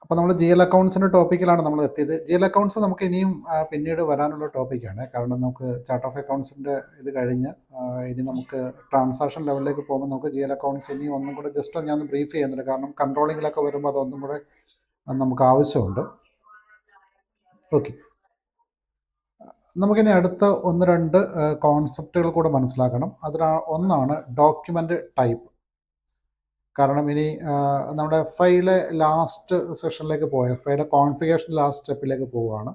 അപ്പോൾ നമ്മൾ G L അക്കൗണ്ട്സിൻ്റെ ടോപ്പിക്കിലാണ് നമ്മൾ എത്തിയത്. ജി എൽ അക്കൗണ്ട്സ് നമുക്ക് ഇനിയും പിന്നീട് വരാനുള്ള ടോപ്പിക്കാണ്. കാരണം നമുക്ക് ചാർട്ട് ഓഫ് അക്കൗണ്ട്സിൻ്റെ ഇത് കഴിഞ്ഞ് ഇനി നമുക്ക് ട്രാൻസാക്ഷൻ ലെവലിലേക്ക് പോകുമ്പോൾ നമുക്ക് ജി എൽ അക്കൗണ്ട്സ് ഇനിയും ഒന്നും കൂടെ ജസ്റ്റ് ഞാൻ ഒന്ന് ബ്രീഫ് ചെയ്യുന്നുണ്ട്. കാരണം കൺട്രോളിങ്ങിലൊക്കെ വരുമ്പോൾ അതൊന്നും കൂടെ നമുക്ക് ആവശ്യമുണ്ട്. ഓക്കെ, നമുക്കിനി അടുത്ത ഒന്ന് രണ്ട് കോൺസെപ്റ്റുകൾ കൂടെ മനസ്സിലാക്കണം. അതിൽ ഒന്നാണ് ഡോക്യുമെൻ്റ് ടൈപ്പ്. കാരണം ഇനി നമ്മുടെ ഫൈലെ ലാസ്റ്റ് സെഷനിലേക്ക് പോയ ഫൈലെ കോൺഫിഗറേഷൻ ലാസ്റ്റ് സ്റ്റെപ്പിലേക്ക് പോവുകയാണ്.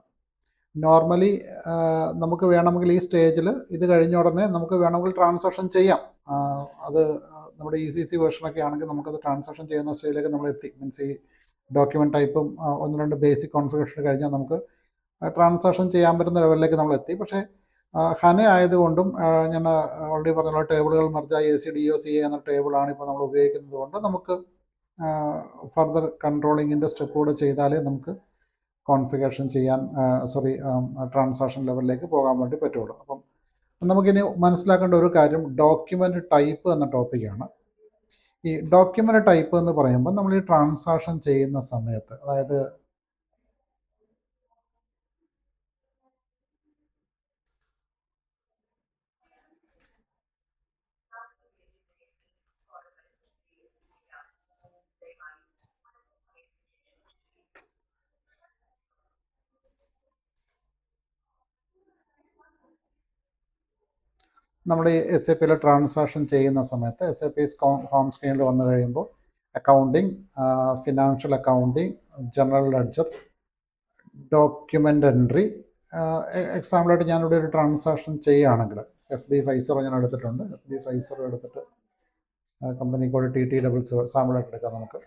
നോർമലി നമുക്ക് വേണമെങ്കിൽ ഈ സ്റ്റേജിൽ ഇത് കഴിഞ്ഞ ഉടനെ നമുക്ക് വേണമെങ്കിൽ ട്രാൻസാക്ഷൻ ചെയ്യാം. അത് നമ്മുടെ ECC വേർഷനൊക്കെ ആണെങ്കിൽ നമുക്കത് ട്രാൻസാക്ഷൻ ചെയ്യുന്ന സ്റ്റേജിലേക്ക് നമ്മൾ എത്തി. മീൻസ് ഈ ഡോക്യുമെൻ്റ് ടൈപ്പും ഒന്ന് രണ്ട് ബേസിക് കോൺഫിഗറേഷൻ കഴിഞ്ഞാൽ നമുക്ക് ട്രാൻസാക്ഷൻ ചെയ്യാൻ പറ്റുന്ന ലെവലിലേക്ക് നമ്മൾ എത്തി. പക്ഷേ ഹന ആയതുകൊണ്ടും ഞാൻ ഓൾറെഡി പറഞ്ഞ ടേബിളുകൾ മർജായി ACDOCA എന്ന ടേബിളാണ് ഇപ്പോൾ നമ്മൾ ഉപയോഗിക്കുന്നത് കൊണ്ട് നമുക്ക് ഫർദർ കൺട്രോളിങ്ങിൻ്റെ സ്റ്റെപ്പ് കൂടെ ചെയ്താലേ നമുക്ക് കോൺഫിഗറേഷൻ ചെയ്യാൻ ട്രാൻസാക്ഷൻ ലെവലിലേക്ക് പോകാൻ വേണ്ടി പറ്റുള്ളൂ. അപ്പം നമുക്കിനി മനസ്സിലാക്കേണ്ട ഒരു കാര്യം ഡോക്യുമെൻ്റ് ടൈപ്പ് എന്ന ടോപ്പിക്കാണ്. ഈ ഡോക്യുമെൻ്റ് ടൈപ്പ് എന്ന് പറയുമ്പോൾ നമ്മൾ ഈ ട്രാൻസാക്ഷൻ ചെയ്യുന്ന സമയത്ത്, അതായത് നമ്മൾ ഈ SAPയിൽ ട്രാൻസാക്ഷൻ ചെയ്യുന്ന സമയത്ത് SAP ഹോം സ്ക്രീനിൽ വന്നു കഴിയുമ്പോൾ accounting, financial accounting, general ledger, document entry. എക്സാമ്പിളായിട്ട് ഞാനിവിടെ ഒരു ട്രാൻസാക്ഷൻ ചെയ്യുകയാണെങ്കിൽ FB ഫൈസർ ഞാൻ എടുത്തിട്ടുണ്ട്. FB ഫൈസർ എടുത്തിട്ട് കമ്പനി കോഡ് TT00 സാമ്പിളായിട്ട് എടുക്കാം. നമുക്ക്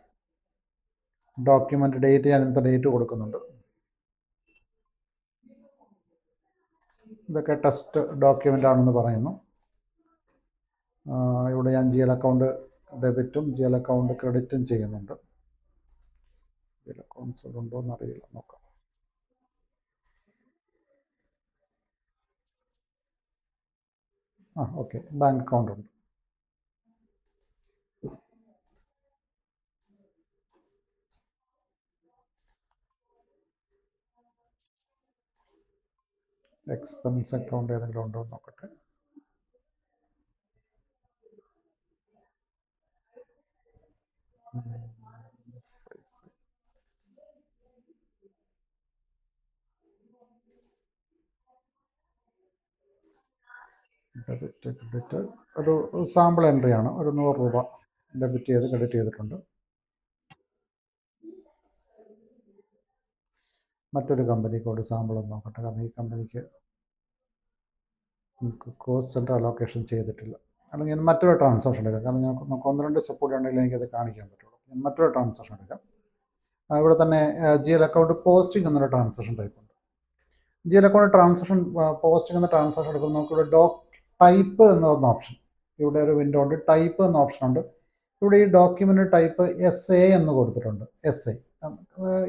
ഡോക്യുമെൻ്റ് ഡേറ്റ് ഞാൻ ഇന്നത്തെ ഡേറ്റ് കൊടുക്കുന്നുണ്ട്. ഇതൊക്കെ ടെസ്റ്റ് ഡോക്യുമെൻ്റ് ആണെന്ന് പറയുന്നു. ഇവിടെ ഞാൻ GL അക്കൗണ്ട് ഡെബിറ്റും GL അക്കൗണ്ട് ക്രെഡിറ്റും ചെയ്യുന്നുണ്ട്. GL അക്കൗണ്ട്സ് ഉണ്ടോ എന്നറിയില്ല, നോക്കാം. ഓക്കെ, ബാങ്ക് അക്കൗണ്ട് ഉണ്ട്. എക്സ്പെൻസ് അക്കൗണ്ട് ഏതെങ്കിലും ഉണ്ടോ എന്ന് നോക്കട്ടെ. ഡെബിറ്റ് ക്രെഡിറ്റ് ഒരു സാമ്പിൾ എൻട്രിയാണ്. ഒരു 100 രൂപ ഡെബിറ്റ് ചെയ്ത് ക്രെഡിറ്റ് ചെയ്തിട്ടുണ്ട്. മറ്റൊരു കമ്പനി കോഡ് സാമ്പിൾ ഒന്ന് നോക്കട്ടെ. കാരണം ഈ കമ്പനിക്ക് നമുക്ക് കോസ്റ്റ് സെൻറ്റർ അലോക്കേഷൻ ചെയ്തിട്ടില്ല. അല്ലെങ്കിൽ ഞാൻ മറ്റൊരു ട്രാൻസാക്ഷൻ എടുക്കാം. കാരണം നമുക്ക് ഒന്ന് രണ്ട് സപ്പോർട്ട് ഉണ്ടെങ്കിൽ എനിക്കത് കാണിക്കാൻ പറ്റുള്ളൂ. ഞാൻ മറ്റൊരു ട്രാൻസാക്ഷൻ എടുക്കാം. ഇവിടെ തന്നെ GL അക്കൗണ്ട് പോസ്റ്റിംഗ് എന്നൊരു ട്രാൻസാക്ഷൻ ടൈപ്പ് ഉണ്ട്. GL അക്കൗണ്ട് ട്രാൻസാക്ഷൻ പോസ്റ്റിംഗ് എന്ന ട്രാൻസാക്ഷൻ എടുക്കുമ്പോൾ നമുക്കിവിടെ ടൈപ്പ് എന്ന് പറഞ്ഞ ഓപ്ഷൻ, ഇവിടെ ഒരു വിൻഡോ ഉണ്ട്. ടൈപ്പ് എന്ന ഓപ്ഷൻ ഉണ്ട്. ഇവിടെ ഈ ഡോക്യുമെൻ്റ് ടൈപ്പ് SA എന്ന് കൊടുത്തിട്ടുണ്ട്. SA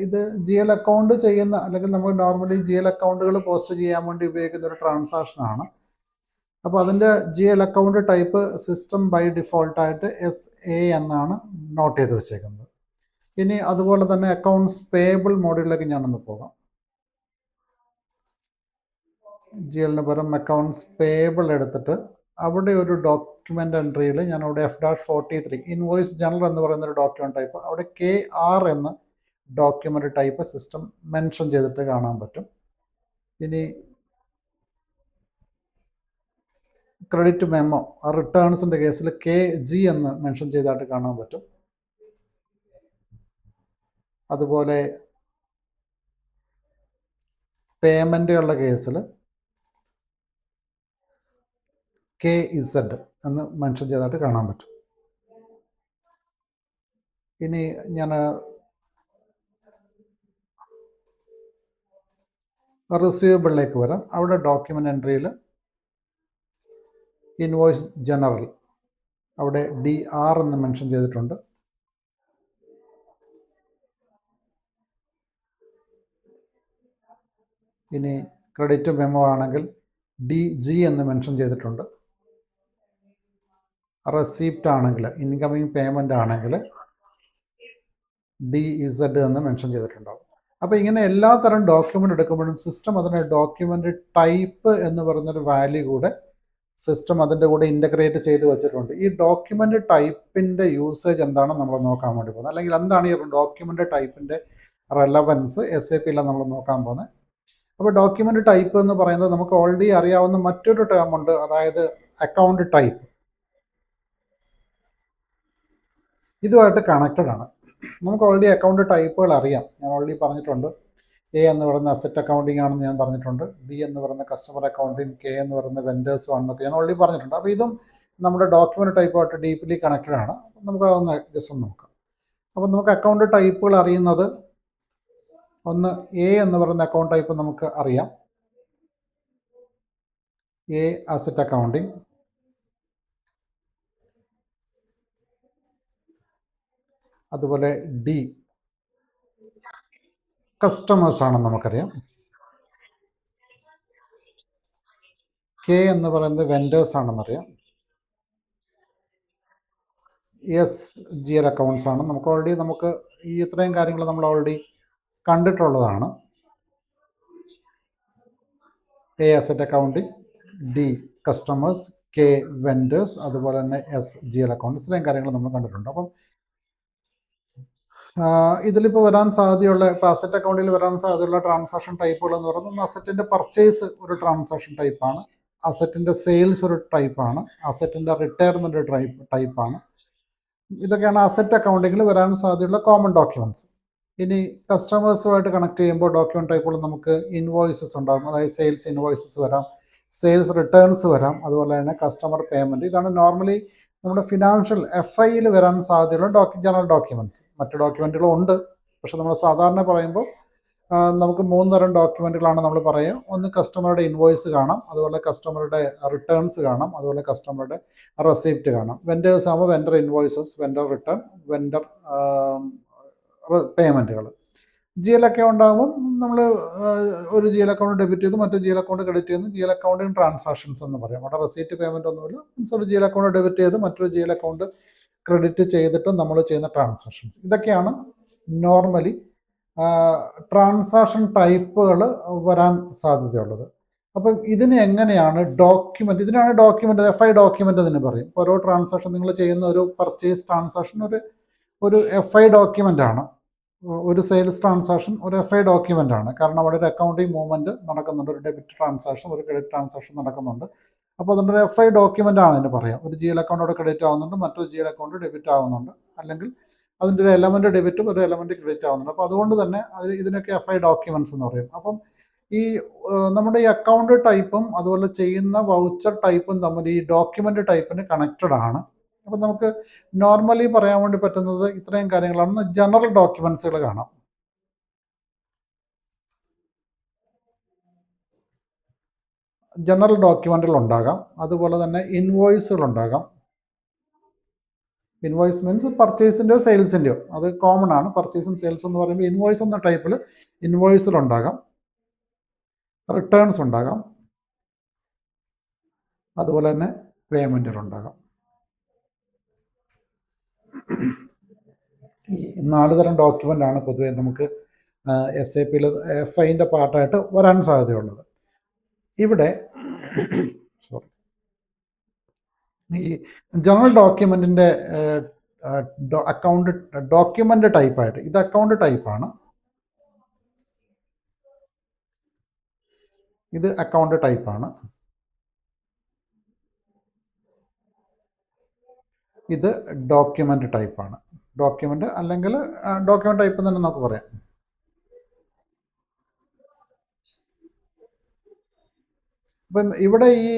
ഇത് GL അക്കൗണ്ട് ചെയ്യുന്ന, അല്ലെങ്കിൽ നമ്മൾ നോർമലി GL അക്കൗണ്ടുകൾ പോസ്റ്റ് ചെയ്യാൻ വേണ്ടി ഉപയോഗിക്കുന്ന ഒരു ട്രാൻസാക്ഷനാണ്. അപ്പോൾ അതിൻ്റെ GL account type system by ഡിഫോൾട്ടായിട്ട് SA എന്നാണ് നോട്ട് ചെയ്ത് വെച്ചേക്കുന്നത്. ഇനി അതുപോലെ തന്നെ അക്കൗണ്ട്സ് പേബിൾ മോഡലിലേക്ക് ഞാനൊന്ന് പോകാം. GLന് പകരം അക്കൗണ്ട്സ് പേബിൾ എടുത്തിട്ട് അവിടെ ഒരു ഡോക്യുമെൻ്റ് എൻട്രിയിൽ ഞാനവിടെ F-43 ഇൻവോയ്സ് ജനറൽ എന്ന് പറയുന്ന ഒരു ഡോക്യുമെൻ്റ് ടൈപ്പ്, അവിടെ KR എന്ന ഡോക്യുമെൻ്റ് ടൈപ്പ് സിസ്റ്റം മെൻഷൻ ചെയ്തിട്ട് കാണാൻ പറ്റും. ഇനി ക്രെഡിറ്റ് മെമ്മോ റിട്ടേൺസിൻ്റെ കേസിൽ KG എന്ന് മെൻഷൻ ചെയ്തായിട്ട് കാണാൻ പറ്റും. അതുപോലെ പേയ്മെൻറ്റുകളുടെ കേസിൽ KZ എന്ന് മെൻഷൻ ചെയ്തായിട്ട് കാണാൻ പറ്റും. ഇനി ഞാൻ റിസീവബിളിലേക്ക് വരാം. അവിടെ ഡോക്യുമെൻ്റ് എൻട്രിയിൽ ഇൻവോയ്സ് ജനറൽ അവിടെ DR എന്ന് മെൻഷൻ ചെയ്തിട്ടുണ്ട്. ഇനി ക്രെഡിറ്റ് മെമ്മോ ആണെങ്കിൽ DG എന്ന് മെൻഷൻ ചെയ്തിട്ടുണ്ട്. റെസിപ്റ്റ് ആണെങ്കിൽ, ഇൻകമിങ് പേയ്മെൻ്റ് ആണെങ്കിൽ DZ എന്ന് മെൻഷൻ ചെയ്തിട്ടുണ്ടാവും. അപ്പോൾ ഇങ്ങനെ എല്ലാ തരം ഡോക്യുമെൻ്റ് എടുക്കുമ്പോഴും സിസ്റ്റം അതിന് ഡോക്യുമെൻ്റ് ടൈപ്പ് എന്ന് പറയുന്നൊരു വാല്യൂ കൂടെ സിസ്റ്റം അതിൻ്റെ കൂടെ ഇൻ്റഗ്രേറ്റ് ചെയ്ത് വെച്ചിട്ടുണ്ട്. ഈ ഡോക്യുമെൻ്റ് ടൈപ്പിൻ്റെ യൂസേജ് എന്താണെന്ന് നമ്മൾ നോക്കാൻ വേണ്ടി പോകുന്നത്, അല്ലെങ്കിൽ എന്താണ് ഈ ഡോക്യുമെൻ്റ് ടൈപ്പിൻ്റെ റെലവൻസ് SAPയിലാണ് നമ്മൾ നോക്കാൻ പോകുന്നത്. അപ്പോൾ ഡോക്യുമെൻ്റ് ടൈപ്പ് എന്ന് പറയുന്നത് നമുക്ക് ഓൾറെഡി അറിയാവുന്ന മറ്റൊരു ടേം ഉണ്ട്, അതായത് അക്കൗണ്ട് ടൈപ്പ്. ഇതുമായിട്ട് കണക്റ്റഡ് ആണ്. നമുക്ക് ഓൾറെഡി അക്കൗണ്ട് ടൈപ്പുകൾ അറിയാം. ഞാൻ ഓൾറെഡി പറഞ്ഞിട്ടുണ്ട്. A എന്ന് പറയുന്ന അസറ്റ് അക്കൗണ്ടിങ് ആണെന്ന് ഞാൻ പറഞ്ഞിട്ടുണ്ട്. B എന്ന് പറയുന്ന കസ്റ്റമർ അക്കൗണ്ടിങ്, K എന്ന് പറയുന്ന വെൻഡേഴ്സും ആണെന്നൊക്കെ ഞാൻ ഓൾറെഡി പറഞ്ഞിട്ടുണ്ട്. അപ്പോൾ ഇതും നമ്മുടെ ഡോക്യുമെൻ്റ് ടൈപ്പുമായിട്ട് ഡീപ്ലി കണക്റ്റഡ് ആണ്. നമുക്ക് അതൊന്ന് ജസ്റ്റ് ഒന്ന് നോക്കാം. അപ്പോൾ നമുക്ക് അക്കൗണ്ട് ടൈപ്പുകൾ അറിയുന്നത്, ഒന്ന് A എന്ന് പറയുന്ന അക്കൗണ്ട് ടൈപ്പ് നമുക്ക് അറിയാം. A അസറ്റ് അക്കൗണ്ടിങ്, അതുപോലെ D കസ്റ്റമേഴ്സ് ആണെന്ന് നമുക്കറിയാം. K എന്ന് പറയുന്നത് വെൻഡേഴ്സ് ആണെന്നറിയാം. GL അക്കൗണ്ട്സ് ആണ്. നമുക്ക് ഈ ഇത്രയും കാര്യങ്ങൾ നമ്മൾ ഓൾറെഡി കണ്ടിട്ടുള്ളതാണ്. A asset accounting, D customers, K vendors, അതുപോലെ തന്നെ GL അക്കൗണ്ട്സ്, ഇത്രയും കാര്യങ്ങൾ നമ്മൾ കണ്ടിട്ടുണ്ട്. അപ്പം ഇതിലിപ്പോൾ വരാൻ സാധ്യതയുള്ള, ഇപ്പോൾ അസറ്റ് അക്കൗണ്ടിൽ വരാൻ സാധ്യതയുള്ള ട്രാൻസാക്ഷൻ ടൈപ്പുകൾ എന്ന് പറയുന്നത്, അസറ്റിൻ്റെ പർച്ചേസ് ഒരു ട്രാൻസാക്ഷൻ ടൈപ്പാണ്, അസറ്റിൻ്റെ സെയിൽസ് ഒരു ടൈപ്പാണ്, അസറ്റിൻ്റെ റിട്ടയർമെൻറ്റ് ടൈപ്പാണ്. ഇതൊക്കെയാണ് അസറ്റ് അക്കൗണ്ടിങ്ങിൽ വരാൻ സാധ്യതയുള്ള കോമൺ ഡോക്യുമെൻറ്റ്സ്. ഇനി കസ്റ്റമേഴ്സുമായിട്ട് കണക്ട് ചെയ്യുമ്പോൾ ഡോക്യുമെൻ്റ് ടൈപ്പുകൾ നമുക്ക് ഇൻവോയ്സസ് ഉണ്ടാകും, അതായത് സെയിൽസ് ഇൻവോയ്സസ് വരാം, സെയിൽസ് റിട്ടേൺസ് വരാം, അതുപോലെ തന്നെ കസ്റ്റമർ പേയ്മെൻറ്റ്. ഇതാണ് നോർമലി നമ്മുടെ ഫിനാൻഷ്യൽ FIയിൽ വരാൻ സാധ്യതയുള്ള ജനറൽ ഡോക്യുമെൻറ്റ്സ്. മറ്റ് ഡോക്യുമെൻറ്റുകളും ഉണ്ട്, പക്ഷെ നമ്മൾ സാധാരണ പറയുമ്പോൾ നമുക്ക് 3 തരം ഡോക്യുമെൻറ്റുകളാണ് നമ്മൾ പറയുക. ഒന്ന് കസ്റ്റമറുടെ ഇൻവോയ്സ് കാണാം, അതുപോലെ കസ്റ്റമറുടെ റിട്ടേൺസ് കാണാം, അതുപോലെ കസ്റ്റമറുടെ റെസിപ്റ്റ് കാണാം. വെൻഡേഴ്സ് ആകുമ്പോൾ vendor invoices, vendor return, vendor പേയ്മെൻറ്റുകൾ. GL അക്കൗണ്ട് ആകുമ്പോൾ നമ്മൾ ഒരു GL അക്കൗണ്ട് ഡെബിറ്റ് ചെയ്ത് മറ്റൊരു GL അക്കൗണ്ട് ക്രെഡിറ്റ് ചെയ്യുന്ന GL അക്കൗണ്ടിങ് ട്രാൻസാക്ഷൻസ് എന്ന് പറയും. അവിടെ റെസീറ്റ് പേയ്മെൻ്റ് ഒന്നുമില്ല. മീൻസ് ഒരു GL അക്കൗണ്ട് ഡെബിറ്റ് ചെയ്ത് മറ്റൊരു GL അക്കൗണ്ട് ക്രെഡിറ്റ് ചെയ്തിട്ട് നമ്മൾ ചെയ്യുന്ന ട്രാൻസാക്ഷൻസ്. ഇതൊക്കെയാണ് നോർമലി ട്രാൻസാക്ഷൻ ടൈപ്പുകൾ വരാൻ സാധ്യതയുള്ളത്. അപ്പം ഇതിന് എങ്ങനെയാണ് ഡോക്യുമെൻ്റ്, ഇതിനാണ് ഡോക്യുമെൻ്റ്, FI ഡോക്യുമെൻ്റ് എന്ന് പറയും. ഓരോ ട്രാൻസാക്ഷൻ നിങ്ങൾ ചെയ്യുന്ന ഒരു പർച്ചേസ് ട്രാൻസാക്ഷൻ ഒരു FI ഡോക്യുമെൻ്റ് ആണ്. ഒരു സെയിൽസ് ട്രാൻസാക്ഷൻ ഒരു FI ഡോക്യുമെൻ്റ് ആണ്. കാരണം അവിടെ ഒരു അക്കൗണ്ടിങ് മൂവ്മെൻറ്റ് നടക്കുന്നുണ്ട്, ഒരു ഡെബിറ്റ് ട്രാൻസാക്ഷൻ, ഒരു ക്രെഡിറ്റ് ട്രാൻസാക്ഷൻ നടക്കുന്നുണ്ട്. അപ്പോൾ അതുകൊണ്ട് ഒരു FI ഡോക്യുമെൻ്റ് ആണ് എന്ന് പറയാം. ഒരു GL അക്കൗണ്ട് അവിടെ ക്രെഡിറ്റ് ആവുന്നുണ്ട്, മറ്റൊരു GL അക്കൗണ്ട് ഡെബിറ്റ് ആവുന്നുണ്ട്, അല്ലെങ്കിൽ അതിൻ്റെ ഒരു എലമെൻറ്റ് ഡെബിറ്റും ഒരു എലമെൻറ്റ് ക്രെഡിറ്റ് ആവുന്നുണ്ട്. അപ്പോൾ അതുകൊണ്ട് തന്നെ ഇതിനൊക്കെ FI ഡോക്യുമെൻറ്റ്സ് എന്ന് പറയും. അപ്പം ഈ നമ്മുടെ ഈ അക്കൗണ്ട് ടൈപ്പും അതുപോലെ ചെയ്യുന്ന വൗച്ചർ ടൈപ്പും തമ്മിൽ ഈ ഡോക്യുമെൻ്റ് ടൈപ്പിന് കണക്റ്റഡ് ആണ്. അപ്പം നമുക്ക് നോർമലി പറയാൻ വേണ്ടി പറ്റുന്നത് ഇത്രയും കാര്യങ്ങളാണ്. ജനറൽ ഡോക്യുമെൻറ്റ്സുകൾ കാണാം. ജനറൽ ഡോക്യുമെൻറ്റുകൾ ഉണ്ടാകാം, അതുപോലെ തന്നെ ഇൻവോയ്സുകൾ ഉണ്ടാകാം. ഇൻവോയ്സ് മീൻസ് പർച്ചേസിൻ്റെയോ സെയിൽസിൻ്റെയോ, അത് കോമൺ ആണ്. പർച്ചേസും സെയിൽസും എന്ന് പറയുമ്പോൾ ഇൻവോയ്സ് എന്ന ടൈപ്പിൽ ഇൻവോയ്സുകളുണ്ടാകാം, റിട്ടേൺസ് ഉണ്ടാകാം, അതുപോലെ തന്നെ പേയ്മെൻറ്റുകളുണ്ടാകാം. ഈ 4 തരം ഡോക്യുമെൻ്റാണ് പൊതുവേ നമുക്ക് SAPയിൽ FIൻ്റെ പാർട്ടായിട്ട് വരാൻ സാധ്യതയുള്ളത്. ഇവിടെ ഈ ജനറൽ ഡോക്യുമെൻറ്റിൻ്റെ അക്കൗണ്ട് ഡോക്യുമെൻ്റ് ടൈപ്പായിട്ട്, ഇത് അക്കൗണ്ട് ടൈപ്പാണ്, ഇത് അക്കൗണ്ട് ടൈപ്പാണ്, ഇത് ഡോക്യുമെൻ്റ് ടൈപ്പാണ്. ഡോക്യുമെൻ്റ് അല്ലെങ്കിൽ ഡോക്യുമെൻ്റ് ടൈപ്പ് തന്നെ നമുക്ക് പറയാം. അപ്പം ഇവിടെ ഈ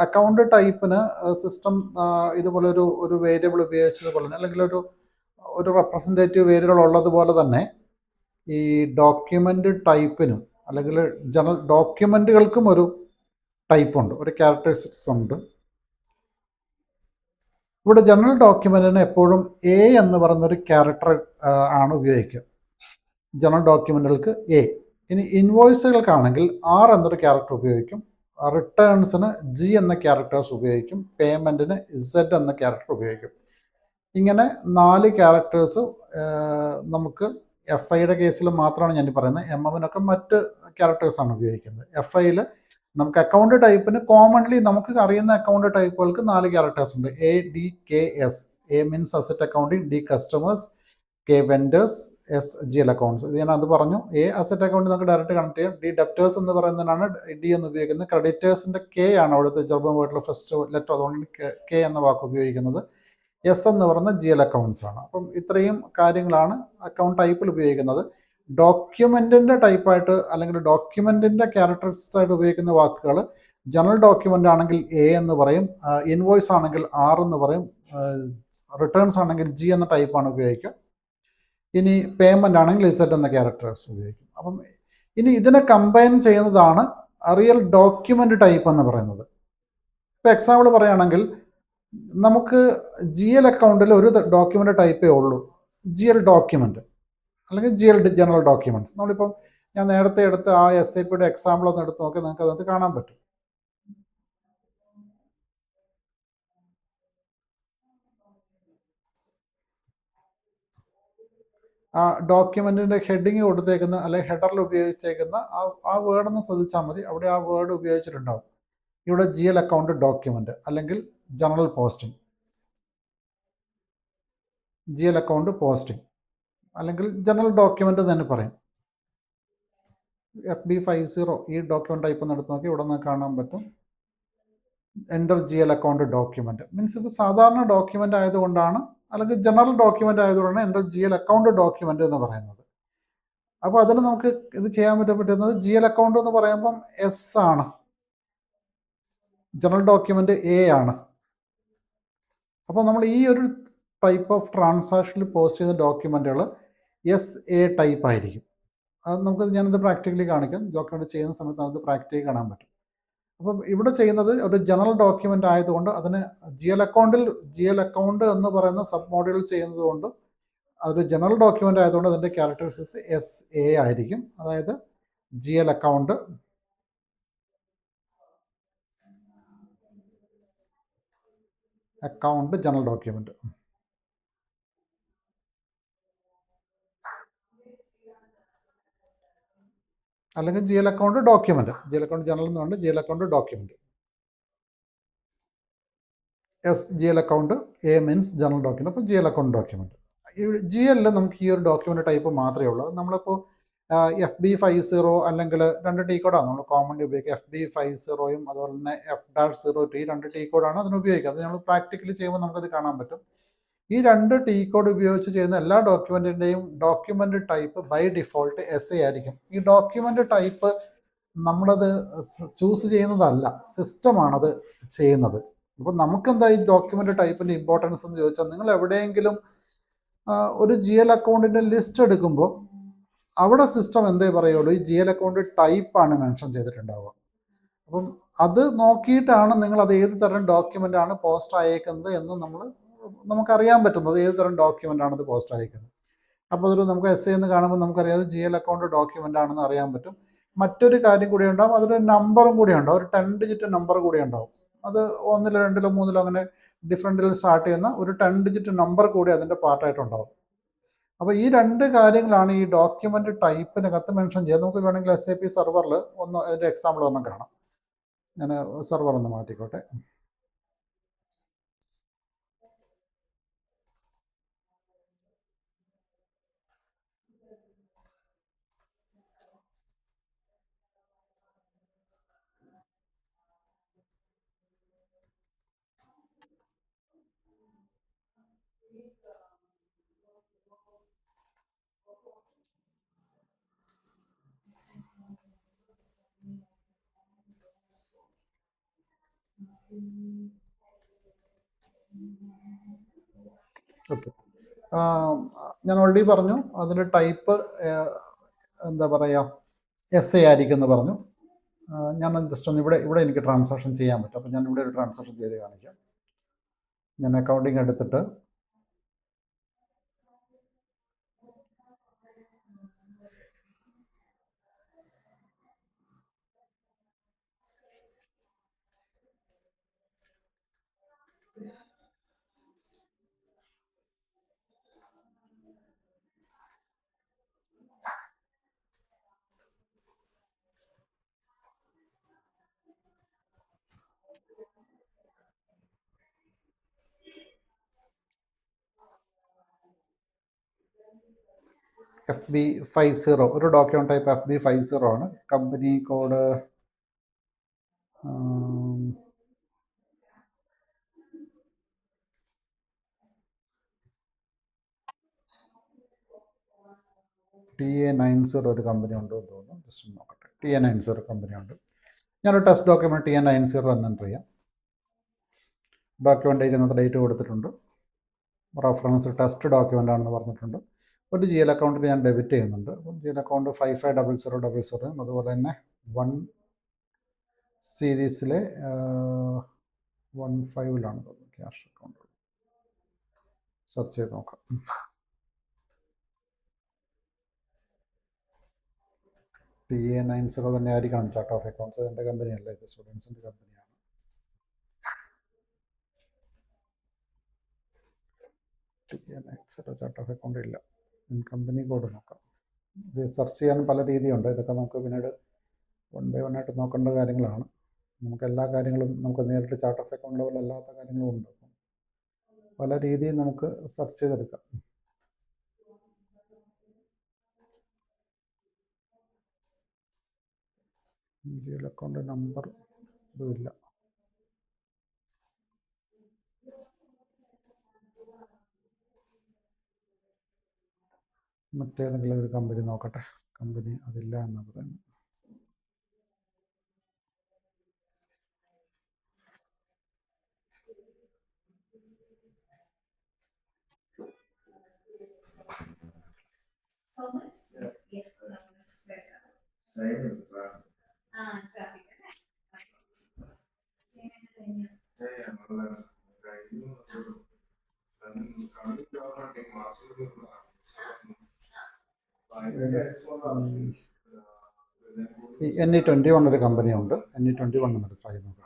അക്കൗണ്ട് ടൈപ്പിന് സിസ്റ്റം ഇതുപോലെ ഒരു വേരിയബിൾ ഉപയോഗിച്ചതുപോലെ തന്നെ, അല്ലെങ്കിൽ ഒരു റെപ്രസെൻറ്റേറ്റീവ് വേരിയബിൾ ഉള്ളതുപോലെ തന്നെ ഈ ഡോക്യുമെൻ്റ് ടൈപ്പിനും അല്ലെങ്കിൽ ജനറൽ ഡോക്യുമെൻറ്റുകൾക്കും ഒരു ടൈപ്പുണ്ട്, ഒരു ക്യാരക്ടറിസ്റ്റിക്സ് ഉണ്ട്. ഇവിടെ ജനറൽ ഡോക്യുമെൻറ്റിന് എപ്പോഴും A എന്ന് പറയുന്നൊരു ക്യാരക്ടർ ആണ് ഉപയോഗിക്കുക. ജനറൽ ഡോക്യുമെൻറ്റുകൾക്ക് A. ഇനി ഇൻവോയ്സുകൾക്കാണെങ്കിൽ R എന്നൊരു ക്യാരക്ടർ ഉപയോഗിക്കും, റിട്ടേൺസിന് G എന്ന ക്യാരക്ടേഴ്സ് ഉപയോഗിക്കും, പേയ്മെൻറ്റിന് Z എന്ന ക്യാരക്ടർ ഉപയോഗിക്കും. ഇങ്ങനെ 4 ക്യാരക്ടേഴ്സ് നമുക്ക് എഫ് ഐയുടെ കേസിൽ മാത്രമാണ് ഞാൻ പറയുന്നത്. എം എമ്മിനൊക്കെ മറ്റ് ക്യാരക്ടേഴ്സാണ് ഉപയോഗിക്കുന്നത്. എഫ് ഐയിൽ നമുക്ക് അക്കൗണ്ട് ടൈപ്പിന് കോമൺലി നമുക്ക് അറിയുന്ന അക്കൗണ്ട് ടൈപ്പുകൾക്ക് 4 ക്യാരക്ടേഴ്സ് ഉണ്ട്. A D K S. A means asset accounting, D customers, K vendors, S G L accounts. ഇത് ഞാൻ അത് പറഞ്ഞു. എ അസറ്റ് അക്കൗണ്ട് നമുക്ക് ഡയറക്റ്റ് കണക്ട് ചെയ്യാം. ഡി ഡെപ്റ്റേഴ്സ് എന്ന് പറയുന്നതിനാണ് ഡി എന്ന് ഉപയോഗിക്കുന്നത്. ക്രെഡിറ്റേഴ്സിൻ്റെ കെ ആണ് അവിടുത്തെ ജർമ്മൻ വേർഡിലെ ഫസ്റ്റ് ലെറ്റർ, അതുകൊണ്ട് കെ എന്ന വാക്ക് ഉപയോഗിക്കുന്നത്. എസ് എന്ന് പറയുന്ന ജി എൽ അക്കൗണ്ട്സ് ആണ്. അപ്പം ഇത്രയും കാര്യങ്ങളാണ് അക്കൗണ്ട് ടൈപ്പിൽ ഉപയോഗിക്കുന്നത്. ഡോക്യുമെൻറ്റിൻ്റെ ടൈപ്പായിട്ട് അല്ലെങ്കിൽ ഡോക്യുമെൻറ്റിൻ്റെ ക്യാരക്ടറിസ്റ്റിക് ആയിട്ട് ഉപയോഗിക്കുന്ന വാക്കുകൾ ജനറൽ ഡോക്യുമെൻ്റ് ആണെങ്കിൽ എ എന്ന് പറയും, ഇൻവോയ്സ് ആണെങ്കിൽ ആർ എന്ന് പറയും, റിട്ടേൺസ് ആണെങ്കിൽ ജി എന്ന ടൈപ്പാണ് ഉപയോഗിക്കുക. ഇനി പേയ്മെൻ്റ് ആണെങ്കിൽ ഇസഡ് എന്ന ക്യാരക്ടേഴ്സ് ഉപയോഗിക്കും. അപ്പം ഇനി ഇതിനെ കമ്പൈൻ ചെയ്യുന്നതാണ് റിയൽ ഡോക്യുമെൻ്റ് ടൈപ്പ് എന്ന് പറയുന്നത്. ഇപ്പോൾ എക്സാമ്പിൾ പറയുകയാണെങ്കിൽ നമുക്ക് ജി എൽ അക്കൗണ്ടിൽ ഒരു ഡോക്യുമെൻ്റ് ടൈപ്പേ ഉള്ളൂ, ജി എൽ ഡോക്യുമെൻ്റ് അല്ലെങ്കിൽ ജി എൽ ജനറൽ ഡോക്യുമെൻറ്റ്സ്. നമ്മളിപ്പം ഞാൻ നേരത്തെ എടുത്ത ആ എസ് ഐ പിയുടെ എക്സാമ്പിൾ ഒന്ന് എടുത്ത് നോക്കി നിങ്ങൾക്ക് അതിനകത്ത് കാണാൻ പറ്റും. ആ ഡോക്യുമെൻറ്റിൻ്റെ ഹെഡിങ് കൊടുത്തേക്കുന്ന അല്ലെങ്കിൽ ഹെഡറിൽ ഉപയോഗിച്ചേക്കുന്ന ആ വേർഡൊന്ന് ശ്രദ്ധിച്ചാൽ മതി. അവിടെ ആ വേർഡ് ഉപയോഗിച്ചിട്ടുണ്ടാവും. ഇവിടെ ജി എൽ അക്കൗണ്ട് ഡോക്യുമെൻ്റ് അല്ലെങ്കിൽ general posting, G L account posting അല്ലെങ്കിൽ ജനറൽ ഡോക്യുമെൻ്റ് തന്നെ പറയും. FB50 ഈ ഡോക്യുമെൻ്റ് ടൈപ്പ് ഒന്ന് എടുത്ത് നോക്കി ഇവിടെ നിന്ന് കാണാൻ പറ്റും. Enter G L account document means ഇത് സാധാരണ ഡോക്യുമെൻ്റ് ആയതുകൊണ്ടാണ്, അല്ലെങ്കിൽ ജനറൽ ഡോക്യുമെൻ്റ് ആയതുകൊണ്ടാണ് enter G L account document എന്ന് പറയുന്നത്. അപ്പോൾ അതിന് നമുക്ക് ഇത് ചെയ്യാൻ പറ്റുന്നത് ജി എൽ അക്കൗണ്ട് എന്ന് പറയുമ്പം എസ് ആണ്, ജനറൽ ഡോക്യുമെൻ്റ് എ ആണ്. അപ്പോൾ നമ്മൾ ഈ ഒരു ടൈപ്പ് ഓഫ് ട്രാൻസാക്ഷനിൽ പോസ്റ്റ് ചെയ്ത ഡോക്യുമെൻറ്റുകൾ SA ടൈപ്പ് ആയിരിക്കും. അത് നമുക്ക് ഞാനിത് പ്രാക്ടിക്കലി കാണിക്കാം. ഡോക്യുമെൻ്റ് ചെയ്യുന്ന സമയത്ത് നമുക്ക് പ്രാക്ടിക്കലി കാണാൻ പറ്റും. അപ്പം ഇവിടെ ചെയ്യുന്നത് ഒരു ജനറൽ ഡോക്യുമെൻ്റ് ആയതുകൊണ്ട് അതിന് ജി എൽ അക്കൗണ്ട് എന്ന് പറയുന്ന സബ് മോഡ്യൂൾ ചെയ്യുന്നത് കൊണ്ട് അതൊരു ജനറൽ ഡോക്യുമെൻ്റ് ആയതുകൊണ്ട് അതിൻ്റെ ക്യാരക്ടറിസ്റ്റിക്സ് SA ആയിരിക്കും. അതായത് G L account general document. അല്ലെങ്കിൽ G L account document, G L account general എന്ന് പറഞ്ഞാൽ G L account document. S G L account, A means general document. അപ്പോൾ ജി എൽ അക്കൗണ്ട് ഡോക്യുമെൻ്റ്. ഈ G എല്ലിൽ നമുക്ക് ഈ ഒരു ഡോക്യുമെൻ്റ് ടൈപ്പ് മാത്രമേ ഉള്ളൂ. നമ്മളിപ്പോൾ FB50 അല്ലെങ്കിൽ 2 T കോഡാണ് നമ്മൾ കോമൺലി ഉപയോഗിക്കുക. FB50 അതുപോലെ തന്നെ F-0T 2 T കോഡാണ് അതിന് ഉപയോഗിക്കുക. അത് നമ്മൾ പ്രാക്ടിക്കലി ചെയ്യുമ്പോൾ നമുക്കത് കാണാൻ പറ്റും. ഈ 2 T കോഡ് ഉപയോഗിച്ച് ചെയ്യുന്ന എല്ലാ ഡോക്യുമെൻറ്റിൻ്റെയും document type by default SA ആയിരിക്കും. ഈ ഡോക്യുമെൻ്റ് ടൈപ്പ് നമ്മളത് ചൂസ് ചെയ്യുന്നതല്ല, സിസ്റ്റമാണത് ചെയ്യുന്നത്. അപ്പോൾ നമുക്കെന്താ ഈ ഡോക്യുമെൻ്റ് ടൈപ്പിൻ്റെ ഇമ്പോർട്ടൻസ് എന്ന് ചോദിച്ചാൽ, നിങ്ങൾ എവിടെയെങ്കിലും ഒരു ജി എൽ അക്കൗണ്ടിൻ്റെ ലിസ്റ്റ് എടുക്കുമ്പോൾ അവിടെ സിസ്റ്റം എന്തേ പറയുള്ളൂ, ഈ ജി എൽ അക്കൗണ്ട് ടൈപ്പാണ് മെൻഷൻ ചെയ്തിട്ടുണ്ടാവുക. അപ്പം അത് നോക്കിയിട്ടാണ് നിങ്ങൾ അത് ഏത് തരം ഡോക്യുമെൻ്റ് ആണ് പോസ്റ്റ് അയക്കുന്നത് എന്ന് നമുക്കറിയാൻ പറ്റുന്നത്, ഏത് തരം ഡോക്യുമെൻ്റ് ആണ് അത് പോസ്റ്റ് അയക്കുന്നത്. അപ്പോൾ അതൊരു നമുക്ക് SA എന്ന് കാണുമ്പോൾ നമുക്കറിയാം ജി എൽ അക്കൗണ്ട് ഡോക്യുമെൻ്റ് ആണെന്ന് അറിയാൻ പറ്റും. മറ്റൊരു കാര്യം കൂടി ഉണ്ടാവും, അതൊരു നമ്പറും കൂടി ഉണ്ടാവും, ഒരു 10 ഡിജിറ്റ് നമ്പർ കൂടി ഉണ്ടാവും. അത് 1ലോ 2ലോ 3ലോ അങ്ങനെ ഡിഫറൻറ്റിൽ സ്റ്റാർട്ട് ചെയ്യുന്ന ഒരു 10 ഡിജിറ്റ് നമ്പർ കൂടി അതിൻ്റെ പാർട്ടായിട്ടുണ്ടാവും. അപ്പോൾ ഈ 2 കാര്യങ്ങളാണ് ഈ ഡോക്യുമെൻ്റ് ടൈപ്പിനകത്ത് മെൻഷൻ ചെയ്യുക. നമുക്ക് വേണമെങ്കിൽ SAP സെർവറിൽ ഒന്ന് അതിൻ്റെ എക്സാമ്പിൾ ഒന്നും കാണാം. ഞാൻ സെർവർ ഒന്ന് മാറ്റിക്കോട്ടെ. ഓക്കെ, ഞാൻ ഓൾറെഡി പറഞ്ഞു അതിൻ്റെ ടൈപ്പ് എന്താ പറയുക SA ആയിരിക്കും എന്ന് പറഞ്ഞു. ഞാൻ ജസ്റ്റ് ഒന്ന് ഇവിടെ എനിക്ക് ട്രാൻസാക്ഷൻ ചെയ്യാൻ പറ്റും. അപ്പോൾ ഞാൻ ഇവിടെ ഒരു ട്രാൻസാക്ഷൻ ചെയ്ത് കാണിക്കാം. ഞാൻ അക്കൗണ്ടിങ് എടുത്തിട്ട് FB50 ഒരു ഡോക്യുമെന്റ് ടൈപ്പ് FB50 ആണ്. കമ്പനി കോഡ് TA90 ഒരു കമ്പനി ഉണ്ടോ എന്ന് തോന്നുന്നു. ജസ്റ്റ് നോക്കട്ടെ. TA90 കമ്പനി ഉണ്ട്. ഞാനൊരു ടെസ്റ്റ് ഡോക്യുമെന്റ് TA90 എന്ന് എൻ്റർ ചെയ്യാം. ഡോക്യുമെൻ്റ് ഇന്നത്തെ ഡേറ്റ് കൊടുത്തിട്ടുണ്ട്. റെഫറൻസ് ടെസ്റ്റ് ഡോക്യുമെൻ്റ് ആണെന്ന് പറഞ്ഞിട്ടുണ്ട്. ഒരു GL അക്കൗണ്ടിൽ ഞാൻ ഡെബിറ്റ് ചെയ്യുന്നുണ്ട്. അപ്പം GL അക്കൗണ്ട് 550000, അതുപോലെ തന്നെ 1 സീരീസിലെ 15ലാണ് തോന്നുന്നു ക്യാഷ് അക്കൗണ്ട്. സെർച്ച് ചെയ്ത് നോക്കാം. TA90 തന്നെ ആയിരിക്കണം ചാർട്ട് ഓഫ് അക്കൗണ്ട്സ്. എൻ്റെ കമ്പനിയല്ല ഇത്, സ്റ്റുഡൻസിൻ്റെ കമ്പനിയാണ്. TA90 ചാർട്ട് ഓഫ് അക്കൗണ്ട് ഇല്ല. കമ്പനി കോഡ് നോക്കാം. ഇത് സെർച്ച് ചെയ്യാൻ പല രീതിയുണ്ട്. ഇതൊക്കെ നമുക്ക് പിന്നീട് 1 by 1 ആയിട്ട് നോക്കേണ്ട കാര്യങ്ങളാണ്. നമുക്ക് എല്ലാ കാര്യങ്ങളും നമുക്ക് നേരിട്ട് ചാർട്ട് ഓഫ് അക്കൗണ്ട് ലെവൽ അല്ലാത്ത കാര്യങ്ങളും ഉണ്ട്. പല രീതിയിൽ നമുക്ക് സെർച്ച് ചെയ്തെടുക്കാം. GL അക്കൗണ്ട് നമ്പർ ഇതുമില്ല. മറ്റേതെങ്കിലും ഒരു കമ്പനി നോക്കട്ടെ. കമ്പനി അതില്ല എന്ന് പറയുന്നു. ഈ NE21 ഒരു കമ്പനിയുണ്ട്. NE21 എന്നൊരു ട്രൈ നോക്കാം.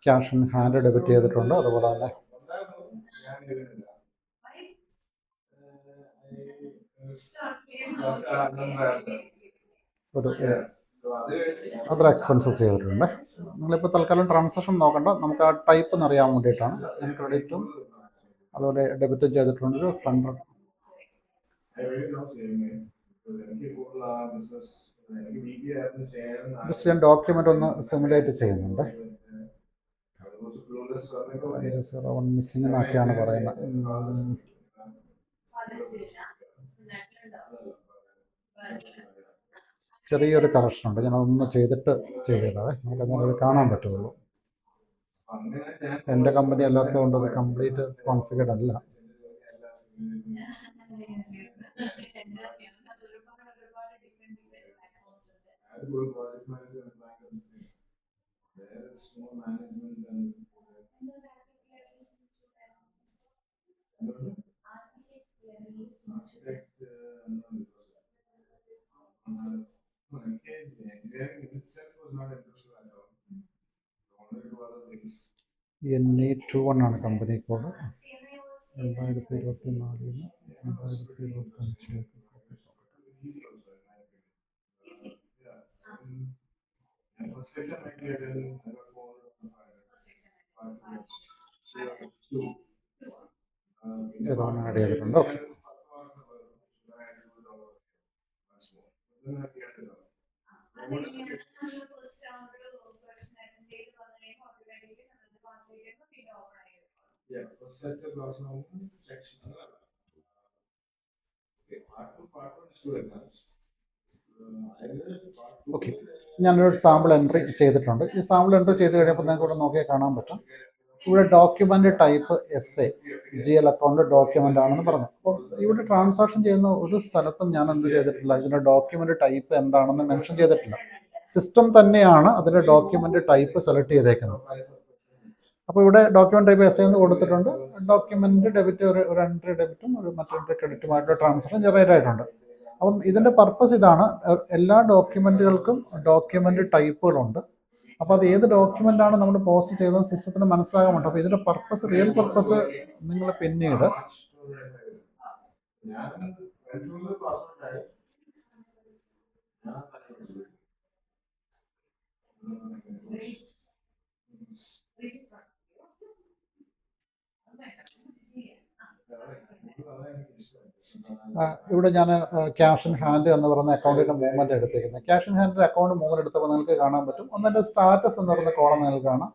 ക്യാഷ് ഇൻ ഹാൻഡ് ഡെബിറ്റ് ചെയ്തിട്ടുണ്ട്. അതുപോലെ തന്നെ ഒരു അതർ എക്സ്പെൻസസ് ചെയ്തിട്ടുണ്ട്. നിങ്ങളിപ്പോൾ തൽക്കാലം ട്രാൻസാക്ഷൻ നോക്കണ്ട, നമുക്ക് ആ ടൈപ്പ് എന്ന് അറിയാൻ വേണ്ടിയിട്ടാണ്. ഞാൻ ക്രെഡിറ്റും അതുപോലെ ഡെബിറ്റും ചെയ്തിട്ടുണ്ട്. 100 ജസ്റ്റ് ഞാൻ ഡോക്യുമെൻ്റ് ഒന്ന് സിമുലേറ്റ് ചെയ്യുന്നുണ്ട്. 01 മിസ്സിംഗ് എന്നൊക്കെയാണ് പറയുന്നത്. ചെറിയൊരു കറക്ഷൻ ഉണ്ട്. ഞാനതൊന്ന് ചെയ്തിട്ട് ചെയ്തിടാവേ. നമുക്കത് കാണാൻ പറ്റുള്ളൂ. എൻ്റെ കമ്പനി അല്ലാത്തതുകൊണ്ട് അത് കംപ്ലീറ്റ് കോൺഫിഗർഡ് അല്ല. NE21 ആണ് കമ്പനി കോഡ്. 2024 2025 ചെറുതാണ് ആഡ് ചെയ്തിട്ടുണ്ട്. Okay, okay. ഞാനൊരു സാമ്പിൾ എൻട്രി ചെയ്തിട്ടുണ്ട്. ഈ സാമ്പിൾ എൻട്രി ചെയ്ത് കഴിയുമ്പോൾ നിങ്ങൾക്ക് ഇവിടെ നോക്കിയാൽ കാണാൻ പറ്റും. ഇവിടെ document type SA GL account document ആണെന്ന് പറഞ്ഞു. അപ്പോൾ ഇവിടെ ട്രാൻസാക്ഷൻ ചെയ്യുന്ന ഒരു സ്ഥലത്തും ഞാൻ എന്ത് ചെയ്തിട്ടില്ല, ഇതിൻ്റെ ഡോക്യുമെൻ്റ് ടൈപ്പ് എന്താണെന്ന് മെൻഷൻ ചെയ്തിട്ടില്ല. സിസ്റ്റം തന്നെയാണ് അതിൻ്റെ ഡോക്യുമെൻ്റ് ടൈപ്പ് സെലക്ട് ചെയ്തേക്കുന്നത്. അപ്പോൾ ഇവിടെ ഡോക്യുമെൻ്റ് ടൈപ്പ് SA എന്ന് കൊടുത്തിട്ടുണ്ട്. ഡോക്യുമെൻ്റ് ഡെബിറ്റ് ഒരു എൻട്രി ഡെബിറ്റും ഒരു മറ്റൊരു ക്രെഡിറ്റുമായിട്ടുള്ള ട്രാൻസാക്ഷൻ ജനറേറ്റ് ആയിട്ടുണ്ട്. അപ്പം ഇതിൻ്റെ പർപ്പസ് ഇതാണ്. എല്ലാ ഡോക്യുമെൻറ്റുകൾക്കും ഡോക്യുമെൻ്റ് ടൈപ്പുകളുണ്ട്. അപ്പോൾ അത് ഏത് ഡോക്യുമെൻ്റാണ് നമ്മൾ പോസ്റ്റ് ചെയ്തത് സിസ്റ്റത്തിന് മനസ്സിലാകാൻ. അപ്പോൾ ഇതിൻ്റെ പർപ്പസ്, റിയൽ പർപ്പസ് നിങ്ങൾ പിന്നീട് ഇവിടെ ഞാൻ ക്യാഷ് ഇൻ ഹാൻഡ് എന്ന് പറയുന്ന അക്കൗണ്ടിൻ്റെ മൂവ്മെൻറ്റ് എടുത്തിരിക്കുന്നത്. ക്യാഷ് ഇൻ ഹാൻഡിൻ്റെ അക്കൗണ്ട് മൂവ്മെൻറ്റ് എടുത്തപ്പോൾ നിങ്ങൾക്ക് കാണാൻ പറ്റും. ഒന്നെൻ്റെ സ്റ്റാറ്റസ് എന്ന് പറയുന്ന കോളം നിങ്ങൾക്ക് കാണാം,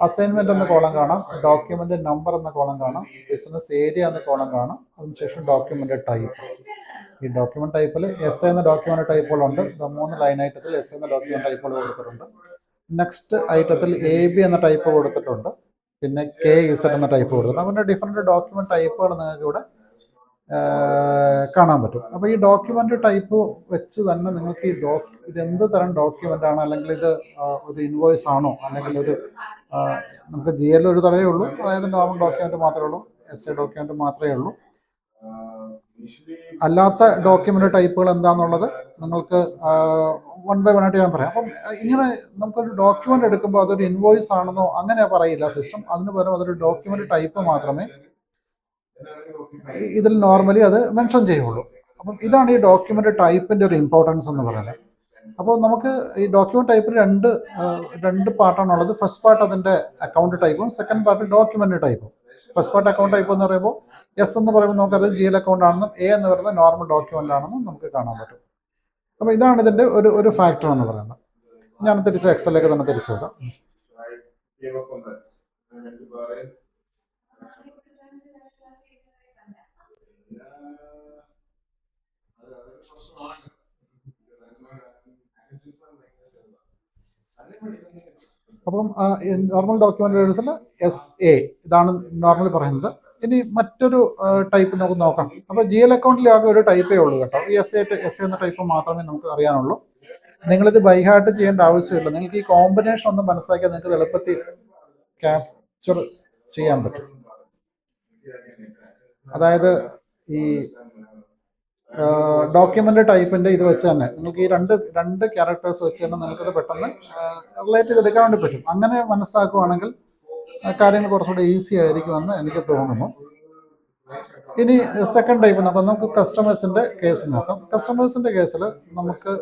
അസൈൻമെൻറ്റ് എന്ന കോളം കാണാം, ഡോക്യുമെൻ്റ് നമ്പർ എന്ന കോളം കാണാം, ബിസിനസ് ഏരിയ എന്ന കോളം കാണാം, അതിനുശേഷം ഡോക്യുമെൻ്റ് ടൈപ്പ്. ഈ ഡോക്യുമെൻ്റ് ടൈപ്പിൽ എസ് എന്ന ഡോക്യുമെൻ്റ് ടൈപ്പുകളുണ്ട്. 3 ലൈൻ ഐറ്റത്തിൽ എസ് എന്ന ഡോക്യുമെൻ്റ് ടൈപ്പുകൾ കൊടുത്തിട്ടുണ്ട്. നെക്സ്റ്റ് ഐറ്റത്തിൽ AB എന്ന ടൈപ്പ് കൊടുത്തിട്ടുണ്ട്. പിന്നെ KZ എന്ന ടൈപ്പ് കൊടുത്തിട്ടുണ്ട്. അങ്ങനെ ഡിഫറെൻറ്റ് ഡോക്യുമെൻ്റ് ടൈപ്പുകൾ നിങ്ങൾക്ക് ഇവിടെ കാണാൻ പറ്റും. അപ്പോൾ ഈ ഡോക്യുമെൻ്റ് ടൈപ്പ് വെച്ച് തന്നെ നിങ്ങൾക്ക് ഇതെന്ത് തരം ഡോക്യുമെൻ്റ് ആണ്, അല്ലെങ്കിൽ ഇത് ഒരു ഇൻവോയ്സ് ആണോ, അല്ലെങ്കിൽ നമുക്ക് GL ഒരു തരമേ ഉള്ളൂ, അതായത് നോർമൽ ഡോക്യുമെൻ്റ് മാത്രമേ ഉള്ളൂ, SA ഡോക്യുമെൻ്റ് മാത്രമേ ഉള്ളൂ. അല്ലാത്ത ഡോക്യുമെൻ്റ് ടൈപ്പുകൾ എന്താണെന്നുള്ളത് നിങ്ങൾക്ക് 1 by 1 ആയിട്ട് ഞാൻ പറയാം. അപ്പം ഇങ്ങനെ നമുക്കൊരു ഡോക്യുമെൻ്റ് എടുക്കുമ്പോൾ അതൊരു ഇൻവോയ്സ് ആണെന്നോ അങ്ങനെ പറയില്ല സിസ്റ്റം. അതിന് പകരം അതൊരു ഡോക്യുമെൻ്റ് ടൈപ്പ് മാത്രമേ ഇതിൽ നോർമലി അത് മെൻഷൻ ചെയ്യുള്ളൂ. അപ്പം ഇതാണ് ഈ ഡോക്യുമെൻ്റ് ടൈപ്പിൻ്റെ ഒരു ഇമ്പോർട്ടൻസ് എന്ന് പറയുന്നത്. അപ്പോൾ നമുക്ക് ഈ ഡോക്യുമെൻ്റ് ടൈപ്പിൽ രണ്ട് പാർട്ടാണുള്ളത്. ഫസ്റ്റ് പാർട്ട് അതിൻ്റെ അക്കൗണ്ട് ടൈപ്പും, സെക്കൻഡ് പാർട്ട് ഡോക്യുമെൻ്റ് ടൈപ്പും. ഫസ്റ്റ് പാർട്ട് അക്കൗണ്ട് ടൈപ്പ് എന്ന് പറയുമ്പോൾ എസ് എന്ന് പറയുമ്പോൾ നമുക്കത് GL അക്കൗണ്ട് ആണെന്നും A എന്ന് പറയുന്നത് നോർമൽ ഡോക്യുമെൻ്റ് ആണെന്നും നമുക്ക് കാണാൻ പറ്റും. അപ്പോൾ ഇതാണ് ഇതിൻ്റെ ഒരു ഫാക്ടർ എന്ന് പറയുന്നത്. ഞാൻ തിരിച്ച് എക്സലിലേക്ക് തന്നെ തിരിച്ചു വരാം. അപ്പം നോർമൽ ഡോക്യുമെൻ്റ് SA ഇതാണ് നോർമലി പറയുന്നത്. ഇനി മറ്റൊരു ടൈപ്പ് നമുക്ക് നോക്കാം. അപ്പോൾ GL അക്കൗണ്ടിൽ ആകെ ഒരു ടൈപ്പേ ഉള്ളൂ കേട്ടോ. ഈ SA എന്ന ടൈപ്പ് മാത്രമേ നമുക്ക് അറിയാനുള്ളൂ. നിങ്ങളിത് ബൈഹാർട്ട് ചെയ്യേണ്ട ആവശ്യമില്ല. നിങ്ങൾക്ക് ഈ കോമ്പിനേഷൻ ഒന്ന് മനസ്സിലാക്കിയാൽ നിങ്ങൾക്ക് എളുപ്പത്തിൽ ക്യാപ്ചർ ചെയ്യാൻ പറ്റും. അതായത് ഈ ഡോക്യുമെൻ്റ് ടൈപ്പിൻ്റെ ഇത് വെച്ച് തന്നെ നിങ്ങൾക്ക് ഈ രണ്ട് ക്യാരക്ടേഴ്സ് വെച്ച് തന്നെ നിങ്ങൾക്കത് പെട്ടെന്ന് റിലേറ്റ് ചെയ്തെടുക്കാൻ വേണ്ടി പറ്റും. അങ്ങനെ മനസ്സിലാക്കുകയാണെങ്കിൽ കാര്യങ്ങൾ കുറച്ചുകൂടി ഈസി ആയിരിക്കുമെന്ന് എനിക്ക് തോന്നുന്നു. ഇനി സെക്കൻഡ് ടൈപ്പ് നോക്കാം. നമുക്ക് കസ്റ്റമേഴ്സിൻ്റെ കേസ് നോക്കാം. കസ്റ്റമേഴ്സിൻ്റെ കേസിൽ നമുക്ക്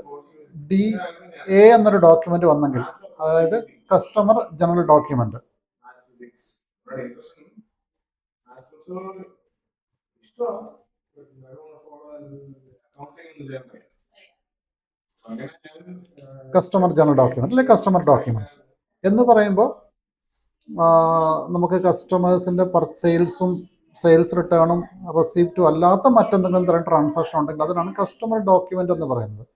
DA എന്നൊരു ഡോക്യുമെൻ്റ് വന്നെങ്കിൽ, അതായത് customer general document, customer general document അല്ലെ കസ്റ്റമർ ഡോക്യുമെൻറ്റ്സ് എന്ന് പറയുമ്പോൾ നമുക്ക് കസ്റ്റമേഴ്സിൻ്റെ പർച്ചേൽസും സെയിൽസ് റിട്ടേണും റെസിപ്റ്റും അല്ലാത്ത മറ്റെന്തെങ്കിലും തരം ട്രാൻസാക്ഷൻ ഉണ്ടെങ്കിൽ അതിനാണ് കസ്റ്റമർ ഡോക്യുമെൻ്റ് എന്ന് പറയുന്നത്.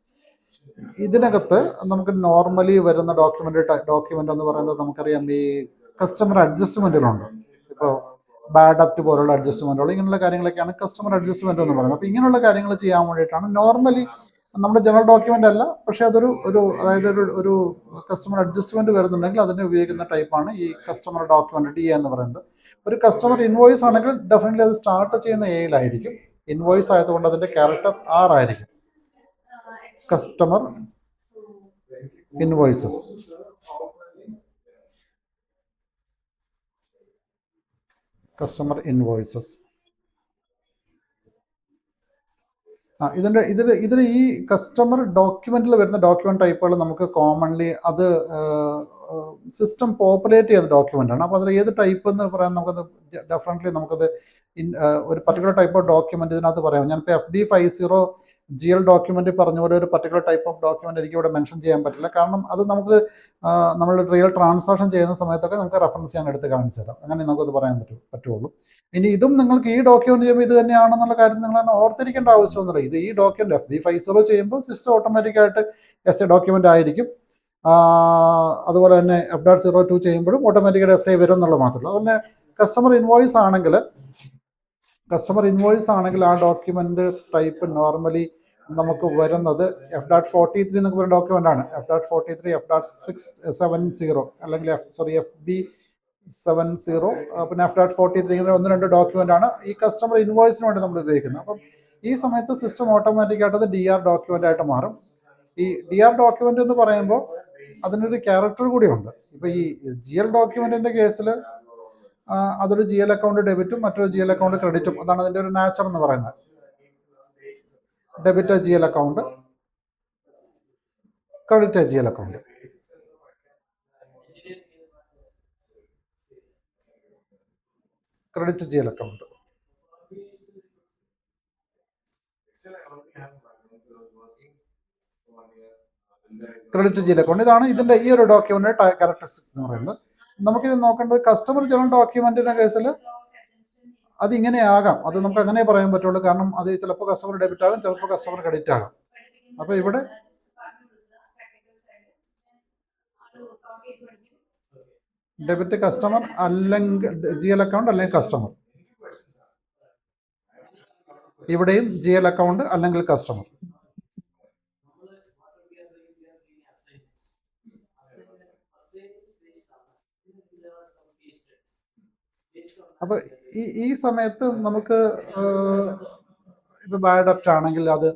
ഇതിനകത്ത് നമുക്ക് നോർമലി വരുന്ന ഡോക്യുമെൻ്റ് എന്ന് പറയുന്നത് നമുക്കറിയാം, ഈ കസ്റ്റമർ അഡ്ജസ്റ്റ്മെൻറ്റുകളുണ്ട്. ഇപ്പോൾ ബാഡ് അപ്റ്റ് പോലുള്ള അഡ്ജസ്റ്റ്മെൻറ്റുകൾ, ഇങ്ങനെയുള്ള കാര്യങ്ങളൊക്കെയാണ് കസ്റ്റമർ അഡ്ജസ്റ്റ്മെൻറ്റ് എന്ന് പറയുന്നത്. അപ്പോൾ ഇങ്ങനെയുള്ള കാര്യങ്ങൾ ചെയ്യാൻ വേണ്ടിയിട്ടാണ് നോർമലി നമ്മുടെ ജനറൽ ഡോക്യുമെൻ്റ് അല്ല, പക്ഷേ അതൊരു അതായത് ഒരു കസ്റ്റമർ അഡ്ജസ്റ്റ്മെൻറ്റ് വരുന്നുണ്ടെങ്കിൽ അതിന് ഉപയോഗിക്കുന്ന ടൈപ്പാണ് ഈ കസ്റ്റമർ ഡോക്യുമെൻ്റ് DA എന്ന് പറയുന്നത്. ഒരു കസ്റ്റമർ ഇൻവോയ്സ് ആണെങ്കിൽ ഡെഫിനറ്റ്ലി അത് സ്റ്റാർട്ട് ചെയ്യുന്ന A-യിലായിരിക്കും. ഇൻവോയ്സ് ആയതുകൊണ്ട് അതിൻ്റെ ക്യാരക്ടർ R ആയിരിക്കും. Customer invoices. കസ്റ്റമർ ഇൻവോയ്സസ് ഇതിൽ ഈ കസ്റ്റമർ ഡോക്യുമെൻറ്റിൽ വരുന്ന ഡോക്യുമെൻ്റ് ടൈപ്പുകൾ നമുക്ക് കോമൺലി അത് സിസ്റ്റം പോപ്പുലേറ്റ് ചെയ്യുന്ന ഡോക്യുമെൻ്റാണ്. അപ്പോൾ അതിൽ ഏത് ടൈപ്പ് എന്ന് പറയാൻ നമുക്കത് ഡെഫിനറ്റ്ലി നമുക്കത് ഒരു പർട്ടിക്കുലർ ടൈപ്പ് ഓഫ് ഡോക്യുമെൻ്റ് ഇതിനകത്ത് പറയാം. ഞാനിപ്പോൾ FD50 GL ഡോക്യുമെൻ്റ് പറഞ്ഞ പോലെ ഒരു പർട്ടിക്കുലർ ടൈപ്പ് ഓഫ് ഡോക്യുമെൻ്റ് എനിക്ക് ഇവിടെ മെൻഷൻ ചെയ്യാൻ പറ്റില്ല. കാരണം അത് നമുക്ക് നമ്മൾ റിയൽ ട്രാൻസാക്ഷൻ ചെയ്യുന്ന സമയത്തൊക്കെ നമുക്ക് റെഫറൻസ് ഞാൻ എടുത്ത് കാണിച്ചു തരാം. അങ്ങനെ നമുക്കത് പറയാൻ പറ്റുള്ളൂ. ഇനി ഇതും നിങ്ങൾക്ക് ഈ ഡോക്യുമെൻ്റ് ചെയ്യുമ്പോൾ ഇത് തന്നെയാണെന്നുള്ള കാര്യം നിങ്ങൾ തന്നെ ഓർത്തിരിക്കേണ്ട ആവശ്യമൊന്നുമില്ല. ഇത് ഈ ഡോക്യുമെൻ്റ് FD50 ചെയ്യുമ്പോൾ സിസ്റ്റം ഓട്ടോമാറ്റിക്കായിട്ട് SA ഡോക്യുമെൻ്റ് ആയിരിക്കും. അതുപോലെ തന്നെ F.02 ചെയ്യുമ്പോഴും ഓട്ടോമാറ്റിക്കായിട്ട് SA വരും എന്നുള്ളത് മാത്രമല്ല. അതുപോലെ കസ്റ്റമർ ഇൻവോയ്സ് ആണെങ്കിൽ ആ ഡോക്യുമെൻ്റ് ടൈപ്പ് നോർമലി നമുക്ക് വരുന്നത് F.43 എന്നൊക്കെ പറയുന്ന ഡോക്യുമെൻ്റാണ്. F.43, F.670 അല്ലെങ്കിൽ FB70, പിന്നെ F.43 ഇങ്ങനെ 1-2 ഡോക്യുമെൻ്റാണ് ഈ കസ്റ്റമർ ഇൻവോയ്സിന് വേണ്ടി നമ്മൾ ഉപയോഗിക്കുന്നത്. അപ്പം ഈ സമയത്ത് സിസ്റ്റം ഓട്ടോമാറ്റിക്കായിട്ട് അത് ഡി ആർ ഡോക്യുമെൻ്റ് ആയിട്ട് മാറും. ഈ ഡി ആർ ഡോക്യുമെൻ്റ് എന്ന് പറയുമ്പോൾ അതിനൊരു ക്യാരക്ടർ കൂടിയുണ്ട്. ഇപ്പോൾ ഈ ജി എൽ ഡോക്യുമെൻറ്റിൻ്റെ കേസിൽ അതൊരു ജി എൽ അക്കൗണ്ട് ഡെബിറ്റും മറ്റൊരു ജി എൽ അക്കൗണ്ട് ക്രെഡിറ്റും, അതാണ് അതിൻ്റെ ഒരു നാച്ചർ എന്ന് പറയുന്നത്. Debit G L account, credit G L account. Credit G L account, credit G L account. ഇതാണ് ഇതിൻ്റെ ഈ ഒരു ഡോക്യുമെൻ്റ് ക്യാരക്ടറിസ്റ്റിക്സ് എന്ന് പറയുന്നത്. നമുക്കിത് നോക്കേണ്ടത് കസ്റ്റമർ ജനറൽ ഡോക്യുമെൻറ്റിൻ്റെ കേസിൽ അതിങ്ങനെയാകാം, അത് നമുക്ക് അങ്ങനെ പറയാൻ പറ്റുള്ളൂ. കാരണം അത് ചിലപ്പോൾ കസ്റ്റമർ ഡെബിറ്റ് ആകും, ചിലപ്പോൾ കസ്റ്റമർ ക്രെഡിറ്റ് ആകും. അപ്പോൾ ഇവിടെ ഡെബിറ്റ് കസ്റ്റമർ അല്ലെങ്കിൽ ജി എൽ അക്കൗണ്ട് അല്ലെങ്കിൽ കസ്റ്റമർ, ഇവിടെയും ജി എൽ അക്കൗണ്ട് അല്ലെങ്കിൽ കസ്റ്റമർ. അപ്പോൾ ഈ സമയത്ത് നമുക്ക് ഇപ്പോൾ ബാഡ് ഡെപ്റ്റ് ആണെങ്കിൽ അത്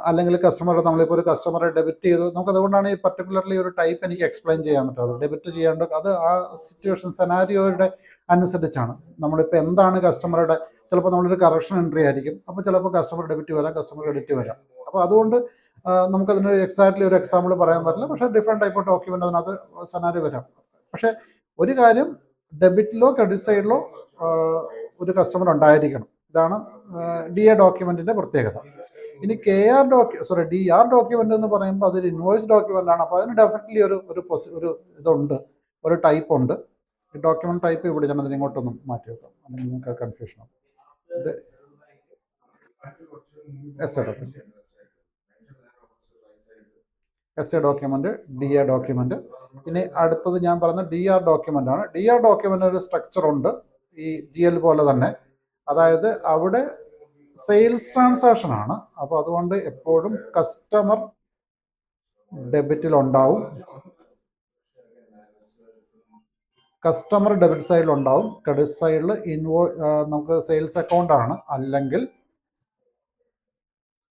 അല്ലെങ്കിൽ കസ്റ്റമർ, നമ്മളിപ്പോൾ ഒരു കസ്റ്റമറെ ഡെബിറ്റ് ചെയ്തു, നമുക്കതുകൊണ്ടാണ് ഈ പർട്ടിക്കുലർലി ഒരു ടൈപ്പ് എനിക്ക് എക്സ്പ്ലെയിൻ ചെയ്യാൻ പറ്റാത്തത്. ഡെബിറ്റ് ചെയ്യേണ്ട അത് ആ സിറ്റുവേഷൻ സെനാരിയോയുടെ അനുസരിച്ചാണ്. നമ്മളിപ്പോൾ എന്താണ് കസ്റ്റമറുടെ, ചിലപ്പോൾ നമ്മളൊരു കറക്ഷൻ എൻട്രി ആയിരിക്കും, അപ്പോൾ ചിലപ്പോൾ കസ്റ്റമർ ഡെബിറ്റ് വരാം, കസ്റ്റമർ ക്രെഡിറ്റ് വരാം. അപ്പോൾ അതുകൊണ്ട് നമുക്കതിന് എക്സാക്ട്ലി ഒരു എക്സാമ്പിൾ പറയാൻ പറ്റില്ല. പക്ഷേ ഡിഫറെൻറ്റ് ടൈപ്പ് ഓഫ് ഡോക്യുമെൻ്റ് അതിനകത്ത് സെനാരിയോ വരാം. പക്ഷേ ഒരു കാര്യം, ഡെബിറ്റിലോ ക്രെഡിറ്റ് സൈഡിലോ ഒരു കസ്റ്റമർ ഉണ്ടായിരിക്കണം. ഇതാണ് ഡി എ ഡോക്യുമെൻറ്റിൻ്റെ പ്രത്യേകത. ഇനി ഡി ആർ ഡോക്യുമെൻ്റ് എന്ന് പറയുമ്പോൾ അതൊരു ഇൻവോയ്സ് ഡോക്യുമെൻ്റ് ആണ്. അപ്പോൾ അതിന് ഡെഫിനറ്റ്ലി ഒരു ഇതുണ്ട്, ഒരു ടൈപ്പ് ഉണ്ട്. ഈ ഡോക്യുമെൻ്റ് ടൈപ്പ് ഇവിടെ ഞാൻ അതിന് ഇങ്ങോട്ടൊന്നും മാറ്റി വെക്കാം, അല്ലെങ്കിൽ നിങ്ങൾക്ക് കൺഫ്യൂഷൻ ആവും. ഇത് S A document, S A document, D A document. ഇനി അടുത്തത് ഞാൻ പറയുന്നത് ഡി ആർ ഡോക്യുമെൻ്റ് ആണ്. ഡി ആർ ഡോക്യുമെൻ്റ് ഒരു സ്ട്രക്ചർ ഉണ്ട്, ഈ ജി എൽ പോലെ തന്നെ. അതായത് അവിടെ സെയിൽസ് ട്രാൻസാക്ഷൻ ആണ്. അപ്പോൾ അതുകൊണ്ട് എപ്പോഴും കസ്റ്റമർ ഡെബിറ്റിലുണ്ടാവും, കസ്റ്റമർ ഡെബിറ്റ് സൈഡിലുണ്ടാവും, ക്രെഡിറ്റ് സൈഡിൽ നമുക്ക് സെയിൽസ് അക്കൗണ്ട് ആണ് അല്ലെങ്കിൽ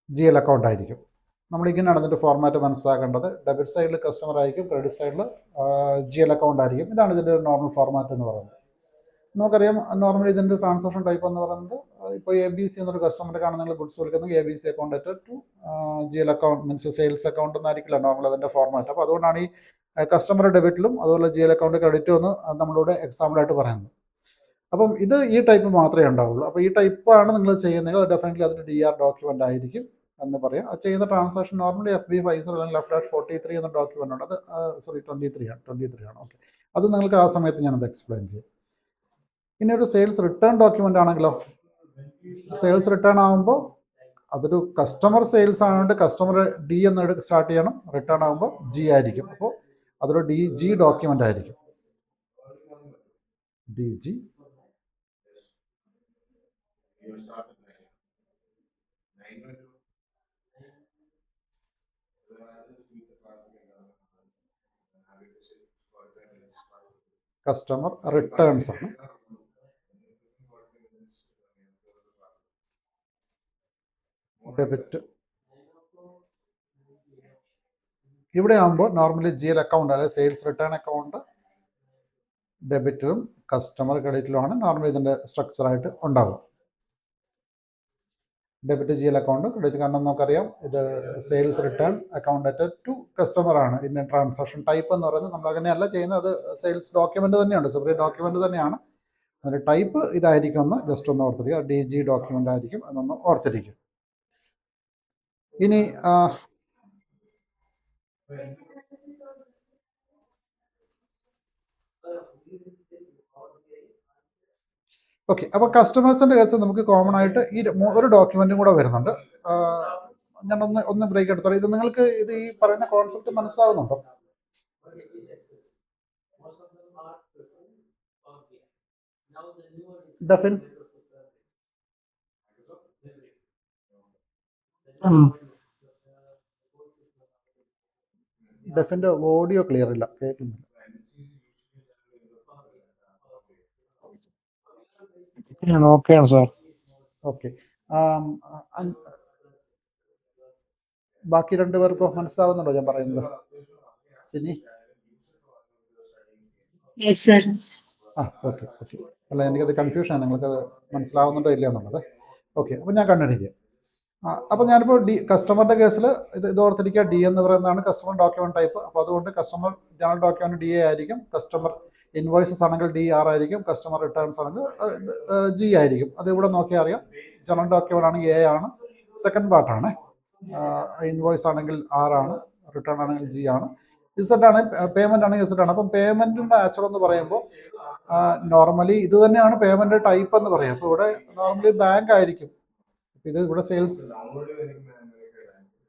ജി എൽ അക്കൗണ്ട് ആയിരിക്കും. നമ്മളിങ്ങനെയാണ് അതിൻ്റെ ഫോർമാറ്റ് മനസ്സിലാക്കേണ്ടത്. ഡെബിറ്റ് സൈഡിൽ കസ്റ്റമർ ആയിരിക്കും, ക്രെഡിറ്റ് സൈഡിൽ ജി എൽ അക്കൗണ്ട് ആയിരിക്കും. ഇതാണ് ഇതിൻ്റെ നോർമൽ ഫോർമാറ്റ് എന്ന് പറയുന്നത്. നമുക്കറിയാം നോർമലി ഇതിൻ്റെ ട്രാൻസാക്ഷൻ ടൈപ്പ് എന്ന് പറയുന്നത്, ഇപ്പോൾ എ ബി സി എന്നൊരു കസ്റ്റമറെ കാണാൻ നിങ്ങൾ ഗുഡ്സ് വിളിക്കുന്നത് A B C account to G L account means sales account എന്നായിരിക്കില്ല നോർമൽ അതിൻ്റെ ഫോർമാറ്റ്. അപ്പോൾ അതുകൊണ്ടാണ് ഈ കസ്റ്റമർ ഡെബിറ്റിലും അതുപോലെ ജി എൽ അക്കൗണ്ട് ക്രെഡിറ്റും എന്ന് നമ്മളിവിടെ എക്സാമ്പിളായിട്ട് പറയുന്നത്. അപ്പം ഇത് ഈ ടൈപ്പ് മാത്രമേ ഉണ്ടാവുള്ളൂ. അപ്പോൾ ഈ ടൈപ്പാണ് നിങ്ങൾ ചെയ്യുന്നത്, ഡെഫിനറ്റ്ലി അതിൻ്റെ ഡി ആർ ഡോക്യുമെൻ്റ് ആയിരിക്കും എന്ന് പറയാം. അത് ചെയ്യുന്ന transaction normally F B Pfizer അല്ലെങ്കിൽ F-43 എന്ന ഡോക്യുമെൻ്റ് ഉണ്ട്. അത് 23 ആണ്. ഓക്കെ, അത് നിങ്ങൾക്ക് ആ സമയത്ത് ഞാനത് എക്സ്പ്ലെയിൻ ചെയ്യും. ഇനി ഒരു സെയിൽസ് റിട്ടേൺ ഡോക്യുമെൻ്റ് ആണെങ്കിലോ, സെയിൽസ് റിട്ടേൺ ആകുമ്പോൾ അതൊരു കസ്റ്റമർ സെയിൽസ് ആയതുകൊണ്ട് കസ്റ്റമർ ഡി എന്ന് സ്റ്റാർട്ട് ചെയ്യണം, റിട്ടേൺ ആകുമ്പോൾ ജി ആയിരിക്കും. അപ്പോൾ അതൊരു ജി ഡോക്യുമെൻ്റ് ആയിരിക്കും, ജി. കസ്റ്റമർ റിട്ടേൺസ് ആണ്. ഡെബിറ്റ് ഇവിടെ ആകുമ്പോൾ നോർമലി ജി എൽ അക്കൗണ്ട് അല്ലെങ്കിൽ സെയിൽസ് റിട്ടേൺ അക്കൗണ്ട് ഡെബിറ്റിലും കസ്റ്റമർ ക്രെഡിറ്റിലുമാണ് നോർമലി ഇതിൻ്റെ സ്ട്രക്ചറായിട്ട് ഉണ്ടാവുക. Debit G L account, credit. കാരണം നമുക്കറിയാം ഇത് sales return account to customer ആണ് ഇതിൻ്റെ ട്രാൻസാക്ഷൻ ടൈപ്പ് എന്ന് പറയുന്നത്. നമ്മൾ അങ്ങനെയല്ല ചെയ്യുന്നത്, അത് സെയിൽസ് ഡോക്യുമെൻ്റ് തന്നെയുണ്ട്, സെപ്പറേറ്റ് ഡോക്യുമെൻ്റ് തന്നെയാണ്. അതിൻ്റെ ടൈപ്പ് ഇതായിരിക്കും എന്ന് ജസ്റ്റ് ഒന്ന് ഓർത്തിരിക്കുക, ഡി ജി ഡോക്യുമെൻ്റ് ആയിരിക്കും എന്നൊന്ന് ഓർത്തിരിക്കും. ഇനി ഓക്കെ, അപ്പോൾ കസ്റ്റമേഴ്സിൻ്റെ കേസ് നമുക്ക് കോമൺ ആയിട്ട് ഈ ഒരു ഡോക്യുമെൻറ്റും കൂടെ വരുന്നുണ്ട്. ഞാൻ ഒന്ന് ബ്രേക്ക് എടുത്തോളാം. ഇത് നിങ്ങൾക്ക് ഇത് ഈ പറയുന്ന കോൺസെപ്റ്റ് മനസ്സിലാവുന്നുണ്ടോ? ഡെഫിൻ ഡെഫിൻ്റെ ഓഡിയോ ക്ലിയർ ഇല്ല, കേൾക്കുന്നില്ല. ഓക്കെയാണ് സാർ. ഓക്കെ, ആം, അ- ബാക്കി രണ്ടുപേർക്കോ മനസ്സിലാവുന്നുണ്ടോ ഞാൻ പറയുന്നത്? Sini? Yes, sir. Okay okay. അല്ല, എനിക്കത് കൺഫ്യൂഷനാണ്, നിങ്ങൾക്കത് മനസ്സിലാവുന്നുണ്ടോ ഇല്ല എന്നുള്ളത്. ഓക്കെ, അപ്പോൾ ഞാൻ കണ്ടിന്യൂ ചെയ്യാം. അപ്പോൾ ഞാനിപ്പോൾ കസ്റ്റമറുടെ കേസിൽ ഇത് ഓർത്തിരിക്കുക, ഡി എന്ന് പറയുന്നതാണ് കസ്റ്റമർ ഡോക്യുമെന്റ് ടൈപ്പ്. അപ്പോൾ അതുകൊണ്ട് customer general document D A ആയിരിക്കും, കസ്റ്റമർ ഇൻവോയ്സസ് ആണെങ്കിൽ ഡി ആർ ആയിരിക്കും, കസ്റ്റമർ റിട്ടേൺസ് ആണെങ്കിൽ ജി ആയിരിക്കും. അത് ഇവിടെ നോക്കിയാൽ അറിയാം. ജനറൽ ഡോക്യുമെന്റ് ആണ് എ ആണ്, സെക്കൻഡ് പാർട്ടാണ്. ഇൻവോയ്സ് ആണെങ്കിൽ ആർ ആണ്, റിട്ടേൺ ആണെങ്കിൽ ജി ആണ്, ഇസഡ് ആണ്, പേയ്മെന്റ് ആണെങ്കിൽ ഇസഡ് ആണ്. അപ്പം പേയ്മെന്റിന്റെ ആക്ച്വൽ എന്ന് പറയുമ്പോൾ നോർമലി ഇത് തന്നെയാണ് പേയ്മെന്റ് ടൈപ്പ് എന്ന് പറയാം. അപ്പോൾ ഇവിടെ നോർമലി ബാങ്ക് ആയിരിക്കും. ഇത് ഇവിടെ സെയിൽസ്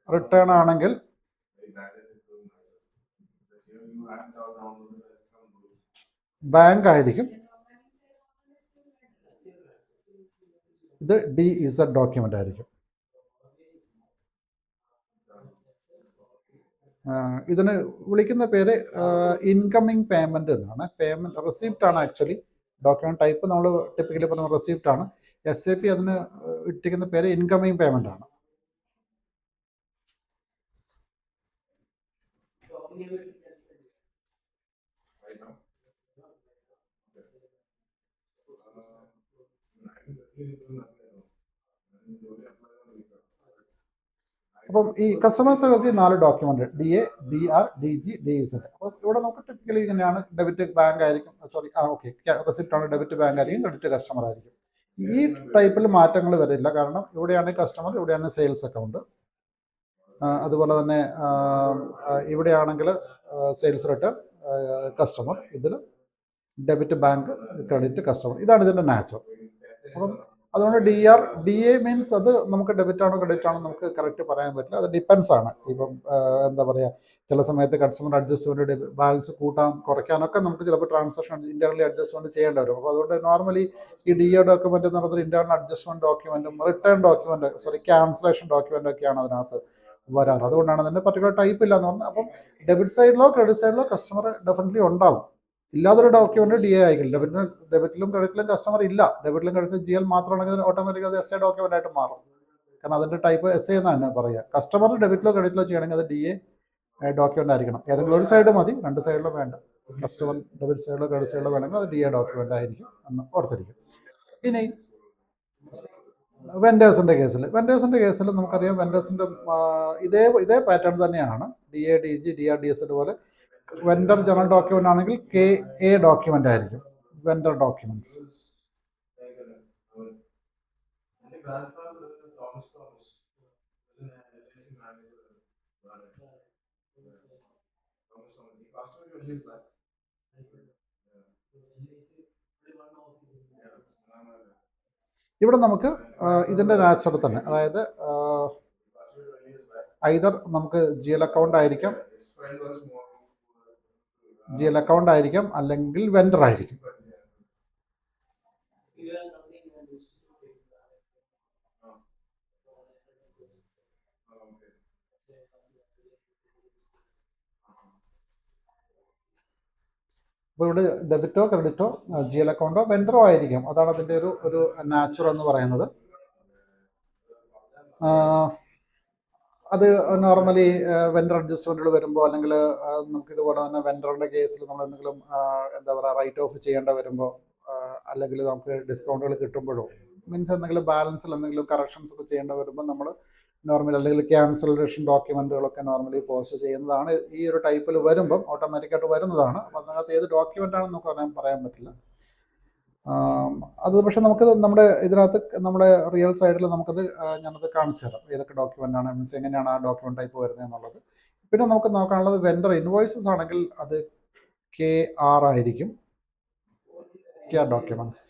റിട്ടേൺ ആണെങ്കിൽ ബാങ്ക് ആയിരിക്കും. ഇത് ഡി ഇസഡ് ഡോക്യുമെന്റ് ആയിരിക്കും. ഇതിന് വിളിക്കുന്ന പേര് ഇൻകമിങ് പേയ്മെന്റ് എന്നാണ്. പേയ്മെന്റ് റെസിപ്റ്റ് ആണ് ആക്ച്വലി. ഡോക്യുമെന്റ് ടൈപ്പ് നമ്മൾ ടിപ്പിക്കലി പറഞ്ഞ റെസിപ്റ്റ് ആണ്. SAP അതിന് ഇട്ടിരിക്കുന്ന പേര് ഇൻകമിങ് പേയ്മെന്റ് ആണ്. അപ്പം ഈ കസ്റ്റമർ സർവീസിൽ 4 document, DA, DR, DG, DZ. അപ്പോൾ ഇവിടെ നമുക്ക് ടിപ്പിക്കലി ഇങ്ങനെയാണ്. ഡെബിറ്റ് ബാങ്ക് ആയിരിക്കും, സോറി ഓക്കെ, റെസിപ്റ്റ് ആണ്, ഡെബിറ്റ് ബാങ്ക് ആയിരിക്കും, ക്രെഡിറ്റ് കസ്റ്റമർ ആയിരിക്കും. ഈ ടൈപ്പിൽ മാറ്റങ്ങൾ വരില്ല, കാരണം ഇവിടെയാണ് കസ്റ്റമർ, ഇവിടെയാണ് സെയിൽസ് അക്കൗണ്ട്. അതുപോലെ തന്നെ ഇവിടെയാണെങ്കിൽ സെയിൽസ് റിട്ടേൺ, കസ്റ്റമർ, ഇതിൽ ഡെബിറ്റ് ബാങ്ക്, ക്രെഡിറ്റ് കസ്റ്റമർ. ഇതാണ് ഇതിൻ്റെ നാച്ചർ. അപ്പം അതുകൊണ്ട് DA മീൻസ് അത് നമുക്ക് ഡെബിറ്റ് ആണോ ക്രെഡിറ്റ് ആണോ നമുക്ക് കറക്റ്റ് പറയാൻ പറ്റില്ല. അത് ഡിപ്പെൻസ് ആണ്. ഇപ്പം എന്താ പറയുക, ചില സമയത്ത് കസ്റ്റമർ അഡ്ജസ്റ്റ്മെൻറ്റ്, ബാലൻസ് കൂട്ടാൻ കുറയ്ക്കാനൊക്കെ നമുക്ക് ചിലപ്പോൾ ട്രാൻസാക്ഷൻ ഇന്റേണലി അഡ്ജസ്റ്റ്മെൻറ്റ് ചെയ്യേണ്ടി വരും. അപ്പോൾ അതുകൊണ്ട് നോർമലി ഈ DA ഡോക്യുമെന്റ് എന്ന് പറയുന്നത് ഇന്റേണൽ അഡ്ജസ്റ്റ്മെന്റ് ഡോക്യുമെന്റും return document, sorry cancellation document ഒക്കെയാണ് അതിനകത്ത് വരാറ്. അതുകൊണ്ടാണ് അതിൻ്റെ പർട്ടിക്കുലർ ടൈപ്പ് ഇല്ല എന്ന് പറഞ്ഞത്. അപ്പം ഡെബിറ്റ് സൈഡിലോ ക്രെഡിറ്റ് സൈഡിലോ കസ്റ്റമർ ഡെഫിനറ്റ്ലി ഉണ്ടാവും. ഇല്ലാതൊരു ഡോക്യുമെന്റ് DA ആയിരിക്കും. ഡെബിറ്റിലും ക്രെഡിറ്റിലും കസ്റ്റമർ ഇല്ല. ഡെബിറ്റിലും ക്രെഡിറ്റിലും GL മാത്രമാണെങ്കിൽ ഓട്ടോമാറ്റിക് അത് SA ഡോക്യുമെന്റ് ആയിട്ട് മാറും. കാരണം അതിന്റെ ടൈപ്പ് SA എന്നാണ് പറയുക. കസ്റ്റമർ ഡെബിറ്റിലോ ക്രെഡിറ്റിലോ ചെയ്യണമെങ്കിൽ അത് DA ഡോക്യുമെന്റ് ആയിരിക്കണം. ഏതെങ്കിലും ഒരു സൈഡ് മതി, രണ്ട് സൈഡിലും വേണ്ട. കസ്റ്റമർ ഡെബിറ്റ് സൈഡിലോ ക്രെഡിറ്റ് സൈഡിലോ വേണമെങ്കിൽ അത് DA ഡോക്യുമെന്റ് ആയിരിക്കും എന്ന് ഓർത്തിരിക്കും. ഇനി വെൻഡേഴ്സിന്റെ കേസിൽ നമുക്കറിയാം, വെൻഡേഴ്സിന്റെ ഇതേ പാറ്റേൺ തന്നെയാണ്. DA, DG, DR, DZ പോലെ. വെൻഡർ ജനറൽ ഡോക്യുമെന്റ് ആണെങ്കിൽ KA ഡോക്യുമെന്റ് ആയിരിക്കും, വെൻഡർ ഡോക്യുമെന്റ്സ്. ഇവിടെ നമുക്ക് ഇതിന്റെ നാച്ചുറൽ തന്നെ, അതായത് ഐദർ നമുക്ക് GL അക്കൗണ്ട് ആയിരിക്കാം, അല്ലെങ്കിൽ വെൻഡർ ആയിരിക്കും. അപ്പോൾ ഇവിടെ ഡെബിറ്റോ ക്രെഡിറ്റോ GL അക്കൗണ്ടോ വെൻഡറോ ആയിരിക്കും. അതാണ് അതിൻ്റെ ഒരു നാച്ചുറൽ എന്ന് പറയുന്നത്. അത് നോർമലി വെൻഡർ അഡ്ജസ്റ്റ്മെന്റുകൾ വരുമ്പോൾ, അല്ലെങ്കിൽ നമുക്ക് ഇതുപോലെ തന്നെ വെൻഡറിന്റെ കേസിൽ നമ്മൾ എന്തെങ്കിലും എന്താ പറയുക റൈറ്റ് ഓഫ് ചെയ്യേണ്ട വരുമ്പോൾ, അല്ലെങ്കിൽ നമുക്ക് ഡിസ്കൗണ്ടുകൾ കിട്ടുമ്പോഴോ, മീൻസ് എന്തെങ്കിലും ബാലൻസിൽ എന്തെങ്കിലും കറക്ഷൻസ് ഒക്കെ ചെയ്യേണ്ട വരുമ്പോൾ നമ്മൾ നോർമലി, അല്ലെങ്കിൽ ക്യാൻസലേഷൻ ഡോക്യുമെന്റുകളൊക്കെ നോർമലി പോസ്റ്റ് ചെയ്യുന്നതാണ്. ഈ ഒരു ടൈപ്പിൽ വരുമ്പം ഓട്ടോമാറ്റിക്കായിട്ട് വരുന്നതാണ്. അപ്പം അതിനകത്ത് ഏത് ഡോക്യുമെന്റ് ആണെന്ന് നമുക്ക് പറയാൻ പറ്റില്ല. അത് പക്ഷെ നമുക്ക് നമ്മുടെ ഇതിനകത്ത് നമ്മുടെ റിയൽ സൈഡിൽ നമുക്കത് ഞാനത് കാണിച്ചു തരാം, ഏതൊക്കെ ഡോക്യുമെന്റ് ആണ്, മീൻസ് എങ്ങനെയാണ് ആ ഡോക്യുമെന്റ് ടൈപ്പ് വരുന്നത് എന്നുള്ളത്. പിന്നെ നമുക്ക് നോക്കാനുള്ളത് വെൻഡർ ഇൻവോയ്സസ് ആണെങ്കിൽ അത് KR ആയിരിക്കും, KR ഡോക്യുമെന്റ്സ്.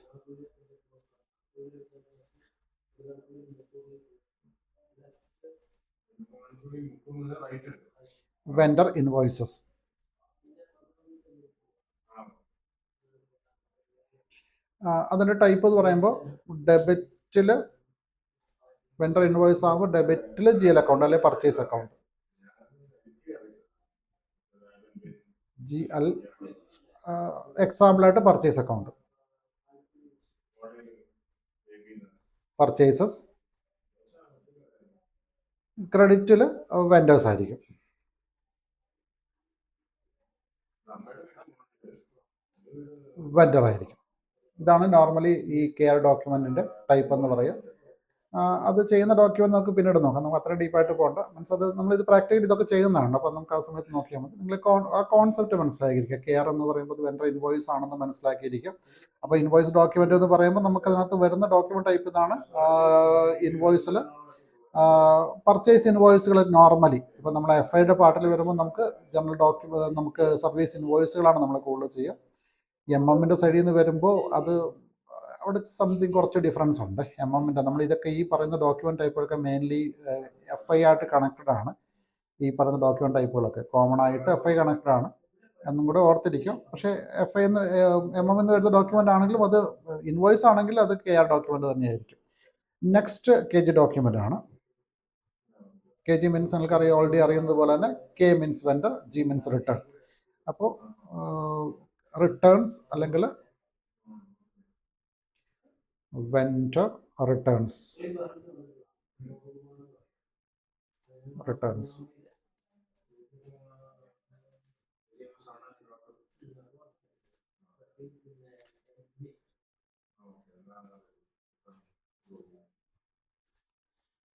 Vendor invoices. അതിൻ്റെ ടൈപ്പ് എന്ന് പറയുമ്പോൾ ഡെബിറ്റിൽ വെൻഡർ ഇൻവോയ്സ് ആകുമ്പോൾ ഡെബിറ്റിൽ GL അക്കൗണ്ട് അല്ലെങ്കിൽ പർച്ചേസ് അക്കൗണ്ട്. GL എക്സാമ്പിളായിട്ട് പർച്ചേസ് അക്കൗണ്ട്, പർച്ചേസസ്, ക്രെഡിറ്റിൽ വെൻഡേഴ്സ് ആയിരിക്കും. വെൻഡർ ആയിരിക്കും. ഇതാണ് നോർമലി ഈ കെയർ ഡോക്യുമെൻറ്റിൻ്റെ ടൈപ്പ് എന്ന് പറയുക. അത് ചെയ്യുന്ന ഡോക്യുമെൻറ്റ് നമുക്ക് പിന്നീട് നോക്കാം, നമുക്ക് അത്ര ഡീപ്പായിട്ട് പോകണ്ട. മീൻസ് അത് നമ്മളിത് പ്രാക്ടിക്കലി ഇതൊക്കെ ചെയ്യുന്നതാണ്, അപ്പോൾ നമുക്ക് ആ സമയത്ത് നോക്കിയാൽ മതി. നിങ്ങൾ ആ കോൺസെപ്റ്റ് മനസ്സിലാക്കിയിരിക്കുക. കെയർ എന്ന് പറയുമ്പോൾ വെൻഡർ ഇൻവോയ്സ് ആണെന്ന് മനസ്സിലാക്കിയിരിക്കും. അപ്പോൾ ഇൻവോയ്സ് ഡോക്യുമെൻ്റ് എന്ന് പറയുമ്പോൾ നമുക്കതിനകത്ത് വരുന്ന ഡോക്യുമെൻറ്റ് ടൈപ്പ് ഇതാണ്. ഇൻവോയ്സിൽ പർച്ചേസ് ഇൻവോയ്സുകൾ നോർമലി ഇപ്പോൾ നമ്മൾ FIയുടെ പാർട്ടിൽ വരുമ്പോൾ നമുക്ക് ജനറൽ നമുക്ക് സർവീസ് ഇൻവോയ്സുകളാണ് നമ്മൾ കൂടുതൽ ചെയ്യുക. MM-ൻ്റെ സൈഡിൽ നിന്ന് വരുമ്പോൾ അത് അവിടെ സംതിങ് കുറച്ച് ഡിഫറൻസ് ഉണ്ട്. MM-ൻ്റെ നമ്മൾ ഇതൊക്കെ ഈ പറയുന്ന ഡോക്യുമെൻറ്റ് ടൈപ്പുകളൊക്കെ മെയിൻലി FI ആയിട്ട് കണക്റ്റഡ് ആണ്. ഈ പറയുന്ന ഡോക്യുമെൻറ്റ് ടൈപ്പുകളൊക്കെ കോമൺ ആയിട്ട് FI കണക്റ്റഡ് ആണ് എന്നും കൂടെ ഓർത്തിരിക്കും. പക്ഷേ FI എന്ന് MM-എന്ന് വരുന്ന ഡോക്യുമെൻ്റ് ആണെങ്കിലും അത് ഇൻവോയ്സ് ആണെങ്കിൽ അത് KR ഡോക്യുമെൻ്റ് തന്നെയായിരിക്കും. നെക്സ്റ്റ് KG ഡോക്യുമെൻ്റ് ആണ്. KG മീൻസ് നിങ്ങൾക്ക് ഓൾറെഡി അറിയുന്നത് പോലെ തന്നെ K means vendor, G means return. അപ്പോൾ റിട്ടേൺസ് അല്ലെങ്കിൽ വെൻഡർ റിട്ടേൺസ്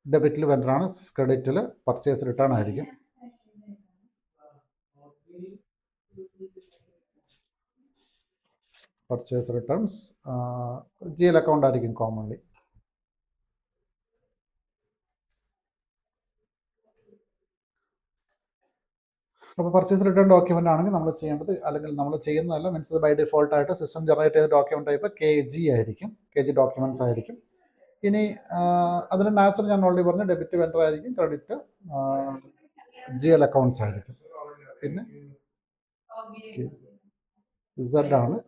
ഡെബിറ്റിൽ വെൻഡറാണ്, ക്രെഡിറ്റിൽ പർച്ചേസ് റിട്ടേൺ ആയിരിക്കും. പർച്ചേസ് റിട്ടേൺസ് GL അക്കൗണ്ട് ആയിരിക്കും കോമൺലി. അപ്പോൾ പർച്ചേസ് റിട്ടേൺ ഡോക്യുമെൻ്റ് ആണെങ്കിൽ നമ്മൾ ചെയ്യേണ്ടത്, അല്ലെങ്കിൽ നമ്മൾ ചെയ്യുന്നതല്ല, മീൻസ് ബൈ ഡിഫോൾട്ട് ആയിട്ട് സിസ്റ്റം ജനറേറ്റ് ചെയ്ത ഡോക്യുമെൻ്റ് ടൈപ്പ് KG ആയിരിക്കും, KG ഡോക്യുമെൻറ്റ്സ് ആയിരിക്കും. ഇനി അതിന് നാച്ചുറൽ ഞാൻ ഓൾറെഡി പറഞ്ഞു, ഡെബിറ്റ് വെൻഡർ ആയിരിക്കും, ക്രെഡിറ്റ് GL അക്കൗണ്ട്സ് ആയിരിക്കും. പിന്നെ Z ആണ്.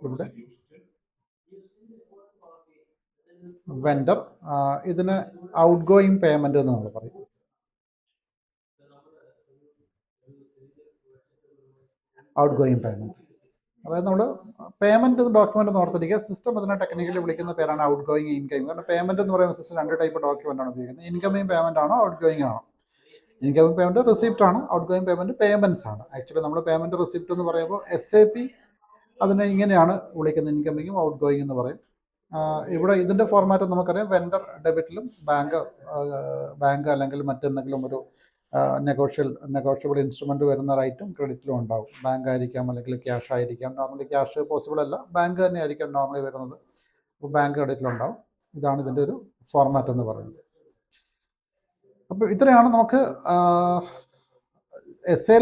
ഇവിടെ വെൻഡർ, ഇതിന് ഔട്ട് ഗോയിങ് പേയ്മെന്റ് എന്ന് നമ്മൾ പറയും. ഔട്ട് ഗോയിങ് പേയ്മെന്റ് അതായത് നമ്മൾ പേയ്മെന്റ് ഡോക്യുമെന്റ് എന്ന് ഓർത്തിരിക്കുക. സിസ്റ്റം അതിനെ ടെക്നിക്കലി വിളിക്കുന്ന പേരാണ് ഔട്ട് ഗോയിങ് ഇൻകമിങ്. കാരണം പേയ്മെന്റ് എന്ന് പറയുന്ന സിസ്റ്റം 2 ടൈപ്പ് ഡോക്യുമെന്റ് ആണ് ഉപയോഗിക്കുന്നത്. ഇൻകമിങ് പേയ്മെന്റ് ആണോ ഔട്ട് ഗോയിങ് ആണോ? ഇൻകമിങ് പേയ്മെന്റ് റിസിപ്റ്റ് ആണ്, ഔട്ട് ഗോയിങ് പേയ്മെന്റ് പേയ്മെന്റ്സ് ആണ്. ആക്ച്വലി നമ്മൾ പേയ്മെന്റ് റിസിപ്റ്റ് എന്ന് പറയുമ്പോൾ SAP അതിനെ ഇങ്ങനെയാണ് വിളിക്കുന്നത്, ഇൻകമിങ്ങും ഔട്ട് ഗോയിങ് എന്ന് പറയും. ഇവിടെ ഇതിൻ്റെ ഫോർമാറ്റ് നമുക്കറിയാം. വെൻഡർ ഡെബിറ്റിലും ബാങ്ക് അല്ലെങ്കിൽ മറ്റെന്തെങ്കിലും ഒരു നെഗോഷ്യബിൾ ഇൻസ്ട്രുമെന്റ് വരുന്ന റൈറ്റും ക്രെഡിറ്റിലും ഉണ്ടാവും. ബാങ്ക് ആയിരിക്കാം, അല്ലെങ്കിൽ ക്യാഷ് ആയിരിക്കാം. നോർമലി ക്യാഷ് പോസിബിൾ അല്ല, ബാങ്ക് തന്നെ ആയിരിക്കാം നോർമലി വരുന്നത്. അപ്പോൾ ബാങ്ക് ക്രെഡിറ്റിലുണ്ടാവും. ഇതാണ് ഇതിൻ്റെ ഒരു ഫോർമാറ്റ് എന്ന് പറയുന്നത്. അപ്പോൾ ഇത്രയാണ് നമുക്ക് SA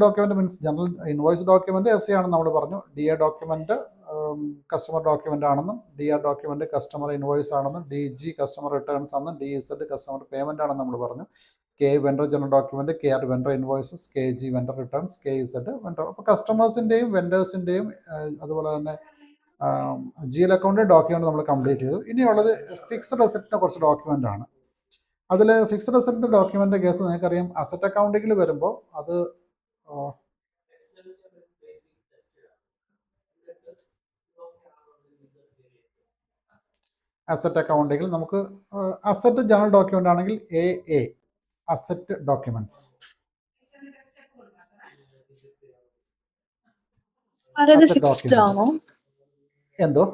document means general invoice document SA ആണെന്ന് നമ്മൾ പറഞ്ഞു. DA ഡോക്യുമെന്റ് കസ്റ്റമർ ഡോക്യുമെന്റ് ആണെന്നും, DR ഡോക്യുമെന്റ് കസ്റ്റമർ ഇൻവോയ്സ് ആണെന്നും, DG കസ്റ്റമർ റിട്ടേൺസ് ആണെന്നും, DZ കസ്റ്റമർ പേയ്മെന്റ് ആണെന്ന് നമ്മൾ പറഞ്ഞു. K vendor general document, KR vendor invoices, KG vendor returns, KZ vendor. അപ്പോൾ കസ്റ്റമേഴ്സിൻ്റെയും വെൻഡേഴ്സിൻ്റെയും അതുപോലെ തന്നെ GL അക്കൗണ്ട് ഡോക്യുമെന്റ് നമ്മൾ കംപ്ലീറ്റ് ചെയ്തു. ഇനിയുള്ളത് ഫിക്സഡ് അസറ്റിനെ കുറച്ച് ഡോക്യുമെന്റ് ആണ്. അതിൽ ഫിക്സഡ് അസറ്റ് ഡോക്യുമെന്റ് കേസ് നിങ്ങൾക്കറിയാം. അസറ്റ് അക്കൗണ്ടിങ്ങിൽ വരുമ്പോൾ അത് അസറ്റ് അക്കൗണ്ടിങ്ങിൽ നമുക്ക് അസറ്റ് ജനറൽ ഡോക്യുമെന്റ് ആണെങ്കിൽ AA അസറ്റ് ഡോക്യുമെന്റ്സ്. എന്തോ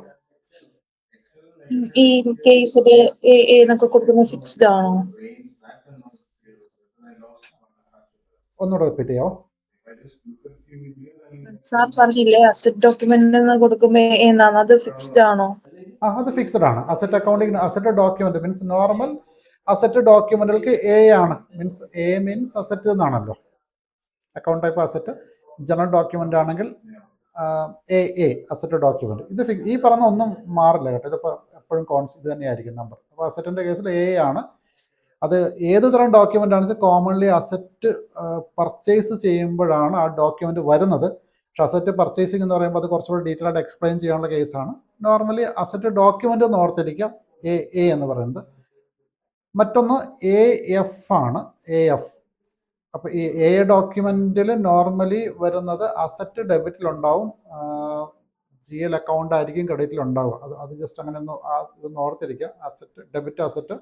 ഈ കേസിൽ എന്നൊക്കെ കൊടുക്കുന്നത് ഫിക്സ്ഡ് ആണോ? ഒന്നുകൂടെ റിപ്പീറ്റ് ചെയ്യാമോ? സാർ പറഞ്ഞില്ലേ അസറ്റ് ഡോക്യുമെന്റ് കൊടുക്കുമ്പോ എന്നാണ് അത് ഫിക്സ്ഡ് ആണോ? അത് ഫിക്സ്ഡ് ആണ്. Asset accounting asset document means normal asset ഡോക്യുമെന്റുകൾക്ക് A ആണ്. മീൻസ് A മീൻസ് അസറ്റ് എന്നാണല്ലോ. Account type asset. General document ആണെങ്കിൽ AA അസറ്റ് ഡോക്യുമെന്റ്. ഇത് ഈ പറഞ്ഞ ഒന്നും മാറില്ല കേട്ടോ. ഇതിപ്പോൾ എപ്പോഴും ഇത് തന്നെയായിരിക്കും നമ്പർ. അപ്പോൾ അസറ്റിന്റെ കേസിൽ A ആണ്. അത് ഏത് തരം ഡോക്യുമെന്റ് ആണെന്ന് വെച്ചാൽ കോമൺലി അസറ്റ് പർച്ചേസ് ചെയ്യുമ്പോഴാണ് ആ ഡോക്യുമെന്റ് വരുന്നത്. പക്ഷെ അസറ്റ് പർച്ചേസിംഗ് എന്ന് പറയുമ്പോൾ അത് കുറച്ചുകൂടി ഡീറ്റെയിൽ ആയിട്ട് എക്സ്പ്ലെയിൻ ചെയ്യാനുള്ള കേസാണ്. നോർമലി അസറ്റ് ഡോക്യുമെന്റ് എന്ന് ഓർത്തിരിക്കുക A എന്ന് പറയുന്നത്. മറ്റൊന്ന് AF ആണ്. AF. അപ്പോൾ ഈ A ഡോക്യുമെന്റിൽ നോർമലി വരുന്നത് അസറ്റ് ഡെബിറ്റിലുണ്ടാവും, GL അക്കൗണ്ട് ആയിരിക്കും ക്രെഡിറ്റിൽ ഉണ്ടാവുക. അത് ജസ്റ്റ് അങ്ങനെ ഒന്ന് ഇതൊന്ന് ഓർത്തിരിക്കുക. അസറ്റ് ഡെബിറ്റ് അസറ്റ്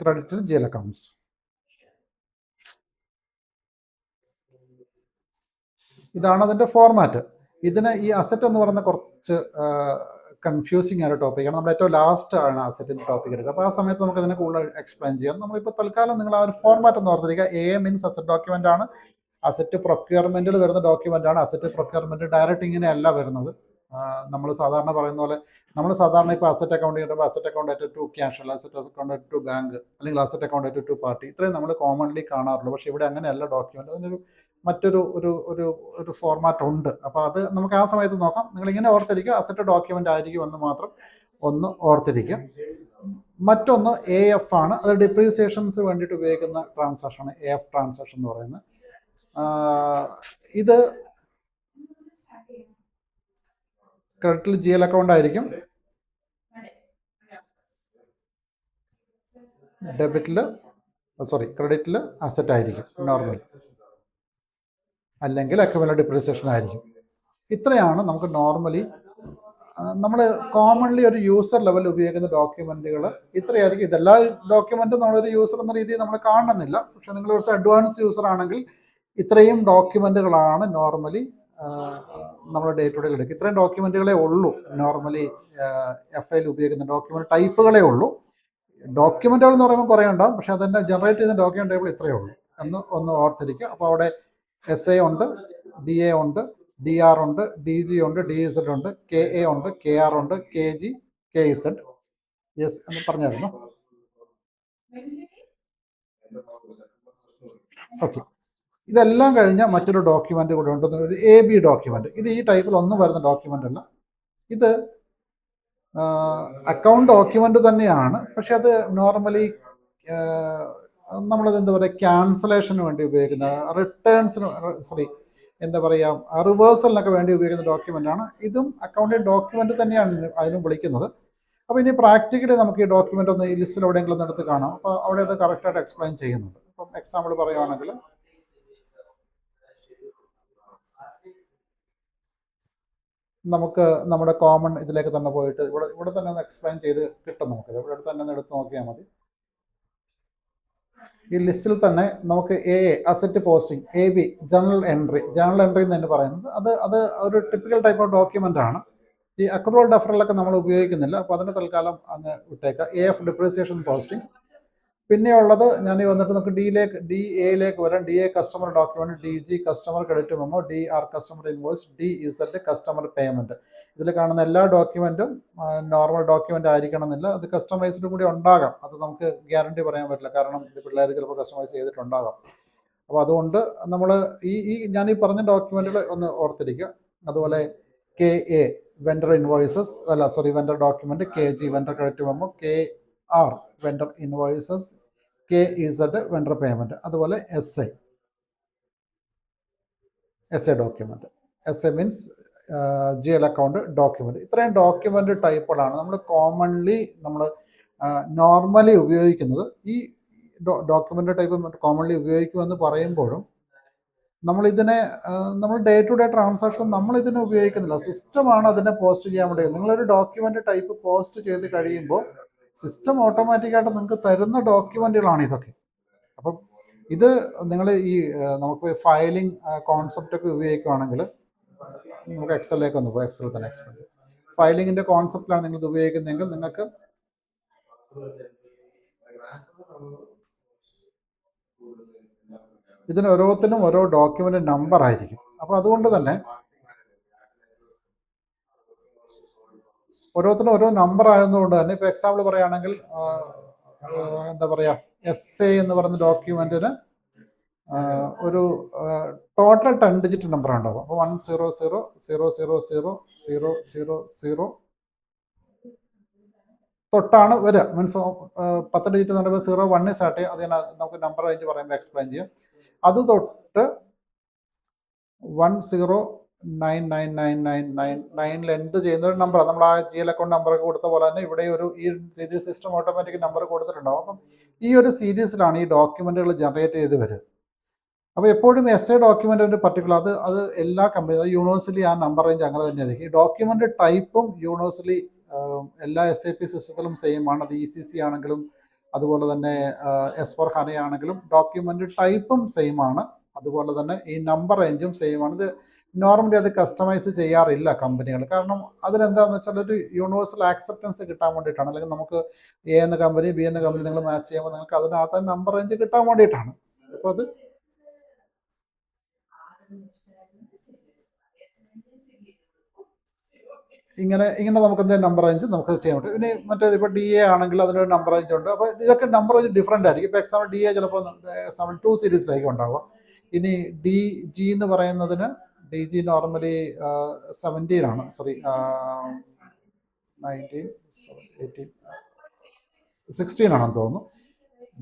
ക്രെഡിറ്റിൽ GL അക്കൗണ്ട്സ്. ഇതാണ് അതിൻ്റെ ഫോർമാറ്റ്. ഇതിന് ഈ അസറ്റ് എന്ന് പറയുന്ന കുറച്ച് കൺഫ്യൂസിങ് ആയ ടോപ്പിക്കാണ്. നമ്മൾ ഏറ്റവും ലാസ്റ്റ് ആണ് അസറ്റിൻ്റെ ടോപ്പിക് എടുക്കുക. അപ്പോൾ ആ സമയത്ത് നമുക്ക് ഇതിനെ കൂടുതൽ എക്സ്പ്ലെയിൻ ചെയ്യാം. നമ്മളിപ്പോൾ തൽക്കാലം നിങ്ങൾ ആ ഒരു ഫോർമാറ്റ് ഒന്ന് ഓർത്തിരിക്കുക. A മീൻസ് അസറ്റ് ഡോക്യുമെൻ്റ് ആണ്. അസറ്റ് പ്രൊക്യൂർമെൻറ്റിൽ വരുന്ന ഡോക്യുമെൻ്റ് ആണ്. അസറ്റ് പ്രൊക്യൂർമെൻറ്റ് ഡയറക്റ്റ് ഇങ്ങനെയല്ല വരുന്നത്. നമ്മൾ സാധാരണ പറയുന്ന പോലെ നമ്മൾ സാധാരണ ഇപ്പോൾ അസറ്റ് അക്കൗണ്ട് ചെയ്യുമ്പോൾ അസറ്റ് അക്കൗണ്ട് ടു ക്യാഷ്, അല്ല അസറ്റ് അക്കൗണ്ട് ടു ബാങ്ക്, അല്ലെങ്കിൽ അസറ്റ് അക്കൗണ്ട് ടു പാർട്ടി, ഇത്രയും നമ്മൾ കോമൺലി കാണാറുള്ളൂ. പക്ഷേ ഇവിടെ അങ്ങനെയല്ല ഡോക്യുമെൻ്റ്. അതിനൊരു മറ്റൊരു ഒരു ഫോർമാറ്റ് ഉണ്ട്. അപ്പോൾ അത് നമുക്ക് ആ സമയത്ത് നോക്കാം. നിങ്ങളിങ്ങനെ ഓർത്തിരിക്കുക, അസറ്റ് ഡോക്യുമെൻ്റ് ആയിരിക്കും എന്ന് മാത്രം ഒന്ന് ഓർത്തിരിക്കുക. മറ്റൊന്ന് AF ആണ്. അത് ഡിപ്രീസിയേഷൻസ് വേണ്ടിയിട്ട് ഉപയോഗിക്കുന്ന ട്രാൻസാക്ഷനാണ് AF ട്രാൻസാക്ഷൻ എന്ന് പറയുന്നത്. ഇത് ക്രെഡിറ്റിൽ GL അക്കൗണ്ട് ആയിരിക്കും, ക്രെഡിറ്റിൽ അസറ്റ് ആയിരിക്കും നോർമൽ, അല്ലെങ്കിൽ അക്യുമുലേറ്റഡ് ഡിപ്രീസിയേഷൻ ആയിരിക്കും. ഇത്രയാണ് നമുക്ക് നോർമലി നമ്മൾ കോമൺലി ഒരു യൂസർ ലെവലിൽ ഉപയോഗിക്കുന്ന ഡോക്യുമെൻറ്റുകൾ ഇത്രയായിരിക്കും. ഇതെല്ലാ ഡോക്യുമെൻറ്റും നമ്മളൊരു യൂസർ എന്ന രീതിയിൽ നമ്മൾ കാണുന്നില്ല. പക്ഷേ നിങ്ങൾ കുറച്ച് അഡ്വാൻസ് യൂസർ ആണെങ്കിൽ ഇത്രയും ഡോക്യുമെൻറ്റുകളാണ് നോർമലി നമ്മൾ ഡേ ടു ഡേ എടുക്കുക. ഇത്രയും ഡോക്യുമെൻറ്റുകളേ ഉള്ളൂ നോർമലി FIയിൽ ഉപയോഗിക്കുന്ന ഡോക്യുമെൻറ്റ് ടൈപ്പുകളേ ഉള്ളൂ. ഡോക്യുമെൻറ്റുകൾ എന്ന് പറയുമ്പോൾ കുറേ ഉണ്ടാവും, പക്ഷേ അതിൻ്റെ ജനറേറ്റ് ചെയ്യുന്ന ഡോക്യുമെൻ്റ് ടൈപ്പ് ഇത്രയേ ഉള്ളൂ എന്ന് ഒന്ന് ഓർത്തിരിക്കുക. അപ്പോൾ അവിടെ SA ഉണ്ട്, DA ഉണ്ട്, DR ഉണ്ട്, DG ഉണ്ട്, DZ ഉണ്ട്, KA ഉണ്ട്, KR ഉണ്ട്, KG, KZ. യെസ് എന്ന് പറഞ്ഞായിരുന്നു. ഓക്കെ, ഇതെല്ലാം കഴിഞ്ഞാൽ മറ്റൊരു ഡോക്യുമെൻ്റ് കൂടെ ഉണ്ട്, ഒരു AB ഡോക്യുമെൻ്റ്. ഇത് ഈ ടൈപ്പിൽ ഒന്നും വരുന്ന ഡോക്യുമെൻ്റ് അല്ല. ഇത് അക്കൗണ്ട് ഡോക്യുമെൻ്റ് തന്നെയാണ്, പക്ഷെ അത് നോർമലി നമ്മളത് എന്താ പറയുക, ക്യാൻസലേഷന് വേണ്ടി ഉപയോഗിക്കുന്ന, റിവേഴ്സലിനൊക്കെ വേണ്ടി ഉപയോഗിക്കുന്ന ഡോക്യുമെൻ്റാണ്. ഇതും അക്കൗണ്ടിങ് ഡോക്യുമെൻ്റ് തന്നെയാണ് അതിനും വിളിക്കുന്നത്. അപ്പോൾ ഇനി പ്രാക്ടിക്കലി നമുക്ക് ഈ ഡോക്യുമെൻ്റ് ഒന്ന് ഈ ലിസ്റ്റിൽ എവിടെയെങ്കിലും ഒന്ന് എടുത്ത് കാണാം. അപ്പോൾ അവിടെ അത് കറക്റ്റായിട്ട് എക്സ്പ്ലെയിൻ ചെയ്യുന്നുണ്ട്. അപ്പം എക്സാമ്പിൾ പറയുകയാണെങ്കിൽ നമുക്ക് നമ്മുടെ കോമൺ ഇതിലേക്ക് തന്നെ പോയിട്ട് ഇവിടെ തന്നെ ഒന്ന് എക്സ്പ്ലെയിൻ ചെയ്ത് കിട്ടും. നമുക്ക് ഇവിടെ തന്നെ ഒന്ന് എടുത്ത് നോക്കിയാൽ മതി. ഈ ലിസ്റ്റിൽ തന്നെ നമുക്ക് asset posting, AB journal entry എന്ന് തന്നെ പറയുന്നത് അത് ഒരു ടിപ്പിക്കൽ ടൈപ്പ് ഓഫ് ഡോക്യുമെൻ്റ് ആണ്. ഈ അക്രൂവൽ ഡെഫറലൊക്കെ നമ്മൾ ഉപയോഗിക്കുന്നില്ല, അപ്പോൾ അതിന് തൽക്കാലം അങ്ങ് വിട്ടേക്കാം. AF depreciation posting. പിന്നെയുള്ളത് ഞാൻ വന്നിട്ട് നമുക്ക് DAയിലേക്ക് വരാം. DA customer document, DG customer credit memo, DR customer invoice, DZ customer payment. ഇതിൽ കാണുന്ന എല്ലാ ഡോക്യുമെന്റും നോർമൽ ഡോക്യുമെന്റ് ആയിരിക്കണം എന്നില്ല, അത് കസ്റ്റമൈസ്ഡ് കൂടി ഉണ്ടാകാം. അത് നമുക്ക് ഗ്യാരണ്ടി പറയാൻ പറ്റില്ല, കാരണം ഇത് പിള്ളേർ ചിലപ്പോൾ കസ്റ്റമൈസ് ചെയ്തിട്ടുണ്ടാകാം. അപ്പോൾ അതുകൊണ്ട് നമ്മൾ ഞാനീ പറഞ്ഞ ഡോക്യുമെന്റുകൾ ഒന്ന് ഓർത്തിരിക്കുക. അതുപോലെ KA vendor invoices, vendor document, KG vendor credit memo, KR vendor invoices, KEZ vendor payment. അതുപോലെ SA document. SA means GL account document. ഇത്രയും ഡോക്യുമെന്റ് ടൈപ്പുകളാണ് നമ്മൾ കോമൺലി നോർമലി ഉപയോഗിക്കുന്നത്. ഈ ഡോക്യുമെന്റ് ടൈപ്പ് കോമൺലി ഉപയോഗിക്കുമെന്ന് പറയുമ്പോഴും നമ്മളിതിനെ നമ്മൾ ഡേ ടു ഡേ ട്രാൻസാക്ഷൻ നമ്മളിതിനെ ഉപയോഗിക്കുന്നില്ല. സിസ്റ്റമാണ് അതിനെ പോസ്റ്റ് ചെയ്യാൻ വേണ്ടി. നിങ്ങളൊരു ഡോക്യുമെന്റ് ടൈപ്പ് പോസ്റ്റ് ചെയ്ത് കഴിയുമ്പോൾ സിസ്റ്റം ഓട്ടോമാറ്റിക്കായിട്ട് നിങ്ങൾക്ക് തരുന്ന ഡോക്യുമെന്റുകളാണ് ഇതൊക്കെ. അപ്പം ഇത് നിങ്ങൾ നമുക്ക് ഫയലിംഗ് കോൺസെപ്റ്റ് ഒക്കെ ഉപയോഗിക്കുകയാണെങ്കിൽ നമുക്ക് എക്സലിലേക്ക് ഒന്ന് പോകും. എക്സലിൽ തന്നെ എക്സ്പ്ലെയിൻ ചെയ്യും. ഫയലിങ്ങിന്റെ കോൺസെപ്റ്റിലാണ് നിങ്ങൾ ഇത് ഉപയോഗിക്കുന്നതെങ്കിൽ നിങ്ങൾക്ക് ഇതിന് ഓരോത്തിനും ഓരോ ഡോക്യുമെന്റ് നമ്പർ ആയിരിക്കും. അപ്പോൾ അതുകൊണ്ട് തന്നെ ഓരോത്തിനും ഓരോ നമ്പർ ആയതുകൊണ്ട് തന്നെ ഇപ്പോൾ എക്സാമ്പിൾ പറയുകയാണെങ്കിൽ എന്താ പറയുക, SA എന്ന് പറയുന്ന ഡോക്യുമെന്റിന് ഒരു ടോട്ടൽ 10 ഡിജിറ്റ് നമ്പർ ഉണ്ടാവും. അപ്പോൾ 100000000 തൊട്ടാണ് വരിക. മീൻസ് 10 ഡിജിറ്റ് എന്ന് പറയുമ്പോൾ 01 സ്റ്റാർട്ട് ചെയ്യും. അത് നമുക്ക് നമ്പർ റേഞ്ച് പറയുമ്പോൾ എക്സ്പ്ലെയിൻ ചെയ്യാം. അത് തൊട്ട് 10 999999 എൻഡ് ചെയ്യുന്ന ഒരു നമ്പർ, നമ്മൾ ആ GL അക്കൗണ്ട് നമ്പറൊക്കെ കൊടുത്ത പോലെ തന്നെ ഇവിടെ ഒരു ഈ സീരീസ് സിസ്റ്റം ഓട്ടോമാറ്റിക് നമ്പർ കൊടുത്തിട്ടുണ്ടാവും. അപ്പം ഈ ഒരു സീരീസിലാണ് ഈ ഡോക്യുമെന്റുകൾ ജനറേറ്റ് ചെയ്ത് വരിക. അപ്പോൾ എപ്പോഴും എസ് എ ഡോക്യുമെന്റ് പർട്ടിക്കുലർ അത് എല്ലാ കമ്പനി യൂണിവേഴ്സലി ആ നമ്പർ റേഞ്ച് അങ്ങനെ തന്നെയായിരിക്കും. ഈ ഡോക്യുമെന്റ് ടൈപ്പും യൂണിവേഴ്സലി എല്ലാ SAP സിസ്റ്റത്തിലും സെയിം ആണ്. അത് ECC ആണെങ്കിലും അതുപോലെ തന്നെ S/4HANA ആണെങ്കിലും ഡോക്യുമെന്റ് ടൈപ്പും സെയിം ആണ്. അതുപോലെ തന്നെ ഈ നമ്പർ റേഞ്ചും സെയിം ആണ്. ഇത് നോർമലി അത് കസ്റ്റമൈസ് ചെയ്യാറില്ല കമ്പനികൾ. കാരണം അതിലെന്താണെന്ന് വെച്ചാൽ ഒരു യൂണിവേഴ്സൽ ആക്സെപ്റ്റൻസ് കിട്ടാൻ വേണ്ടിയിട്ടാണ്. അല്ലെങ്കിൽ നമുക്ക് A എന്ന കമ്പനി B എന്ന കമ്പനി നിങ്ങൾ മാച്ച് ചെയ്യുമ്പോൾ നിങ്ങൾക്ക് അതിനകത്ത് നമ്പർ റേഞ്ച് കിട്ടാൻ വേണ്ടിയിട്ടാണ്. അപ്പോൾ അത് ഇങ്ങനെ നമുക്ക് എന്തെങ്കിലും നമ്പർ റേഞ്ച് നമുക്ക് ചെയ്യാൻ പറ്റും. ഇനി മറ്റേത് ഇപ്പോൾ DA ആണെങ്കിൽ അതിനൊരു നമ്പർ റേഞ്ച് ഉണ്ട്. അപ്പോൾ ഇതൊക്കെ നമ്പർ റേഞ്ച് ഡിഫറൻ്റ് ആയിരിക്കും. ഇപ്പോൾ എക്സാമ്പിൾ DA ചിലപ്പോൾ 2 സീരീസിലായിരിക്കും ഉണ്ടാവുക. ഇനി DG എന്ന് പറയുന്നതിന് DG നോർമലി 17 ആണ്, സോറി 19 18 16 ആണെന്ന് തോന്നുന്നു.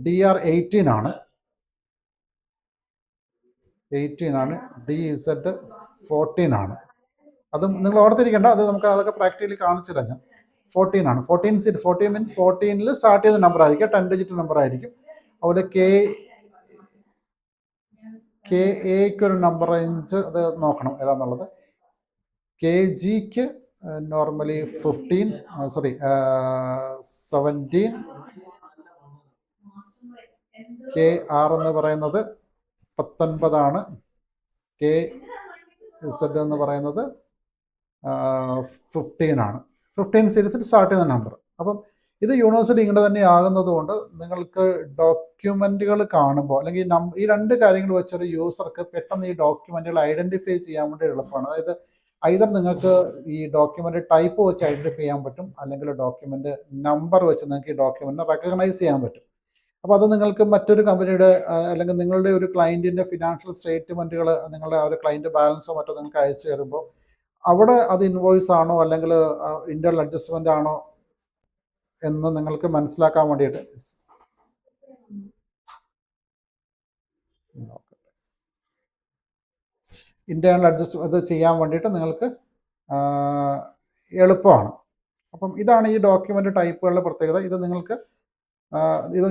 DR 18 ആണ്, 18 ആണ്. DZ 14 ആണ്. അതും നിങ്ങൾ ഓർത്തിരിക്കേണ്ട, അത് നമുക്ക് അതൊക്കെ പ്രാക്ടിക്കലി കാണിച്ചില്ല ഞാൻ. 14 ആണ്. 14 മീൻസ് 14 സ്റ്റാർട്ട് ചെയ്ത നമ്പർ ആയിരിക്കും, 10 ഡിജിറ്റ് നമ്പർ ആയിരിക്കും. അതുപോലെ KAക്ക് ഒരു നമ്പർ റേഞ്ച് അത് നോക്കണം ഏതാണെന്നുള്ളത്. KGക്ക് നോർമലി 17, KR എന്ന് പറയുന്നത് 19 ആണ്. KZ എന്ന് പറയുന്നത് 15 ആണ്. 15 സീരീസിൽ സ്റ്റാർട്ട് ചെയ്യുന്ന നമ്പർ. അപ്പം ഇത് യൂണിവേഴ്സിറ്റി ഇങ്ങനെ തന്നെ ആകുന്നത് കൊണ്ട് നിങ്ങൾക്ക് ഡോക്യുമെന്റുകൾ കാണുമ്പോൾ അല്ലെങ്കിൽ ഈ രണ്ട് കാര്യങ്ങൾ വെച്ചൊരു യൂസർക്ക് പെട്ടെന്ന് ഈ ഡോക്യുമെന്റുകൾ ഐഡന്റിഫൈ ചെയ്യാൻ വേണ്ടി എളുപ്പമാണ്. അതായത് ഐദർ നിങ്ങൾക്ക് ഈ ഡോക്യുമെന്റ് ടൈപ്പ് വെച്ച് ഐഡന്റിഫൈ ചെയ്യാൻ പറ്റും, അല്ലെങ്കിൽ ഡോക്യുമെന്റ് നമ്പർ വെച്ച് നിങ്ങൾക്ക് ഈ ഡോക്യുമെന്റിനെ റെക്കഗ്നൈസ് ചെയ്യാൻ പറ്റും. അപ്പോൾ അത് നിങ്ങൾക്ക് മറ്റൊരു കമ്പനിയുടെ അല്ലെങ്കിൽ നിങ്ങളുടെ ഒരു ക്ലയൻറ്റിൻ്റെ ഫിനാൻഷ്യൽ സ്റ്റേറ്റ്മെൻറ്റുകൾ, നിങ്ങളുടെ ആ ഒരു ക്ലയൻറ്റ് ബാലൻസോ മറ്റോ നിങ്ങൾക്ക് അയച്ചു തരുമ്പോൾ അവിടെ അത് ഇൻവോയ്സ് ആണോ അല്ലെങ്കിൽ ഇൻറ്റേർണൽ അഡ്ജസ്റ്റ്മെൻ്റ് ആണോ എന്ന് നിങ്ങൾക്ക് മനസ്സിലാക്കാൻ വേണ്ടിയിട്ട് ഇൻറ്റേർണൽ അഡ്ജസ്റ്റ് ഇത് ചെയ്യാൻ വേണ്ടിയിട്ട് നിങ്ങൾക്ക് എളുപ്പമാണ്. അപ്പം ഇതാണ് ഈ ഡോക്യുമെൻ്റ് ടൈപ്പുകളുടെ പ്രത്യേകത. ഇത് നിങ്ങൾക്ക്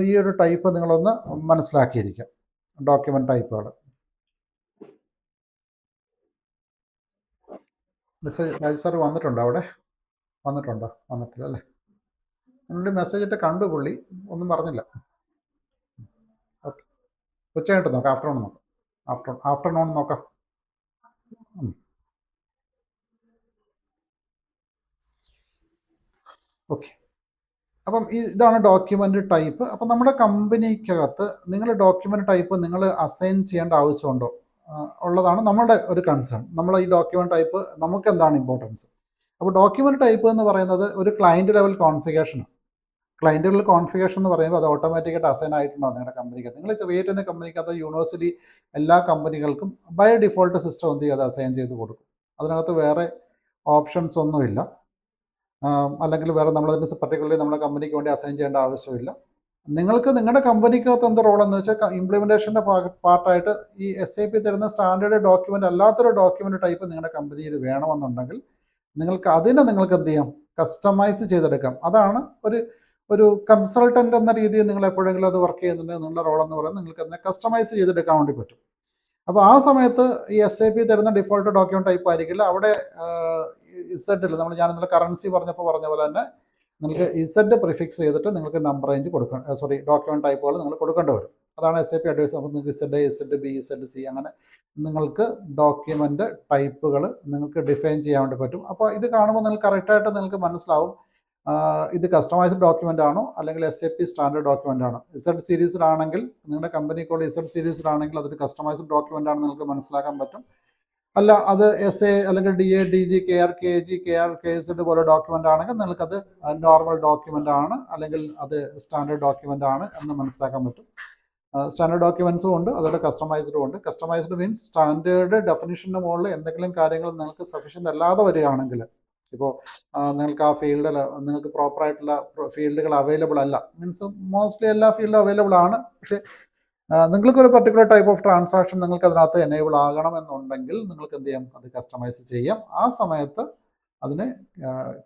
ഈ ഒരു ടൈപ്പ് നിങ്ങളൊന്ന് മനസ്സിലാക്കിയിരിക്കാം, ഡോക്യുമെന്റ് ടൈപ്പുകൾ. മെസ്സേജ് രാജ് സാർ വന്നിട്ടുണ്ടോ? അവിടെ വന്നിട്ടുണ്ടോ? വന്നിട്ടില്ല അല്ലേ? എന്നൊരു മെസ്സേജ് ഇട്ട് കണ്ടു, പുള്ളി ഒന്നും പറഞ്ഞില്ല. ഓക്കെ, ഉച്ചയായിട്ട് നോക്കാം, ആഫ്റ്റർനൂൺ നോക്കാം. ഓക്കെ, അപ്പം ഇതാണ് ഡോക്യുമെന്റ് ടൈപ്പ്. അപ്പം നമ്മുടെ കമ്പനിക്കകത്ത് നിങ്ങൾ ഡോക്യുമെന്റ് ടൈപ്പ് നിങ്ങൾ അസൈൻ ചെയ്യേണ്ട ആവശ്യമുണ്ടോ ഉള്ളതാണ് നമ്മളുടെ ഒരു കൺസേൺ. നമ്മൾ ഈ ഡോക്യുമെന്റ് ടൈപ്പ് നമുക്ക് എന്താണ് ഇമ്പോർട്ടൻസ്? അപ്പോൾ ഡോക്യുമെന്റ് ടൈപ്പ് എന്ന് പറയുന്നത് ഒരു ക്ലയൻറ്റ് ലെവൽ കോൺഫിഗറേഷനാണ്. ക്ലയൻറ്റ് ലെവൽ കോൺഫിഗറേഷൻ എന്ന് പറയുമ്പോൾ അത് ഓട്ടോമാറ്റിക്കായിട്ട് അസൈൻ ആയിട്ടുണ്ടോ നിങ്ങളുടെ കമ്പനിക്ക്? നിങ്ങൾ ക്രിയേറ്റ് ചെയ്യുന്ന കമ്പനിക്കകത്ത് യൂണിവേഴ്സിറ്റി എല്ലാ കമ്പനികൾക്കും ബൈ ഡിഫോൾട്ട് സിസ്റ്റം എന്ത് ചെയ്യും, അത് അസൈൻ ചെയ്ത് കൊടുക്കും. അതിനകത്ത് വേറെ ഓപ്ഷൻസ് ഒന്നുമില്ല, അല്ലെങ്കിൽ വേറെ നമ്മളതിന് പർട്ടിക്കുലർലി നമ്മുടെ കമ്പനിക്ക് വേണ്ടി അസൈൻ ചെയ്യേണ്ട ആവശ്യമില്ല. നിങ്ങൾക്ക് നിങ്ങളുടെ കമ്പനിക്കകത്ത് എന്ത് റോളെന്ന് വെച്ചാൽ ഇംപ്ലിമെൻറ്റേഷൻ്റെ പാർട്ടായിട്ട് ഈ SAP തരുന്ന സ്റ്റാൻഡേർഡ് ഡോക്യുമെൻ്റ് അല്ലാത്തൊരു ഡോക്യുമെൻ്റ് ടൈപ്പ് നിങ്ങളുടെ കമ്പനിയിൽ വേണമെന്നുണ്ടെങ്കിൽ നിങ്ങൾക്ക് എന്ത് ചെയ്യാം, കസ്റ്റമൈസ് ചെയ്തെടുക്കാം. അതാണ് ഒരു കൺസൾട്ടൻ്റ് എന്ന രീതിയിൽ നിങ്ങൾ എപ്പോഴെങ്കിലും അത് വർക്ക് ചെയ്യുന്നുണ്ടെങ്കിൽ നിങ്ങളുടെ റോളെന്ന് പറയുന്നത് നിങ്ങൾക്ക് അതിനെ കസ്റ്റമൈസ് ചെയ്തെടുക്കാൻ വേണ്ടി പറ്റും. അപ്പോൾ ആ സമയത്ത് ഈ SAP തരുന്ന ഡിഫോൾട്ട് ഡോക്യുമെന്റ് ടൈപ്പ് ആയിരിക്കില്ല. അവിടെ ഇസഡിൽ ഞാൻ ഇന്നലെ കറൻസി പറഞ്ഞ പോലെ തന്നെ നിങ്ങൾക്ക് ഇസഡ് പ്രിഫിക്സ് ചെയ്തിട്ട് നിങ്ങൾക്ക് നമ്പർ റേഞ്ച് ഡോക്യുമെന്റ് ടൈപ്പുകൾ നിങ്ങൾ കൊടുക്കേണ്ടി വരും. അതാണ് SAP അഡ്വൈസ്. അപ്പോൾ നിങ്ങൾക്ക് ZD, ZB, ZC അങ്ങനെ നിങ്ങൾക്ക് ഡോക്യുമെന്റ് ടൈപ്പുകൾ നിങ്ങൾക്ക് ഡിഫൈൻ ചെയ്യാൻ വേണ്ടി പറ്റും. അപ്പോൾ ഇത് കാണുമ്പോൾ നിങ്ങൾക്ക് കറക്റ്റായിട്ട് നിങ്ങൾക്ക് മനസ്സിലാവും ഇത് കസ്റ്റമൈസ്ഡ് ഡോക്യുമെൻ്റ് ആണോ അല്ലെങ്കിൽ SAP സ്റ്റാൻഡേർഡ് ഡോക്യുമെൻ്റ് ആണോ. Z സീരീസിലാണെങ്കിൽ നിങ്ങളുടെ കമ്പനി കോഡ് Z സീരീസിലാണെങ്കിൽ അതൊരു കസ്റ്റമൈസ്ഡ് ഡോക്യുമെൻ്റ് ആണെന്ന് നിങ്ങൾക്ക് മനസ്സിലാക്കാൻ പറ്റും. അല്ല അത് SA അല്ലെങ്കിൽ DA, DG, KR, KG, KR, KZ പോലെ ഡോക്യുമെൻ്റ് ആണെങ്കിൽ നിങ്ങൾക്കത് നോർമൽ ഡോക്യുമെൻ്റ് ആണ് അല്ലെങ്കിൽ അത് സ്റ്റാൻഡേർഡ് ഡോക്യുമെൻ്റ് ആണ് എന്ന് മനസ്സിലാക്കാൻ പറ്റും. സ്റ്റാൻഡേർഡ് ഡോക്യുമെൻസും ഉണ്ട്, അതുപോലെ കസ്റ്റമൈസ്ഡും ഉണ്ട്. കസ്റ്റമൈസ്ഡ് മീൻസ് സ്റ്റാൻഡേർഡ് ഡെഫിനിഷൻ്റെ മുകളിൽ എന്തെങ്കിലും കാര്യങ്ങൾ നിങ്ങൾക്ക് സഫീഷ്യൻ്റ് അല്ലാതെ വരികയാണെങ്കിൽ, ഇപ്പോൾ നിങ്ങൾക്ക് ആ ഫീൽഡിൽ നിങ്ങൾക്ക് പ്രോപ്പറായിട്ടുള്ള ഫീൽഡുകൾ അവൈലബിൾ അല്ല, മീൻസ് മോസ്റ്റ്ലി എല്ലാ ഫീൽഡും അവൈലബിൾ ആണ്, പക്ഷേ നിങ്ങൾക്കൊരു പർട്ടിക്കുലർ ടൈപ്പ് ഓഫ് ട്രാൻസാക്ഷൻ നിങ്ങൾക്ക് അതിനകത്ത് എനേബിൾ ആകണമെന്നുണ്ടെങ്കിൽ നിങ്ങൾക്ക് എന്ത് ചെയ്യാം, അത് കസ്റ്റമൈസ് ചെയ്യാം. ആ സമയത്ത് അതിനെ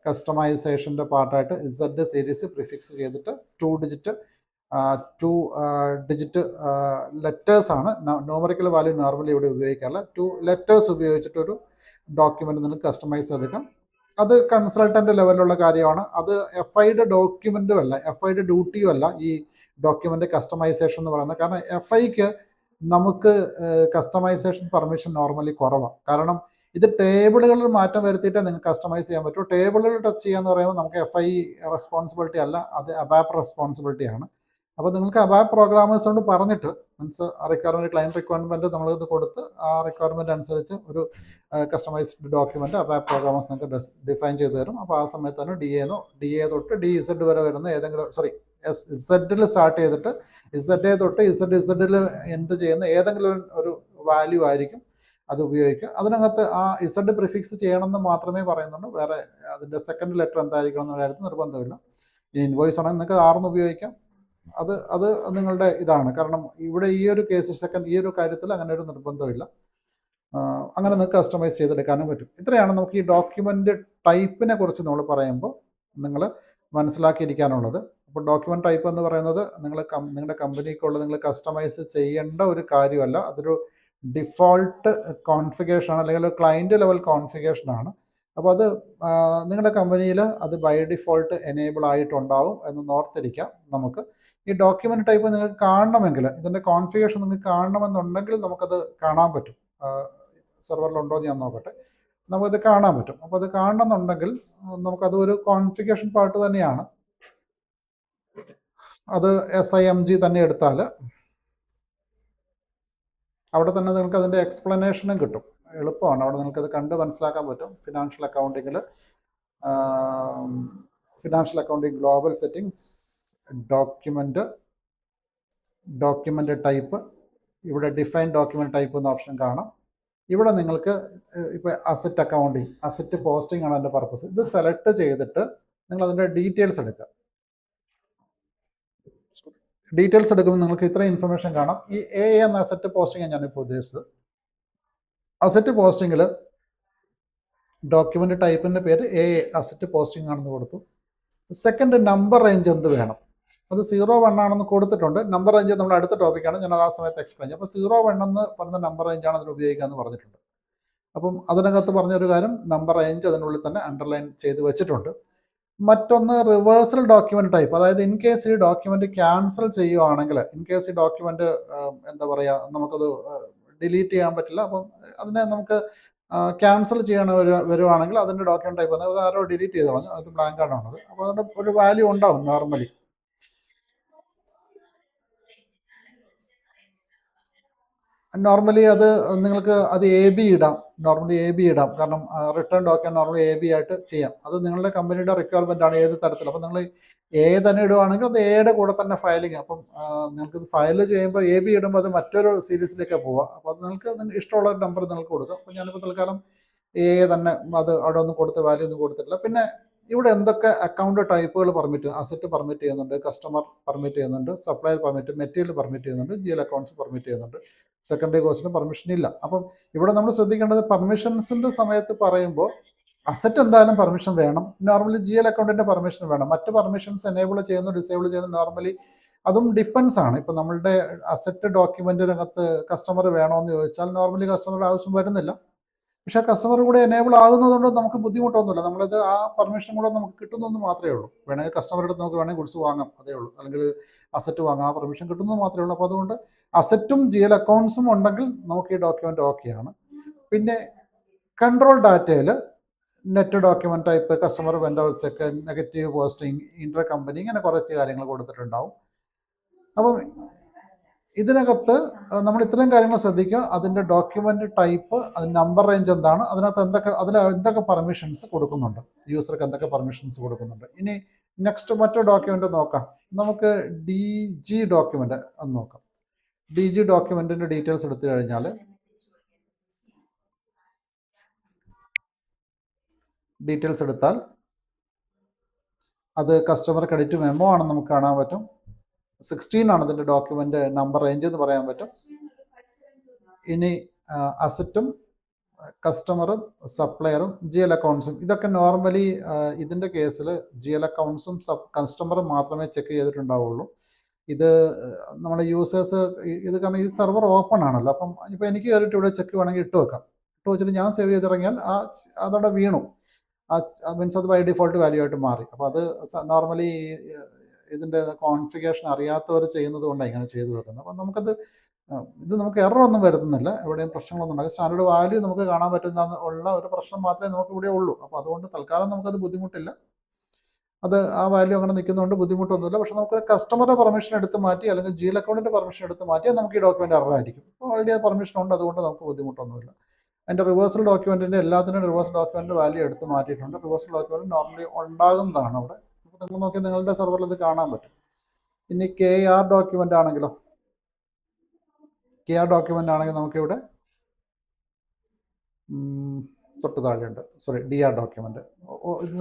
കസ്റ്റമൈസേഷൻ്റെ പാർട്ടായിട്ട് ഇസഡ് സീരീസ് പ്രിഫിക്സ് ചെയ്തിട്ട് 2 ഡിജിറ്റ് ലെറ്റേഴ്സാണ് ന്യൂമറിക്കൽ വാല്യൂ നോർമലി ഇവിടെ ഉപയോഗിക്കാറില്ല. 2 ലെറ്റേഴ്സ് ഉപയോഗിച്ചിട്ടൊരു ഡോക്യുമെൻ്റ് നിങ്ങൾക്ക് കസ്റ്റമൈസ് ചെയ്തെടുക്കാം. അത് കൺസൾട്ടൻ്റ് ലെവലിലുള്ള കാര്യമാണ്. അത് FIയുടെ ഡോക്യുമെൻറ്റും അല്ല, FIയുടെ ഡ്യൂട്ടിയും അല്ല ഈ ഡോക്യുമെൻ്റ് കസ്റ്റമൈസേഷൻ എന്ന് പറയുന്നത്. കാരണം FIക്ക് നമുക്ക് കസ്റ്റമൈസേഷൻ പെർമിഷൻ നോർമലി കുറവാണ്. കാരണം ഇത് ടേബിളുകളിൽ മാറ്റം വരുത്തിയിട്ടേ നിങ്ങൾക്ക് കസ്റ്റമൈസ് ചെയ്യാൻ പറ്റൂ. ടേബിളുകൾ ടച്ച് ചെയ്യാന്ന് പറയുമ്പോൾ നമുക്ക് FI റെസ്പോൺസിബിലിറ്റി അല്ല, അത് അബാപ്പ് റെസ്പോൺസിബിലിറ്റിയാണ്. അപ്പോൾ നിങ്ങൾക്ക് അബാപ്പ് പ്രോഗ്രാമേഴ്സിനോട് പറഞ്ഞിട്ട് മീൻസ് റിക്വയർമെൻറ്റ് ക്ലയൻറ്റ് റിക്വയർമെൻറ്റ് നമ്മളിത് കൊടുത്ത് ആ റിക്വയർമെൻറ്റ് അനുസരിച്ച് ഒരു കസ്റ്റമൈസ്ഡ് ഡോക്യുമെൻറ്റ് അബാപ്പ് പ്രോഗ്രാമേഴ്സ് നിങ്ങൾക്ക് ഡിഫൈൻ ചെയ്ത് തരും. അപ്പോൾ ആ സമയത്ത് തന്നെ DA തൊട്ട് DZ വരെ വരുന്ന ഏതെങ്കിലും ഇസഡിൽ സ്റ്റാർട്ട് ചെയ്തിട്ട് ZA തൊട്ട് ZZ എൻഡ് ചെയ്യുന്ന ഏതെങ്കിലും ഒരു വാല്യൂ ആയിരിക്കും അത് ഉപയോഗിക്കുക. അതിനകത്ത് ആ ഇസഡ് പ്രിഫിക്സ് ചെയ്യണമെന്ന് മാത്രമേ പറയുന്നുള്ളൂ. വേറെ അതിൻ്റെ സെക്കൻഡ് ലെറ്റർ എന്തായിരിക്കണം എന്ന കാര്യത്തിൽ നിർബന്ധമില്ല. ഈ ഇൻവോയ്സ് ആണെങ്കിൽ നിങ്ങൾക്ക് ആർന്ന് ഉപയോഗിക്കാം. അത് നിങ്ങളുടെ ഇതാണ്. കാരണം ഇവിടെ ഈ ഒരു കേസ് ഈ ഒരു കാര്യത്തിൽ അങ്ങനെ ഒരു നിർബന്ധമില്ല. അങ്ങനെ നിങ്ങൾക്ക് കസ്റ്റമൈസ് ചെയ്തെടുക്കാനും പറ്റും. ഇത്രയാണ് നമുക്ക് ഈ ഡോക്യുമെൻ്റ് ടൈപ്പിനെ കുറിച്ച് നമ്മൾ പറയുമ്പോൾ നിങ്ങൾ മനസ്സിലാക്കിയിരിക്കാനുള്ളത്. അപ്പോൾ ഡോക്യുമെൻ്റ് ടൈപ്പ് എന്ന് പറയുന്നത് നിങ്ങളുടെ കമ്പനിക്കുള്ള നിങ്ങൾ കസ്റ്റമൈസ് ചെയ്യേണ്ട ഒരു കാര്യമല്ല. അതൊരു ഡിഫോൾട്ട് കോൺഫിഗറേഷനാണ്, അല്ലെങ്കിൽ ഒരു ക്ലയൻറ്റ് ലെവൽ കോൺഫിഗറേഷനാണ്. അപ്പോൾ അത് നിങ്ങളുടെ കമ്പനിയിൽ അത് ബൈ ഡിഫോൾട്ട് എനേബിൾ ആയിട്ടുണ്ടാവും എന്ന് ഓർത്തിരിക്കാം. നമുക്ക് ഈ ഡോക്യുമെൻ്റ് ടൈപ്പ് നിങ്ങൾക്ക് കാണണമെങ്കിൽ, ഇതിൻ്റെ കോൺഫിഗറേഷൻ നിങ്ങൾക്ക് കാണണമെന്നുണ്ടെങ്കിൽ നമുക്കത് കാണാൻ പറ്റും. സെർവറിലുണ്ടോ എന്ന് ഞാൻ നോക്കട്ടെ. നമുക്കത് കാണാൻ പറ്റും. അപ്പോൾ അത് കാണണമെന്നുണ്ടെങ്കിൽ നമുക്കത് ഒരു കോൺഫിഗറേഷൻ പാർട്ട് തന്നെയാണ്. അത് SIMG തന്നെ എടുത്താൽ അവിടെ തന്നെ നിങ്ങൾക്ക് അതിൻ്റെ എക്സ്പ്ലനേഷനും കിട്ടും. എളുപ്പമാണ്. അവിടെ നിങ്ങൾക്കത് കണ്ട് മനസ്സിലാക്കാൻ പറ്റും. Financial accounting global settings, document type, ഇവിടെ ഡിഫൈൻ ഡോക്യുമെൻ്റ് ടൈപ്പ് എന്ന ഓപ്ഷൻ കാണാം. ഇവിടെ നിങ്ങൾക്ക് ഇപ്പോൾ അസറ്റ് പോസ്റ്റിംഗ് ആണ് അതിൻ്റെ പർപ്പസ്. ഇത് സെലക്ട് ചെയ്തിട്ട് നിങ്ങൾ അതിൻ്റെ ഡീറ്റെയിൽസ് എടുക്കുക. ഡീറ്റെയിൽസ് എടുക്കുമ്പോൾ നിങ്ങൾക്ക് ഇത്ര ഇൻഫർമേഷൻ കാണാം. ഈ A എന്ന അസറ്റ് പോസ്റ്റിംഗ് ഞാനിപ്പോൾ ഉദ്ദേശിച്ചത്. അസറ്റ് പോസ്റ്റിങ്ങിൽ ഡോക്യുമെൻ്റ് ടൈപ്പിൻ്റെ പേര് A അസറ്റ് പോസ്റ്റിംഗ് ആണെന്ന് കൊടുത്തു. സെക്കൻഡ് നമ്പർ റേഞ്ച് എന്ത് വേണം, അത് 01 ആണെന്ന് കൊടുത്തിട്ടുണ്ട്. നമ്പർ റേഞ്ച് നമ്മുടെ അടുത്ത ടോപ്പിക്കാണ്, ഞാൻ ആ സമയത്ത് എക്സ്പ്ലെയിൻ ചെയ്യും. അപ്പോൾ 01 എന്ന് പറഞ്ഞ നമ്പർ റേഞ്ചാണ് അതിന് ഉപയോഗിക്കുക എന്ന് പറഞ്ഞിട്ടുണ്ട്. അപ്പം അതിനകത്ത് പറഞ്ഞൊരു കാര്യം, നമ്പർ റേഞ്ച് അതിനുള്ളിൽ തന്നെ അണ്ടർലൈൻ ചെയ്ത് വെച്ചിട്ടുണ്ട്. മറ്റൊന്ന് റിവേഴ്സൽ ഡോക്യുമെൻ്റ് ടൈപ്പ്. അതായത് ഇൻ കേസ് ഈ ഡോക്യുമെൻ്റ് ക്യാൻസൽ ചെയ്യുവാണെങ്കിൽ, ഇൻ കേസ് ഈ ഡോക്യുമെൻ്റ് നമുക്കത് ഡിലീറ്റ് ചെയ്യാൻ പറ്റില്ല. അപ്പം അതിനെ നമുക്ക് ക്യാൻസൽ ചെയ്യണ വരുവാണെങ്കിൽ അതിൻ്റെ ഡോക്യുമെൻ്റ് ടൈപ്പ് അത് ആരോ ഡിലീറ്റ് ചെയ്ത് കളഞ്ഞു, അത് ബ്ലാങ്ക് ആണുള്ളത്. അപ്പോൾ അതിൻ്റെ ഒരു വാല്യൂ ഉണ്ടാവും നോർമലി. അത് നിങ്ങൾക്ക് അത് AB ഇടാം. കാരണം റിട്ടേൺ ഡോക്യുമെൻ്റ് നോർമലി AB ആയിട്ട് ചെയ്യാം. അത് നിങ്ങളുടെ കമ്പനിയുടെ റിക്വയർമെൻ്റ് ആണ്, ഏത് തരത്തിൽ. അപ്പം നിങ്ങൾ A തന്നെ ഇടുവാണെങ്കിൽ അത് Aയുടെ കൂടെ തന്നെ ഫയലിങ്. അപ്പം നിങ്ങൾക്ക് ഫയൽ ചെയ്യുമ്പോൾ AB ഇടുമ്പോൾ അത് മറ്റൊരു സീരീസിലേക്ക് പോവുക. അപ്പോൾ അത് നിങ്ങൾക്ക് ഇഷ്ടമുള്ള നമ്പർ നിങ്ങൾക്ക് കൊടുക്കാം. അപ്പോൾ ഞാനിപ്പോൾ തൽക്കാലം A തന്നെ അത് അവിടെ ഒന്നും വാല്യൂ ഒന്നും കൊടുത്തിട്ടില്ല. പിന്നെ ഇവിടെ എന്തൊക്കെ അക്കൗണ്ട് ടൈപ്പുകൾ അസറ്റ് പെർമിറ്റ് ചെയ്യുന്നുണ്ട്, കസ്റ്റമർ പെർമിറ്റ് ചെയ്യുന്നുണ്ട്, സപ്ലയർ പെർമിറ്റ്, മെറ്റീരിയൽ പെർമിറ്റ് ചെയ്യുന്നുണ്ട്, GL അക്കൗണ്ട്സ് പെർമിറ്റ് ചെയ്യുന്നുണ്ട്, സെക്കൻഡറി കോസ്റ്റിന് പെർമിഷൻ ഇല്ല. അപ്പം ഇവിടെ നമ്മൾ ശ്രദ്ധിക്കേണ്ടത് പെർമിഷൻസിൻ്റെ സമയത്ത് പറയുമ്പോൾ അസറ്റ് എന്തായാലും പെർമിഷൻ വേണം. നോർമലി GL അക്കൗണ്ടിൻ്റെ പെർമിഷൻ വേണം. മറ്റ് പെർമിഷൻസ് എനേബിൾ ചെയ്യുന്നു, ഡിസേബിൾ ചെയ്യുന്നു നോർമലി അതും ഡിപ്പെൻസ് ആണ്. ഇപ്പം നമ്മളുടെ അസറ്റ് ഡോക്യുമെൻറ്റിനകത്ത് കസ്റ്റമർ വേണമെന്ന് ചോദിച്ചാൽ നോർമലി കസ്റ്റമറുടെ ആവശ്യം വരുന്നില്ല. പക്ഷേ കസ്റ്റമർ കൂടെ എനേബിൾ ആകുന്നതുകൊണ്ട് നമുക്ക് ബുദ്ധിമുട്ടൊന്നുമില്ല. നമ്മളത് ആ പെർമിഷൻ കൂടെ നമുക്ക് കിട്ടുന്നതെന്ന് മാത്രമേ ഉള്ളൂ. വേണമെങ്കിൽ കസ്റ്റമറുടെ അടുത്ത് നമുക്ക് വേണമെങ്കിൽ ഗുഡ്സ് വാങ്ങാം, അതേ ഉള്ളൂ. അല്ലെങ്കിൽ അസറ്റ് വാങ്ങാം, ആ പെർമിഷൻ കിട്ടുന്നത് മാത്രമേ ഉള്ളൂ. അപ്പോൾ അതുകൊണ്ട് അസറ്റും GL അക്കൗണ്ട്സും ഉണ്ടെങ്കിൽ നമുക്ക് ഈ ഡോക്യുമെൻ്റ് ഓക്കെയാണ്. പിന്നെ കൺട്രോൾ ഡാറ്റയിൽ net document type, customer vendor check, negative posting, inter company, ഇങ്ങനെ കുറച്ച് കാര്യങ്ങൾ കൊടുത്തിട്ടുണ്ടാവും. അപ്പം ഇതിനകത്ത് നമ്മൾ ഇത്രയും കാര്യങ്ങൾ ശ്രദ്ധിക്കുക. അതിൻ്റെ ഡോക്യുമെൻ്റ് ടൈപ്പ്, അതിൻ്റെ നമ്പർ റേഞ്ച് എന്താണ്, അതിൽ എന്തൊക്കെ പെർമിഷൻസ് കൊടുക്കുന്നുണ്ട്, യൂസർക്ക് എന്തൊക്കെ പെർമിഷൻസ് കൊടുക്കുന്നുണ്ട്. ഇനി നെക്സ്റ്റ് മറ്റൊരു ഡോക്യുമെൻ്റ് നോക്കാം. നമുക്ക് DG ഡോക്യുമെൻ്റ് എന്ന് നോക്കാം. DG ഡോക്യുമെൻറ്റിൻ്റെ ഡീറ്റെയിൽസ് എടുത്തു കഴിഞ്ഞാൽ അത് കസ്റ്റമർ ക്രെഡിറ്റ് മെമ്മോ ആണെന്ന് നമുക്ക് കാണാൻ പറ്റും. 16 ആണ് ഇതിൻ്റെ ഡോക്യുമെൻ്റ് നമ്പർ റേഞ്ച് എന്ന് പറയാൻ പറ്റും. ഇനി അസറ്റും കസ്റ്റമറും സപ്ലയറും GL അക്കൗണ്ട്സും ഇതൊക്കെ നോർമലി ഇതിൻ്റെ കേസിൽ GL അക്കൗണ്ട്സും കസ്റ്റമറും മാത്രമേ ചെക്ക് ചെയ്തിട്ടുണ്ടാവുള്ളൂ. ഇത് നമ്മുടെ യൂസേഴ്സ് ഇത് കാരണം ഈ സെർവർ ഓപ്പൺ ആണല്ലോ, അപ്പം ഇപ്പോൾ എനിക്ക് കയറിയിട്ട് ഇവിടെ ചെക്ക് വേണമെങ്കിൽ ഇട്ട് വെക്കാം. ഇട്ട് വെച്ചിട്ട് ഞാൻ സേവ് ചെയ്തിറങ്ങിയാൽ അതവിടെ വീണു, മീൻസ് അത് ബൈ ഡിഫോൾട്ട് വാല്യൂ ആയിട്ട് മാറി. അപ്പോൾ അത് നോർമലി ഇതിൻ്റെ കോൺഫിഗറേഷൻ അറിയാത്തവർ ചെയ്യുന്നത് കൊണ്ടാണ് ഇങ്ങനെ ചെയ്തു വെക്കുന്നത്. അപ്പം നമുക്കത് ഇത് നമുക്ക് എററൊന്നും വരുത്തുന്നില്ല, എവിടെയും പ്രശ്നങ്ങളൊന്നും ഉണ്ടാകും. സ്റ്റാൻഡേർഡ് വാല്യൂ നമുക്ക് കാണാൻ പറ്റുന്ന ഉള്ള ഒരു പ്രശ്നം മാത്രമേ നമുക്ക് ഇവിടെ ഉള്ളൂ. അപ്പോൾ അതുകൊണ്ട് തൽക്കാലം നമുക്കത് ബുദ്ധിമുട്ടില്ല. അത് ആ വാല്യൂ അങ്ങനെ നിൽക്കുന്നതുകൊണ്ട് ബുദ്ധിമുട്ടൊന്നുമില്ല. പക്ഷേ നമുക്ക് കസ്റ്റമറുടെ പെർമിഷൻ എടുത്ത് മാറ്റി അല്ലെങ്കിൽ GL അക്കൗണ്ടിൻ്റെ പെർമിഷൻ എടുത്ത് മാറ്റിയാൽ നമുക്ക് ഈ ഡോക്യുമെൻ്റ് എററായിരിക്കും. അപ്പോൾ ഓൾറെഡി ആ പെർമിഷൻ ഉണ്ട്, അതുകൊണ്ട് നമുക്ക് ബുദ്ധിമുട്ടൊന്നുമില്ല. അതിൻ്റെ റിവേഴ്സൽ ഡോക്യുമെൻറ്റിൻ്റെ എല്ലാത്തിനും റിവേഴ്സൽ ഡോക്യുമെൻ്റ് വാല്യൂ എടുത്ത് മാറ്റിയിട്ടുണ്ട്. റിവേഴ്സൽ ഡോക്യുമെൻറ്റ് നോർമലി ഉണ്ടാകുന്നതാണ് അവിടെ. അപ്പോൾ നിങ്ങൾ നോക്കി നിങ്ങളുടെ സെർവറിൽ ഇത് കാണാൻ പറ്റും. ഇനി KR ഡോക്യുമെൻ്റ് ആണെങ്കിലോ, KR ഡോക്യുമെൻ്റ് ആണെങ്കിൽ നമുക്കിവിടെ തൊട്ട് താഴെയുണ്ട്, സോറി DR ഡോക്യുമെൻ്റ്.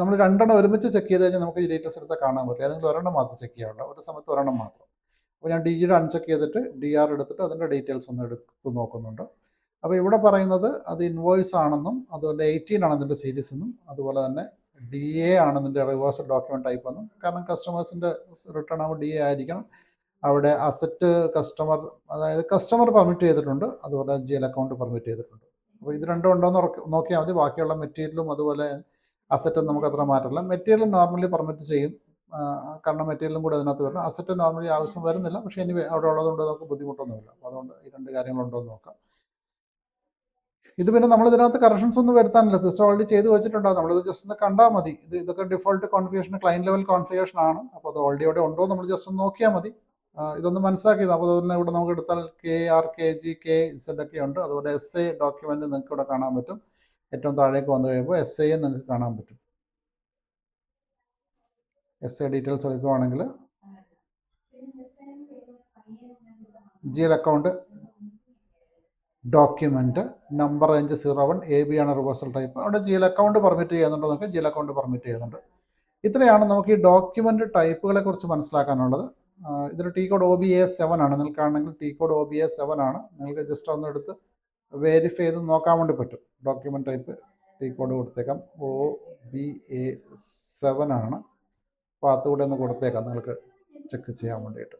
നമ്മൾ രണ്ടെണ്ണം ഒരുമിച്ച് ചെക്ക് ചെയ്ത് കഴിഞ്ഞാൽ നമുക്ക് ഈ ഡീറ്റെയിൽസ് എടുത്താൽ കാണാൻ പറ്റില്ല. ഏതെങ്കിലും ഒരെണ്ണം മാത്രം ചെക്ക് ചെയ്യാറുള്ള, ഒരു സമയത്ത് ഒരെണ്ണം മാത്രം. അപ്പോൾ ഞാൻ DG അൺചെക്ക് ചെയ്തിട്ട് DR എടുത്തിട്ട് അതിൻ്റെ ഡീറ്റെയിൽസ് ഒന്ന് എടുത്ത് നോക്കുന്നുണ്ട്. അപ്പോൾ ഇവിടെ പറയുന്നത് അത് ഇൻവോയ്സ് ആണെന്നും അതുപോലെ 18 ആണ് ഇതിൻ്റെ സീരീസ് എന്നും അതുപോലെ തന്നെ DA ആണ് ഇതിൻ്റെ റിവേഴ്സൽ ഡോക്യുമെൻ്റ് ടൈപ്പ് എന്നും. കാരണം കസ്റ്റമേഴ്സിൻ്റെ റിട്ടേൺ ആകുമ്പോൾ DA ആയിരിക്കണം. അവിടെ അസറ്റ് കസ്റ്റമർ, അതായത് കസ്റ്റമർ പെർമിറ്റ് ചെയ്തിട്ടുണ്ട്, അതുപോലെ GL അക്കൗണ്ട് പെർമിറ്റ് ചെയ്തിട്ടുണ്ട്. അപ്പോൾ ഇത് രണ്ടും ഉണ്ടോ എന്ന് നോക്കിയാൽ മതി. ബാക്കിയുള്ള മെറ്റീരിയലും അതുപോലെ അസറ്റും നമുക്ക് അത്ര മാറ്റമില്ല. മെറ്റീരിയൽ നോർമലി പെർമിറ്റ് ചെയ്യും, കാരണം മെറ്റീരിയലും കൂടെ അതിനകത്ത് വരണം. അസറ്റ് നോർമലി ആവശ്യം വരുന്നില്ല, പക്ഷേ ഇനി അവിടെ ഉള്ളതുകൊണ്ട് നമുക്ക് ബുദ്ധിമുട്ടൊന്നുമില്ല. അപ്പോൾ അതുകൊണ്ട് ഈ രണ്ട് കാര്യങ്ങളുണ്ടോ എന്ന് നോക്കാം. ഇത് പിന്നെ നമ്മൾ ഇതിനകത്ത് കറക്ഷൻസ് ഒന്നും വരുത്താനില്ല, സിസ്റ്റം ഓൾറെഡി ചെയ്ത് വെച്ചിട്ടുണ്ടാകും. നമ്മളിത് ജസ്റ്റ് ഒന്ന് കണ്ടാൽ മതി. ഇതൊക്കെ default configuration, client level configuration ആണ്. അപ്പോൾ അത് ഓൾറെഡി അവിടെ ഉണ്ടോ നമ്മൾ ജസ്റ്റ് ഒന്ന് നോക്കിയാൽ മതി. ഇതൊന്ന് മനസ്സിലാക്കിയത്. അപ്പോൾ അതുപോലെ ഇവിടെ നമുക്ക് എടുത്താൽ KR, KG, KZ ഒക്കെ ഉണ്ട്. അതുപോലെ SA ഡോക്യുമെൻ്റ് നിങ്ങൾക്ക് ഇവിടെ കാണാൻ പറ്റും. ഏറ്റവും താഴേക്ക് വന്നു കഴിയുമ്പോൾ SA നിങ്ങൾക്ക് കാണാൻ പറ്റും. SA ഡീറ്റെയിൽസ് എടുക്കുകയാണെങ്കിൽ GL account document number range 01 AB ആണ് റിവേഴ്സൽ ടൈപ്പ്. അവിടെ GL അക്കൗണ്ട് പെർമിറ്റ് ചെയ്യുന്നുണ്ടോ നോക്കി, GL അക്കൗണ്ട് പെർമിറ്റ് ചെയ്യുന്നുണ്ട്. ഇത്രയാണ് നമുക്ക് ഈ ഡോക്യുമെൻ്റ് ടൈപ്പുകളെ കുറിച്ച് മനസ്സിലാക്കാനുള്ളത്. ഇതിൽ T കോഡ് OBA7 ആണ്. നിങ്ങൾക്കാണെങ്കിൽ T കോഡ് OBA7 ആണ്. നിങ്ങൾക്ക് ജസ്റ്റ് ഒന്ന് എടുത്ത് വെരിഫൈ ചെയ്ത് നോക്കാൻ വേണ്ടി പറ്റും. ഡോക്യുമെൻ്റ് ടൈപ്പ് T കോഡ് കൊടുത്തേക്കാം, OBA7 ആണ്. അപ്പോൾ അതുകൂടെ ഒന്ന് കൊടുത്തേക്കാം നിങ്ങൾക്ക് ചെക്ക് ചെയ്യാൻ വേണ്ടിയിട്ട്.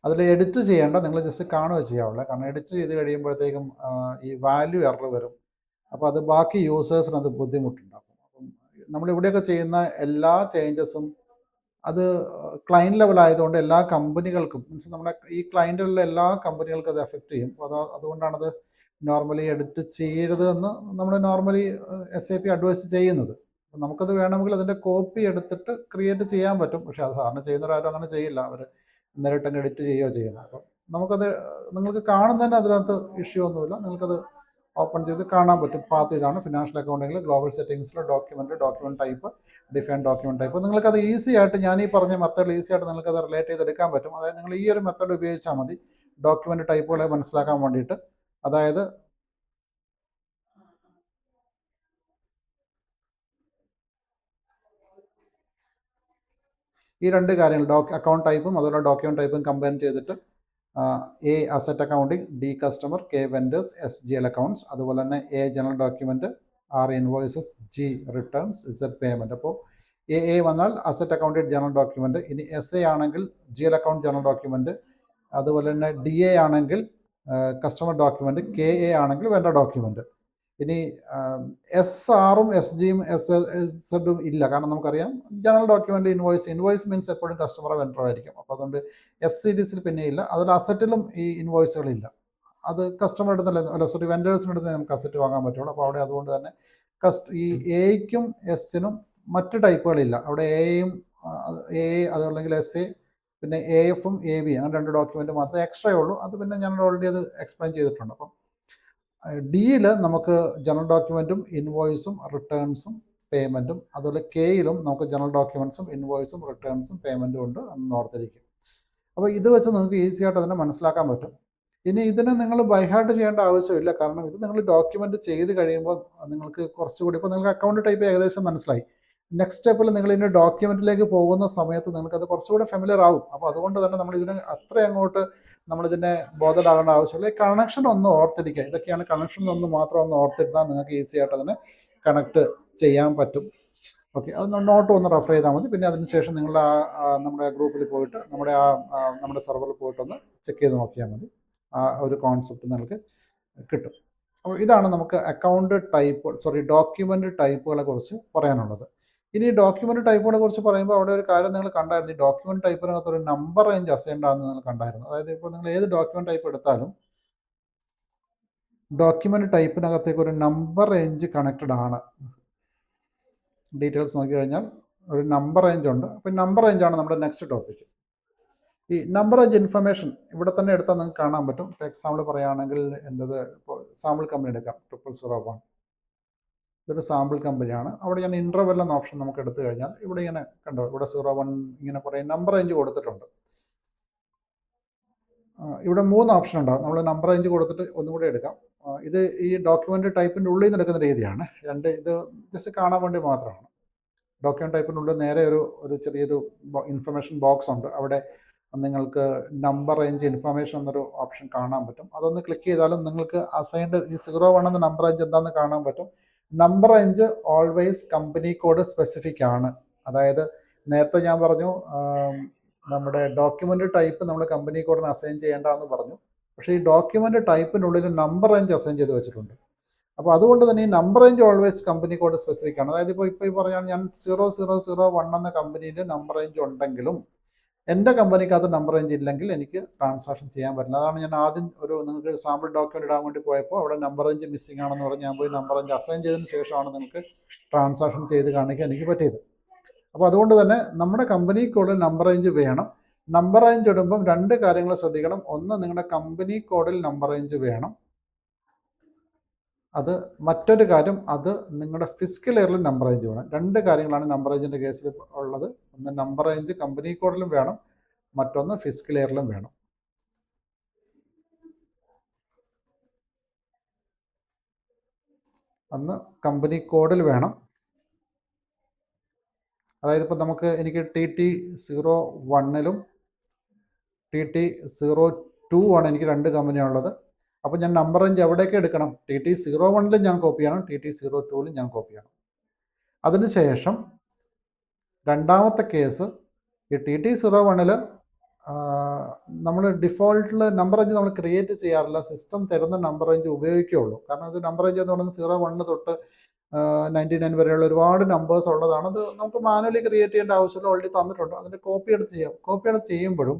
അതിൽ എഡിറ്റ് ചെയ്യേണ്ട, നിങ്ങൾ ജസ്റ്റ് കാണുക ചെയ്യാവുള്ളൂ. കാരണം എഡിറ്റ് ചെയ്ത് കഴിയുമ്പോഴത്തേക്കും ഈ വാല്യൂ എറർ വരും. അപ്പോൾ അത് ബാക്കി യൂസേഴ്സിന് അത് ബുദ്ധിമുട്ടുണ്ടാകും. അപ്പം നമ്മളിവിടെയൊക്കെ ചെയ്യുന്ന എല്ലാ ചേഞ്ചസും അത് ക്ലയൻറ്റ് ലെവലായതുകൊണ്ട് എല്ലാ കമ്പനികൾക്കും, മീൻസ് നമ്മുടെ ഈ ക്ലയൻറ്റിലുള്ള എല്ലാ കമ്പനികൾക്കും അത് എഫക്റ്റ് ചെയ്യും. അപ്പോൾ അതുകൊണ്ടാണത് നോർമലി എഡിറ്റ് ചെയ്യരുത് എന്ന് നമ്മൾ നോർമലി SAP അഡ്വൈസ് ചെയ്യുന്നത്. അപ്പം നമുക്കത് വേണമെങ്കിൽ അതിൻ്റെ കോപ്പി എടുത്തിട്ട് ക്രിയേറ്റ് ചെയ്യാൻ പറ്റും. പക്ഷേ അത് സാധാരണ ചെയ്യുന്നവരാരും അങ്ങനെ ചെയ്യില്ല, അവർ നേരിട്ടങ്ങ് എഡിറ്റ് ചെയ്യുകയോ ചെയ്യുന്നത്. അപ്പം നമുക്കത് നിങ്ങൾക്ക് കാണുന്നതിന് അതിനകത്ത് ഇഷ്യൂ ഒന്നുമില്ല. നിങ്ങൾക്കത് ഓപ്പൺ ചെയ്ത് കാണാൻ പറ്റും. പാത്ത് ഇതാണ് ഫിനാൻഷ്യൽ അക്കൗണ്ടിങ്ങിൽ ഗ്ലോബൽ സെറ്റിംഗ്സിൽ document type, define document type. നിങ്ങൾക്കത് ഈസി ആയിട്ട്, ഞാൻ ഈ പറഞ്ഞ മെത്തേഡിൽ ഈസി ആയിട്ട് നിങ്ങൾക്കത് റിലേറ്റ് ചെയ്തെടുക്കാൻ പറ്റും. അതായത് നിങ്ങൾ ഈ ഒരു മെത്തേഡ് ഉപയോഗിച്ചാൽ മതി ഡോക്യുമെൻറ്റ് ടൈപ്പുകളെ മനസ്സിലാക്കാൻ വേണ്ടിയിട്ട്. അതായത് ഈ രണ്ട് കാര്യങ്ങൾ അക്കൗണ്ട് ടൈപ്പും അതുപോലെ ഡോക്യുമെൻറ്റ് ടൈപ്പും കമ്പൈൻ ചെയ്തിട്ട് A asset accounting, D customer, K vendors, S GL accounts, അതുപോലെ തന്നെ A general document, R invoices, G returns, Z payment. അപ്പോൾ AA വന്നാൽ അസറ്റ് അക്കൗണ്ടിങ് ജനറൽ ഡോക്യുമെൻറ്റ്. ഇനി SA ആണെങ്കിൽ GL അക്കൗണ്ട് ജനറൽ ഡോക്യുമെൻറ്റ്, അതുപോലെ തന്നെ DA ആണെങ്കിൽ കസ്റ്റമർ ഡോക്യുമെൻറ്റ്, KA ആണെങ്കിൽ വെൻഡർ ഡോക്യുമെൻറ്റ്. ഇനി SRും SGയും SZും ഇല്ല, കാരണം നമുക്കറിയാം ജനറൽ ഡോക്യുമെൻ്റ് ഇൻവോയ്സ് മീൻസ് എപ്പോഴും കസ്റ്റമർ വെൻഡർ ആയിരിക്കും. അപ്പോൾ അതുകൊണ്ട് SCDസിൽ പിന്നെ ഇല്ല. അതുപോലെ അസറ്റിലും ഈ ഇൻവോയ്സുകളില്ല. അത് കസ്റ്റമർ എടുത്തല്ലേ, സോറി വെൻഡേഴ്സിന് എടുത്ത് നമുക്ക് അസറ്റ് വാങ്ങാൻ പറ്റുള്ളൂ. അപ്പോൾ അവിടെ അതുകൊണ്ട് തന്നെ ഈ Aയ്ക്കും Sനും മറ്റ് ടൈപ്പുകളില്ല. അവിടെ AA അതല്ലെങ്കിൽ SA, പിന്നെ AFും AB അങ്ങനെ രണ്ട് ഡോക്യുമെൻറ്റ് മാത്രമേ എക്സ്ട്രാ ഉള്ളൂ. അത് പിന്നെ ഞാൻ ഓൾറെഡി അത് എക്സ്പ്ലെയിൻ ചെയ്തിട്ടുണ്ട്. അപ്പം Dയിൽ നമുക്ക് ജനറൽ ഡോക്യുമെൻറ്റും ഇൻവോയ്സും റിട്ടേൺസും പേയ്മെൻറ്റും, അതുപോലെ Kയിലും നമുക്ക് ജനറൽ ഡോക്യുമെൻറ്റ്സും ഇൻവോയ്സും റിട്ടേൺസും പേയ്മെൻറ്റും ഉണ്ട് എന്ന് ഓർത്തിരിക്കും. അപ്പോൾ ഇത് വെച്ച് നിങ്ങൾക്ക് ഈസി ആയിട്ട് അതിനെ മനസ്സിലാക്കാൻ പറ്റും. ഇനി ഇതിനെ നിങ്ങൾ ബൈഹാർട്ട് ചെയ്യേണ്ട ആവശ്യമില്ല, കാരണം ഇത് നിങ്ങൾ ഡോക്യുമെൻ്റ് ചെയ്ത് കഴിയുമ്പോൾ നിങ്ങൾക്ക് കുറച്ചുകൂടി, ഇപ്പോൾ നിങ്ങൾക്ക് അക്കൗണ്ട് ടൈപ്പ് ഏകദേശം മനസ്സിലായി. നെക്സ്റ്റ് സ്റ്റെപ്പിൽ നിങ്ങൾ ഇതിൻ്റെ ഡോക്യുമെൻറ്റിലേക്ക് പോകുന്ന സമയത്ത് നിങ്ങൾക്കത് കുറച്ചുകൂടെ ഫെമിലിയർ ആവും. അപ്പോൾ അതുകൊണ്ട് തന്നെ നമ്മളിതിന് അത്ര അങ്ങോട്ട് നമ്മളിതിനെ ബോധഡാകേണ്ട ആവശ്യമില്ല. ഈ കണക്ഷൻ ഒന്ന് ഓർത്തിരിക്കുക. ഇതൊക്കെയാണ് കണക്ഷൻ ഒന്ന് മാത്രം ഒന്ന് ഓർത്തിരുന്നാൽ നിങ്ങൾക്ക് ഈസി ആയിട്ട് അതിനെ കണക്ട് ചെയ്യാൻ പറ്റും. ഓക്കെ, അത് നോട്ട് ഒന്ന് റെഫർ ചെയ്താൽ മതി. പിന്നെ അതിനുശേഷം നിങ്ങളുടെ നമ്മുടെ ഗ്രൂപ്പിൽ പോയിട്ട് നമ്മുടെ സെർവറിൽ പോയിട്ടൊന്ന് ചെക്ക് ചെയ്ത് നോക്കിയാൽ മതി. ആ ഒരു കോൺസെപ്റ്റ് നിങ്ങൾക്ക് കിട്ടും. അപ്പോൾ ഇതാണ് നമുക്ക് ഡോക്യുമെൻ്റ് ടൈപ്പുകളെ കുറിച്ച് പറയാനുള്ളത്. ഇനി ഡോക്യുമെൻ്റ് ടൈപ്പുകളെ കുറിച്ച് പറയുമ്പോൾ അവിടെ ഒരു കാര്യം നിങ്ങൾ കണ്ടായിരുന്നു. ഈ ഡോക്യുമെൻ്റ് ടൈപ്പിനകത്ത് ഒരു നമ്പർ റേഞ്ച് അസൈൻഡ് ആണെന്ന് നിങ്ങൾ കണ്ടായിരുന്നു. അതായത് ഇപ്പോൾ നിങ്ങൾ ഏത് ഡോക്യുമെൻ്റ് ടൈപ്പ് എടുത്താലും ഡോക്യുമെൻ്റ് ടൈപ്പിനകത്തേക്ക് ഒരു നമ്പർ റേഞ്ച് കണക്റ്റഡ് ആണ്. ഡീറ്റെയിൽസ് നോക്കി കഴിഞ്ഞാൽ ഒരു നമ്പർ റേഞ്ച് ഉണ്ട്. അപ്പോൾ നമ്പർ റേഞ്ചാണ് നമ്മുടെ നെക്സ്റ്റ് ടോപ്പിക്. ഈ നമ്പർ റേഞ്ച് ഇൻഫർമേഷൻ ഇവിടെ തന്നെ എടുത്താൽ നിങ്ങൾക്ക് കാണാൻ പറ്റും. ഇപ്പോൾ എക്സാമ്പിൾ പറയുകയാണെങ്കിൽ എൻ്റെത് ഇപ്പോൾ സാമ്പിൾ കമ്പനി എടുക്കാം, 0001. ഇതൊരു സാമ്പിൾ കമ്പനിയാണ്. അവിടെ ഞാൻ ഇൻ്റർവെൽ എന്ന ഓപ്ഷൻ നമുക്ക് എടുത്തു കഴിഞ്ഞാൽ ഇവിടെ ഇങ്ങനെ കണ്ടോ, ഇവിടെ 01 ഇങ്ങനെ കുറേ നമ്പർ റേഞ്ച് കൊടുത്തിട്ടുണ്ട്. ഇവിടെ 3 ഓപ്ഷൻ ഉണ്ടാകും. നമ്മൾ നമ്പർ റേഞ്ച് കൊടുത്തിട്ട് ഒന്നുകൂടി എടുക്കാം. ഇത് ഈ ഡോക്യുമെൻ്റ് ടൈപ്പിൻ്റെ ഉള്ളിൽ നിന്ന് എടുക്കുന്ന രീതിയാണ്. ഇത് ജസ്റ്റ് കാണാൻ വേണ്ടി മാത്രമാണ്. ഡോക്യുമെൻ്റ് ടൈപ്പിൻ്റെ ഉള്ളിൽ നേരെ ഒരു ചെറിയൊരു ഇൻഫർമേഷൻ ബോക്സ് ഉണ്ട്. അവിടെ നിങ്ങൾക്ക് നമ്പർ റേഞ്ച് ഇൻഫർമേഷൻ എന്നൊരു ഓപ്ഷൻ കാണാൻ പറ്റും. അതൊന്ന് ക്ലിക്ക് ചെയ്താലും നിങ്ങൾക്ക് അസൈൻഡ് ഈ 01 എന്ന നമ്പർ റേഞ്ച് എന്താണെന്ന് കാണാൻ പറ്റും. Number range always company code specific ആണ്. അതായത് നേരത്തെ ഞാൻ പറഞ്ഞു നമ്മുടെ ഡോക്യുമെൻ്റ് ടൈപ്പ് നമ്മൾ കമ്പനി കോഡിന് അസൈൻ ചെയ്യേണ്ടതെന്ന് പറഞ്ഞു. പക്ഷേ ഈ ഡോക്യുമെൻ്റ് ടൈപ്പിനുള്ളിൽ നമ്പർ റേഞ്ച് അസൈൻ ചെയ്ത് വെച്ചിട്ടുണ്ട്. അപ്പോൾ അതുകൊണ്ട് തന്നെ ഈ number range always company code specific ആണ്. അതായത് ഇപ്പോൾ ഈ പറയുകയാണ് ഞാൻ 0001 എന്ന കമ്പനിയിൽ നമ്പർ റേഞ്ച് ഉണ്ടെങ്കിലും എൻ്റെ കമ്പനിക്കകത്ത് നമ്പർ റേഞ്ച് ഇല്ലെങ്കിൽ എനിക്ക് ട്രാൻസാക്ഷൻ ചെയ്യാൻ പറ്റില്ല. അതാണ് ഞാൻ ആദ്യം നിങ്ങൾക്ക് സാമ്പിൾ ഡോക്യുമെൻ്റ് ഇടാൻ വേണ്ടി പോയപ്പോൾ അവിടെ നമ്പർ റേഞ്ച് മിസ്സിംഗ് ആണെന്ന് പറഞ്ഞ് ഞാൻ പോയി നമ്പർ റേഞ്ച് അസൈൻ ചെയ്തതിന് ശേഷമാണ് നിങ്ങൾക്ക് ട്രാൻസാക്ഷൻ ചെയ്ത് കാണിക്കാൻ എനിക്ക് പറ്റിയത്. അപ്പോൾ അതുകൊണ്ട് തന്നെ നമ്മുടെ കമ്പനിക്കുള്ളിൽ നമ്പർ റേഞ്ച് വേണം. നമ്പർ റേഞ്ച് ഇടുമ്പം 2 കാര്യങ്ങൾ ശ്രദ്ധിക്കണം. ഒന്ന്, നിങ്ങളുടെ കമ്പനി കോഡിൽ നമ്പർ റേഞ്ച് വേണം. മറ്റൊരു കാര്യം, അത് നിങ്ങളുടെ ഫിസിക്കൽ ഇയറിൽ നമ്പർ റേഞ്ച് വേണം. 2 കാര്യങ്ങളാണ് നമ്പർ റേഞ്ചിൻ്റെ കേസിൽ ഉള്ളത്. ഒന്ന് നമ്പർ റേഞ്ച് കമ്പനി കോഡിലും വേണം, മറ്റൊന്ന് ഫിസിക്കൽ ഇയറിലും വേണം. ഒന്ന് കമ്പനി കോഡിൽ വേണം. അതായത് ഇപ്പോൾ എനിക്ക് TT01ലും TT02 ആണ് എനിക്ക് 2 കമ്പനിയാണുള്ളത്. അപ്പോൾ ഞാൻ നമ്പർ റേഞ്ച് എവിടേക്ക് എടുക്കണം? TT01ലും ഞാൻ കോപ്പി ചെയ്യണം, TT02ലും ഞാൻ കോപ്പി ചെയ്യണം. അതിനുശേഷം രണ്ടാമത്തെ കേസ്, ഈ TT01ൽ നമ്മൾ ഡിഫോൾട്ടിൽ നമ്പർ റേഞ്ച് നമ്മൾ ക്രിയേറ്റ് ചെയ്യാറില്ല. സിസ്റ്റം തരുന്ന നമ്പർ റേഞ്ച് ഉപയോഗിക്കുകയുള്ളൂ. കാരണം ഇത് നമ്പർ റേഞ്ച് എന്ന് പറയുന്നത് 01 തൊട്ട് 99 വരെയുള്ള ഒരുപാട് നമ്പേഴ്സ് ഉള്ളതാണ്. അത് നമുക്ക് മാനുവലി ക്രിയേറ്റ് ചെയ്യേണ്ട ആവശ്യമില്ല, ഓൾറെഡി തന്നിട്ടുണ്ട്. അതിൻ്റെ കോപ്പി എടുത്ത് ചെയ്യാം. കോപ്പി എടുത്ത് ചെയ്യുമ്പോഴും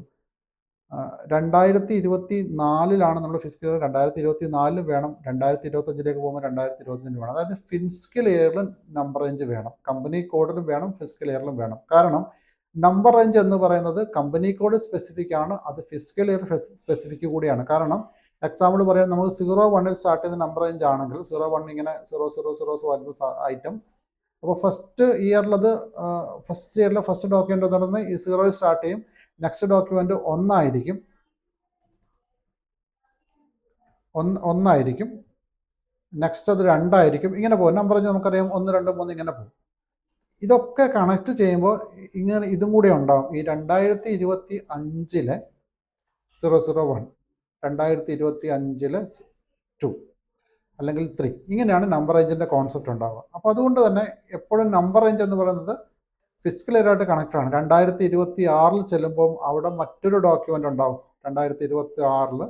2024ലാണ് നമ്മൾ ഫിസിക്കൽ ഇയർ, 2024 വേണം. 2025ലേക്ക് പോകുമ്പോൾ 2025 വേണം. അതായത് ഫിസിക്കൽ ഇയറിലും നമ്പർ റേഞ്ച് വേണം, കമ്പനി കോഡിലും വേണം, ഫിസിക്കൽ ഇയറിലും വേണം. കാരണം നമ്പർ റേഞ്ച് എന്ന് പറയുന്നത് കമ്പനി കോഡ് സ്പെസിഫിക് ആണ്, അത് ഫിസിക്കൽ ഇയർ സ്പെസിഫിക് കൂടിയാണ്. കാരണം എക്സാമ്പിൾ പറയാൻ നമ്മൾ 01ൽ സ്റ്റാർട്ട് ചെയ്യുന്ന നമ്പർ റേഞ്ച് ആണെങ്കിൽ 01 ഇങ്ങനെ 0000 വരുന്ന ഐറ്റം, അപ്പോൾ ഫസ്റ്റ് ഇയറിൽ ഫസ്റ്റ് ഡോക്യുമെൻ്റ് നടന്ന് ഈ 0 സ്റ്റാർട്ട് ചെയ്യും. നെക്സ്റ്റ് ഡോക്യുമെൻ്റ് 1 ആയിരിക്കും. നെക്സ്റ്റ് അത് 2 ആയിരിക്കും. ഇങ്ങനെ പോകും. നമ്പർ റേഞ്ച് നമുക്കറിയാം 1, 2, 3 ഇങ്ങനെ പോകും. ഇതൊക്കെ കണക്ട് ചെയ്യുമ്പോൾ ഇങ്ങനെ ഇതും കൂടി ഉണ്ടാവും. ഈ 2025ലെ 001, 2025ലെ 2 അല്ലെങ്കിൽ 3, ഇങ്ങനെയാണ് നമ്പർ റേഞ്ചിൻ്റെ കോൺസെപ്റ്റ് ഉണ്ടാവുക. അപ്പോൾ അതുകൊണ്ട് തന്നെ എപ്പോഴും നമ്പർ റേഞ്ച് എന്ന് പറയുന്നത് ഫിസിക്കൽ ഇയറായിട്ട് കണക്റ്റാണ്. 2026 ചെല്ലുമ്പോൾ അവിടെ മറ്റൊരു ഡോക്യുമെൻ്റ് ഉണ്ടാവും. 2026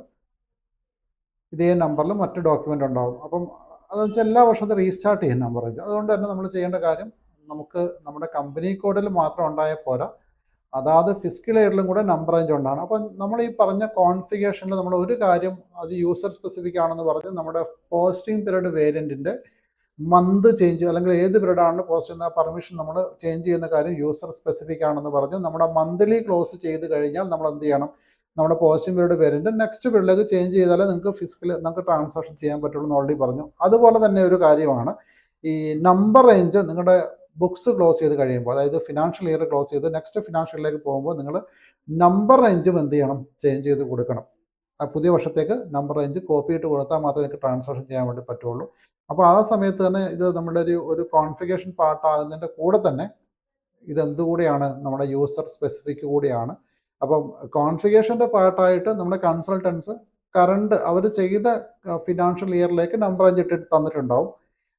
ഇതേ നമ്പറിൽ മറ്റു ഡോക്യുമെൻ്റ് ഉണ്ടാവും. അപ്പം അതെന്ന് വെച്ചാൽ എല്ലാ വർഷവും റീസ്റ്റാർട്ട് ചെയ്യും നമ്പർ റേഞ്ച്. അതുകൊണ്ട് തന്നെ നമ്മൾ ചെയ്യേണ്ട കാര്യം, നമുക്ക് നമ്മുടെ കമ്പനി കോഡിൽ മാത്രം ഉണ്ടായാൽ പോരാ, അതാത് ഫിസിക്കൽ ഇയറിലും കൂടെ നമ്പർ റേഞ്ച് ഉണ്ടാണ്. അപ്പം നമ്മൾ ഈ പറഞ്ഞ കോൺഫിഗറേഷനിൽ നമ്മൾ ഒരു കാര്യം, അത് യൂസർ സ്പെസിഫിക് ആണെന്ന് പറഞ്ഞ് നമ്മുടെ പോസ്റ്റിംഗ് പീരീഡ് വേരിയൻറ്റിൻ്റെ മന്ത് ചേഞ്ച്, അല്ലെങ്കിൽ ഏത് പീരീഡാണ് പോസ്റ്റ് ചെയ്യുന്ന പെർമിഷൻ നമ്മൾ ചേഞ്ച് ചെയ്യുന്ന കാര്യം യൂസർ സ്പെസിഫിക് ആണെന്ന് പറഞ്ഞ് നമ്മുടെ മന്ത്ലി ക്ലോസ് ചെയ്ത് കഴിഞ്ഞാൽ നമ്മൾ എന്ത് ചെയ്യണം? നമ്മുടെ പോസ്റ്റിംഗ് പീരീഡ് വേരിയൻറ്റ് നെക്സ്റ്റ് പീരീഡിലേക്ക് ചേഞ്ച് ചെയ്താലേ നിങ്ങൾക്ക് ട്രാൻസാക്ഷൻ ചെയ്യാൻ പറ്റുള്ളൂ എന്ന് ഓൾറെഡി പറഞ്ഞു. അതുപോലെ തന്നെ ഒരു കാര്യമാണ് ഈ നമ്പർ റേഞ്ച്. നിങ്ങളുടെ ബുക്സ് ക്ലോസ് ചെയ്ത് കഴിയുമ്പോൾ, അതായത് ഫിനാൻഷ്യൽ ഇയർ ക്ലോസ് ചെയ്ത് നെക്സ്റ്റ് ഫിനാൻഷ്യൽ ഇയറിലേക്ക് പോകുമ്പോൾ നിങ്ങൾ നമ്പർ റേഞ്ചും എന്ത് ചെയ്യണം? ചേഞ്ച് ചെയ്ത് കൊടുക്കണം. പുതിയ വർഷത്തേക്ക് നമ്പർ റേഞ്ച് കോപ്പി ഇട്ട് കൊടുത്താൽ മാത്രമേ നിങ്ങൾക്ക് ട്രാൻസാക്ഷൻ ചെയ്യാൻ വേണ്ടി പറ്റുള്ളൂ. അപ്പോൾ ആ സമയത്ത് തന്നെ ഇത് നമ്മുടെ ഒരു കോൺഫിഗറേഷൻ പാർട്ടാകുന്നതിൻ്റെ കൂടെ തന്നെ ഇതെന്തുകൂടിയാണ് നമ്മുടെ യൂസർ സ്പെസിഫിക് കൂടിയാണ്. അപ്പം കോൺഫിഗറേഷൻ്റെ പാർട്ടായിട്ട് നമ്മുടെ കൺസൾട്ടൻസ് കറണ്ട് അവർ ചെയ്ത ഫിനാൻഷ്യൽ ഇയറിലേക്ക് നമ്പർ റേഞ്ച് ഇട്ടിട്ട് തന്നിട്ടുണ്ടാവും.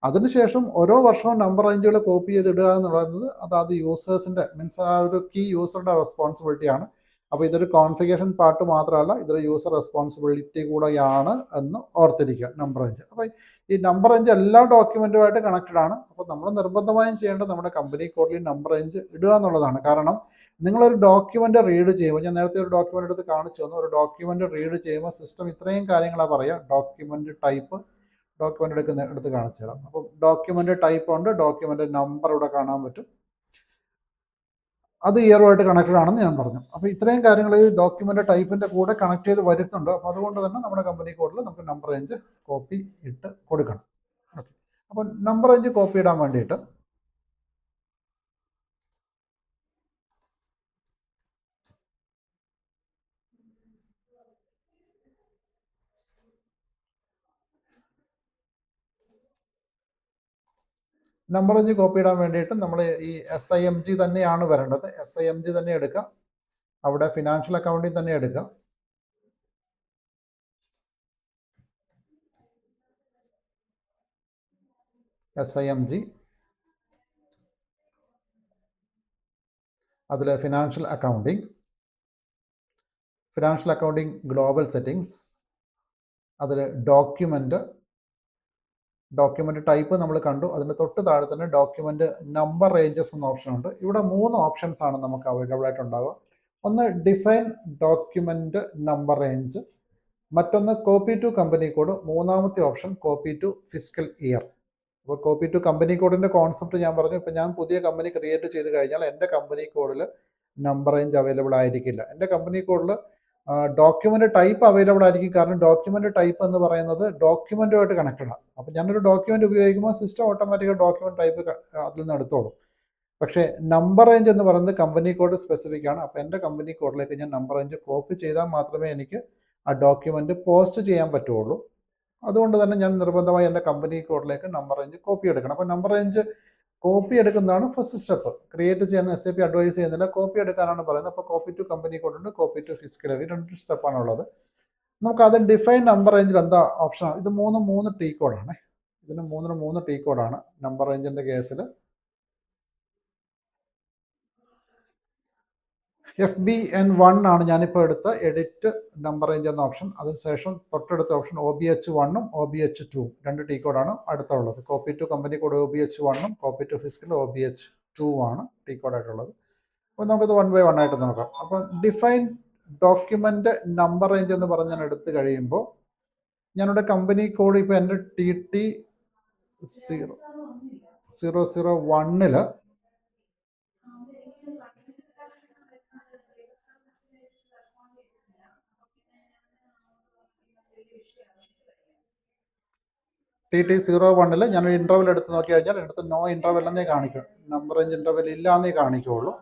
അതിനുശേഷം ഓരോ വർഷവും നമ്പർ റേഞ്ചുകൾ കോപ്പി ചെയ്തിടുക എന്ന് പറയുന്നത് അതാത് യൂസേഴ്സിൻ്റെ മീൻസ് ആ ഒരു കീ യൂസറുടെ റെസ്പോൺസിബിലിറ്റിയാണ്. അപ്പോൾ ഇതൊരു കോൺഫിഗറേഷൻ പാർട്ട് മാത്രമല്ല, ഇതൊരു യൂസർ റെസ്പോൺസിബിലിറ്റി കൂടെയാണ് എന്ന് ഓർത്തിരിക്കുക നമ്പർ റേഞ്ച്. അപ്പോൾ ഈ നമ്പർ റേഞ്ച് എല്ലാ ഡോക്യുമെൻറ്റുമായിട്ട് കണക്റ്റഡ് ആണ്. അപ്പോൾ നമ്മൾ നിർബന്ധമായും ചെയ്യേണ്ടത് നമ്മുടെ കമ്പനി കോഡിൽ നമ്പർ റേഞ്ച് ഇടുക എന്നുള്ളതാണ്. കാരണം നിങ്ങളൊരു ഡോക്യുമെൻ്റ് റീഡ് ചെയ്യുമ്പോൾ, ഞാൻ നേരത്തെ ഒരു ഡോക്യുമെൻ്റ് എടുത്ത് കാണിച്ചു തന്നു, ഒരു ഡോക്യുമെൻ്റ് റീഡ് ചെയ്യുമ്പോൾ സിസ്റ്റം ഇത്രയും കാര്യങ്ങളാണ് പറയുക. ഡോക്യുമെൻ്റ് ടൈപ്പ്, ഡോക്യുമെൻ്റ് എടുത്ത് കാണിച്ചു തരാം. അപ്പം ഡോക്യുമെൻ്റ് ടൈപ്പ് ഉണ്ട്, ഡോക്യുമെൻ്റ് നമ്പർ ഇവിടെ കാണാൻ പറ്റും, അത് ഇയറുമായിട്ട് കണക്റ്റഡ് ആണെന്ന് ഞാൻ പറഞ്ഞു. അപ്പോൾ ഇത്രയും കാര്യങ്ങൾ ഈ ഡോക്യുമെൻ്റ് ടൈപ്പിൻ്റെ കൂടെ കണക്ട് ചെയ്ത് വരുന്നുണ്ട്. അപ്പോൾ അതുകൊണ്ട് തന്നെ നമ്മുടെ കമ്പനി കോഡിൽ നമുക്ക് നമ്പർ റേഞ്ച് കോപ്പി ഇട്ട് കൊടുക്കണം. ഓക്കെ, അപ്പോൾ നമ്പർ റേഞ്ച് കോപ്പി ഇടാൻ വേണ്ടിയിട്ട് നമ്പർ റേഞ്ച് കോപ്പി ഇടാൻ വേണ്ടിയിട്ട് നമ്മൾ ഈ SIMG തന്നെയാണ് വരേണ്ടത്. SIMG തന്നെ എടുക്കുക, അവിടെ ഫിനാൻഷ്യൽ അക്കൗണ്ടിൽ തന്നെ എടുക്കുക. SIMG, അതിൽ ഫിനാൻഷ്യൽ അക്കൗണ്ടിങ് ഗ്ലോബൽ സെറ്റിങ്സ്, അതിൽ ഡോക്യുമെൻ്റ് ടൈപ്പ് നമ്മൾ കണ്ടു. അതിൻ്റെ തൊട്ട് താഴെ തന്നെ ഡോക്യുമെൻ്റ് നമ്പർ റേഞ്ചസ് എന്ന ഓപ്ഷൻ ഉണ്ട്. ഇവിടെ 3 ഓപ്ഷൻസ് ആണ് നമുക്ക് അവൈലബിൾ ആയിട്ടുണ്ടാവുക. ഒന്ന് ഡിഫൈൻ ഡോക്യുമെൻ്റ് നമ്പർ റേഞ്ച്, മറ്റൊന്ന് കോപ്പി ടു കമ്പനി കോഡ്, മൂന്നാമത്തെ option copy to fiscal year. അപ്പോൾ കോപ്പി ടു കമ്പനി കോഡിൻ്റെ കോൺസെപ്റ്റ് ഞാൻ പറഞ്ഞു. ഇപ്പോൾ ഞാൻ പുതിയ കമ്പനി ക്രിയേറ്റ് ചെയ്ത് കഴിഞ്ഞാൽ എൻ്റെ കമ്പനി കോഡിൽ നമ്പർ റേഞ്ച് അവൈലബിൾ ആയിരിക്കില്ല. എൻ്റെ കമ്പനി കോഡിൽ ഡോക്യുമെൻ്റ് ടൈപ്പ് അവൈലബിൾ ആയിരിക്കും. കാരണം ഡോക്യുമെൻ്റ് ടൈപ്പ് എന്ന് പറയുന്നത് ഡോക്യുമെൻറ്റുമായിട്ട് കണക്റ്റഡ് ആണ്. അപ്പോൾ ഞാനൊരു ഡോക്യുമെൻ്റ് ഉപയോഗിക്കുമ്പോൾ സിസ്റ്റം ഓട്ടോമാറ്റിക്കായി ഡോക്യുമെൻ്റ് ടൈപ്പ് അതിൽ നിന്ന് എടുത്തോളും. പക്ഷേ നമ്പർ റേഞ്ച് എന്ന് പറയുന്നത് കമ്പനി കോഡ് സ്പെസിഫിക് ആണ്. അപ്പോൾ എൻ്റെ കമ്പനി കോഡിലേക്ക് ഞാൻ നമ്പർ റേഞ്ച് കോപ്പി ചെയ്താൽ മാത്രമേ എനിക്ക് ആ ഡോക്യുമെൻ്റ് പോസ്റ്റ് ചെയ്യാൻ പറ്റുള്ളൂ. അതുകൊണ്ട് തന്നെ ഞാൻ നിർബന്ധമായി എൻ്റെ കമ്പനി കോഡിലേക്ക് നമ്പർ റേഞ്ച് കോപ്പി എടുക്കണം. അപ്പോൾ നമ്പർ റേഞ്ച് കോപ്പി എടുക്കുന്നതാണ് ഫസ്റ്റ് സ്റ്റെപ്പ്. ക്രിയേറ്റ് ചെയ്യാൻ SAP അഡ്വൈസ് ചെയ്യുന്നില്ല, കോപ്പി എടുക്കാനാണ് പറയുന്നത്. അപ്പോൾ കോപ്പി ടു കമ്പനി കോഡ് ഉണ്ട്, കോപ്പി ടു ഫിസ്ക്കൽ ഇയർ, 2 സ്റ്റെപ്പാണുള്ളത്. നമുക്ക് അത് ഡിഫൈൻ നമ്പർ റേഞ്ചിൽ എന്താ ഓപ്ഷനാണ്, ഇത് 3 T കോഡാണ്. ഇതിന് 3 T കോഡാണ് നമ്പർ റേഞ്ചിൻ്റെ കേസിൽ. FBN1 ആണ് ഞാനിപ്പോൾ എടുത്ത എഡിറ്റ് നമ്പർ റേഞ്ച് എന്ന ഓപ്ഷൻ. അതിനുശേഷം തൊട്ടടുത്ത ഓപ്ഷൻ OBH1ഉം OBH2ഉം 2 T കോഡാണ് അടുത്തുള്ളത്. കോപ്പി ടു കമ്പനി കോഡ് OBH1ഉം കോപ്പി ടു ഫിസ്ക്കൽ OBH2 ആണ് T കോഡായിട്ടുള്ളത്. അപ്പോൾ നമുക്കിത് 1 by 1 ആയിട്ട് നോക്കാം. അപ്പം ഡിഫൈൻ ഡോക്യുമെൻ്റ് നമ്പർ റേഞ്ച് എന്ന് പറഞ്ഞ് ഞാൻ എടുത്തു കഴിയുമ്പോൾ ഞാനിവിടെ കമ്പനി കോഡ് ഇപ്പോൾ എൻ്റെ TT 001 TT01 ഞാനൊരു ഇൻ്റർവെൽ എടുത്ത് നോക്കി കഴിഞ്ഞാൽ എടുത്ത് നോ ഇൻ്റർവെൽ എന്നേ കാണിക്കും, നമ്പർ റേഞ്ച് ഇൻ്റർവെൽ ഇല്ല എന്നേ കാണിക്കുകയുള്ളൂ.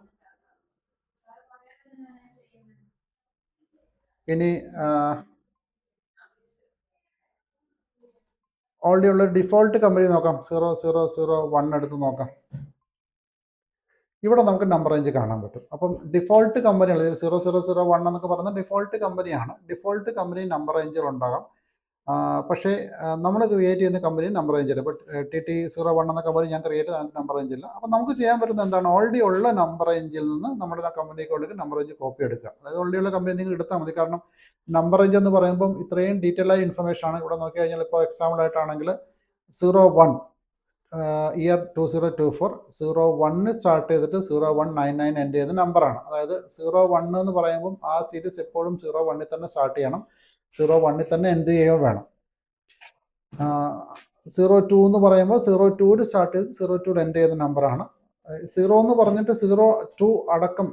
ഇനി ഓൾറെഡി ഉള്ള ഡിഫോൾട്ട് കമ്പനി നോക്കാം, 0001 എടുത്ത് നോക്കാം. ഇവിടെ നമുക്ക് നമ്പർ റേഞ്ച് കാണാൻ പറ്റും. അപ്പം ഡിഫോൾട്ട് കമ്പനികൾ 0001 എന്നൊക്കെ പറയുന്നത് ഡിഫോൾട്ട് കമ്പനിയാണ്. ഡിഫോൾട്ട് കമ്പനി നമ്പർ റേഞ്ചുകൾ ഉണ്ടാകാം. പക്ഷേ നമ്മൾ ക്രിയേറ്റ് ചെയ്യുന്ന കമ്പനി നമ്പർ റേഞ്ച് ഇല്ല. ഇപ്പോൾ TT01 എന്ന കമ്പനി ഞാൻ ക്രിയേറ്റ് ചെയ്യുന്ന നമ്പർ റേഞ്ച് ഇല്ല. അപ്പോൾ നമുക്ക് ചെയ്യാൻ പറ്റുന്നത് എന്താണ്, ഓൾറെഡി ഉള്ള നമ്പർ റേഞ്ചിൽ നിന്ന് നമ്മുടെ കമ്പനി കോഡിലേക്ക് നമ്പർ റേഞ്ച് കോപ്പി എടുക്കുക. അതായത് ഓൾറെഡി ഉള്ള കമ്പനി നിങ്ങൾ എടുത്താൽ മതി. കാരണം നമ്പർ റേഞ്ച് എന്ന് പറയുമ്പം ഇത്രയും ഡീറ്റെയിൽ ആയ ഇൻഫർമേഷൻ ആണ്. ഇവിടെ നോക്കി കഴിഞ്ഞാൽ ഇപ്പോൾ എക്സാമ്പിൾ ആയിട്ടാണെങ്കിൽ 01 ഇയർ 2024 01 സ്റ്റാർട്ട് ചെയ്തിട്ട് 0199 എൻഡ് ചെയ്യുന്ന നമ്പറാണ്. അതായത് 01 എന്ന് പറയുമ്പം ആ സീരീസ് എപ്പോഴും 01 തന്നെ സ്റ്റാർട്ട് ചെയ്യണം, 01 തന്നെ എൻഡ് ചെയ്യുകയും വേണം. 02 എന്ന് പറയുമ്പോൾ 02 സ്റ്റാർട്ട് ചെയ്ത് 02 എൻഡ് ചെയ്യുന്ന നമ്പറാണ്. 0 എന്ന് പറഞ്ഞിട്ട് 02 അടക്കം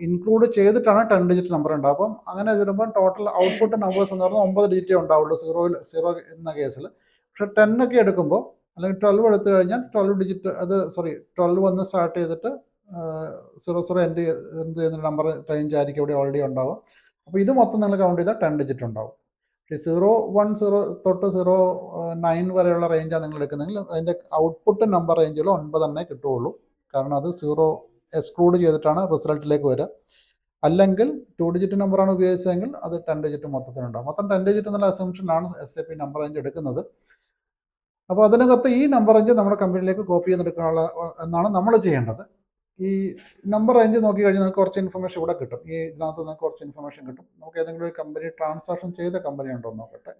ഇൻക്ലൂഡ് ചെയ്തിട്ടാണ് 10 ഡിജിറ്റ് നമ്പർ ഉണ്ടാവും. അപ്പം അങ്ങനെ വരുമ്പോൾ ടോട്ടൽ ഔട്ട്പുട്ട് നമ്പേഴ്സ് എന്ന് പറഞ്ഞാൽ 9 ഡിജിറ്റേ ഉണ്ടാവുള്ളൂ 0 എന്ന കേസിൽ. പക്ഷെ 10 ഒക്കെ എടുക്കുമ്പോൾ അല്ലെങ്കിൽ 12 എടുത്തു കഴിഞ്ഞാൽ 12 ഡിജിറ്റ്, അത് 12 വന്ന് സ്റ്റാർട്ട് ചെയ്തിട്ട് 00 എൻഡ് ചെയ്യുന്ന നമ്പർ റേഞ്ച് ആയിരിക്കും ഇവിടെ ഓൾറെഡി ഉണ്ടാവുക. അപ്പോൾ ഇത് മൊത്തം നിങ്ങൾ കൗണ്ട് ചെയ്താൽ 10 ഡിജിറ്റ് ഉണ്ടാവും. 010 തൊട്ട് 09 വരെയുള്ള റേഞ്ചാണ് നിങ്ങൾ എടുക്കുന്നതെങ്കിൽ അതിൻ്റെ ഔട്ട്പുട്ട് നമ്പർ റേഞ്ചിൽ 9 തന്നെ കിട്ടുകയുള്ളൂ. കാരണം അത് 0 എക്സ്ക്ലൂഡ് ചെയ്തിട്ടാണ് റിസൾട്ടിലേക്ക് വരിക. അല്ലെങ്കിൽ 2 ഡിജിറ്റ് നമ്പറാണ് ഉപയോഗിച്ചതെങ്കിൽ അത് 10 ഡിജിറ്റ് മൊത്തത്തിലുണ്ടാവും. മൊത്തം 10 ഡിജിറ്റ് എന്നുള്ള അസംഷനാണ് SAP നമ്പർ റേഞ്ച് എടുക്കുന്നത്. അപ്പോൾ അതിനകത്ത് ഈ നമ്പർ റേഞ്ച് നമ്മുടെ കമ്പനിയിലേക്ക് കോപ്പി ചെയ്തെടുക്കാനുള്ള എന്നാണ് നമ്മൾ ചെയ്യേണ്ടത്. ഈ നമ്പർ റേഞ്ച് നോക്കി കഴിഞ്ഞാൽ നമുക്ക് കുറച്ച് ഇൻഫർമേഷൻ ഇവിടെ കിട്ടും. ഈ ഇതിനകത്ത് നമുക്ക് കുറച്ച് ഇൻഫർമേഷൻ കിട്ടും. നമുക്ക് ഏതെങ്കിലും ഒരു കമ്പനി ട്രാൻസാക്ഷൻ ചെയ്ത കമ്പനി ഉണ്ടോ എന്ന് നോക്കട്ടെ.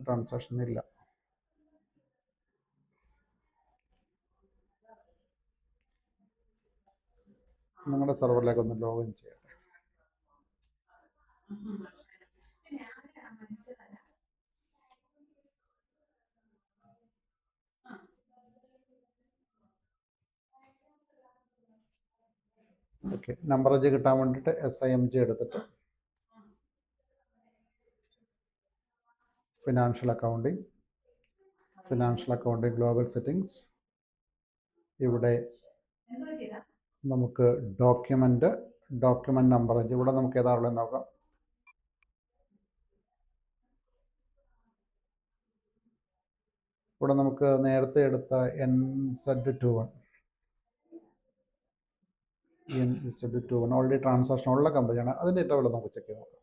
ട്രാൻസാക്ഷൻ ഇല്ല. നിങ്ങളുടെ സെർവറിലേക്ക് ഒന്ന് ലോഗിൻ ചെയ്യട്ടെ. ഓക്കെ, നമ്പർ റേഞ്ച് കിട്ടാൻ വേണ്ടിയിട്ട് SIMG എടുത്തിട്ട് ഫിനാൻഷ്യൽ അക്കൗണ്ടിങ് ഗ്ലോബൽ സെറ്റിങ്സ്, ഇവിടെ നമുക്ക് ഡോക്യുമെൻ്റ് നമ്പർ റേഞ്ച്, ഇവിടെ നമുക്ക് ഏതാണുള്ളത് നോക്കാം. ഇവിടെ നമുക്ക് നേരത്തെ എടുത്ത NZ21 ഓൾറെഡി ട്രാൻസാക്ഷൻ ഉള്ള കമ്പനിയാണ്. അതിൻ്റെ ഇൻ്റർവൽ നമുക്ക് ചെക്ക് ചെയ്ത് നോക്കാം.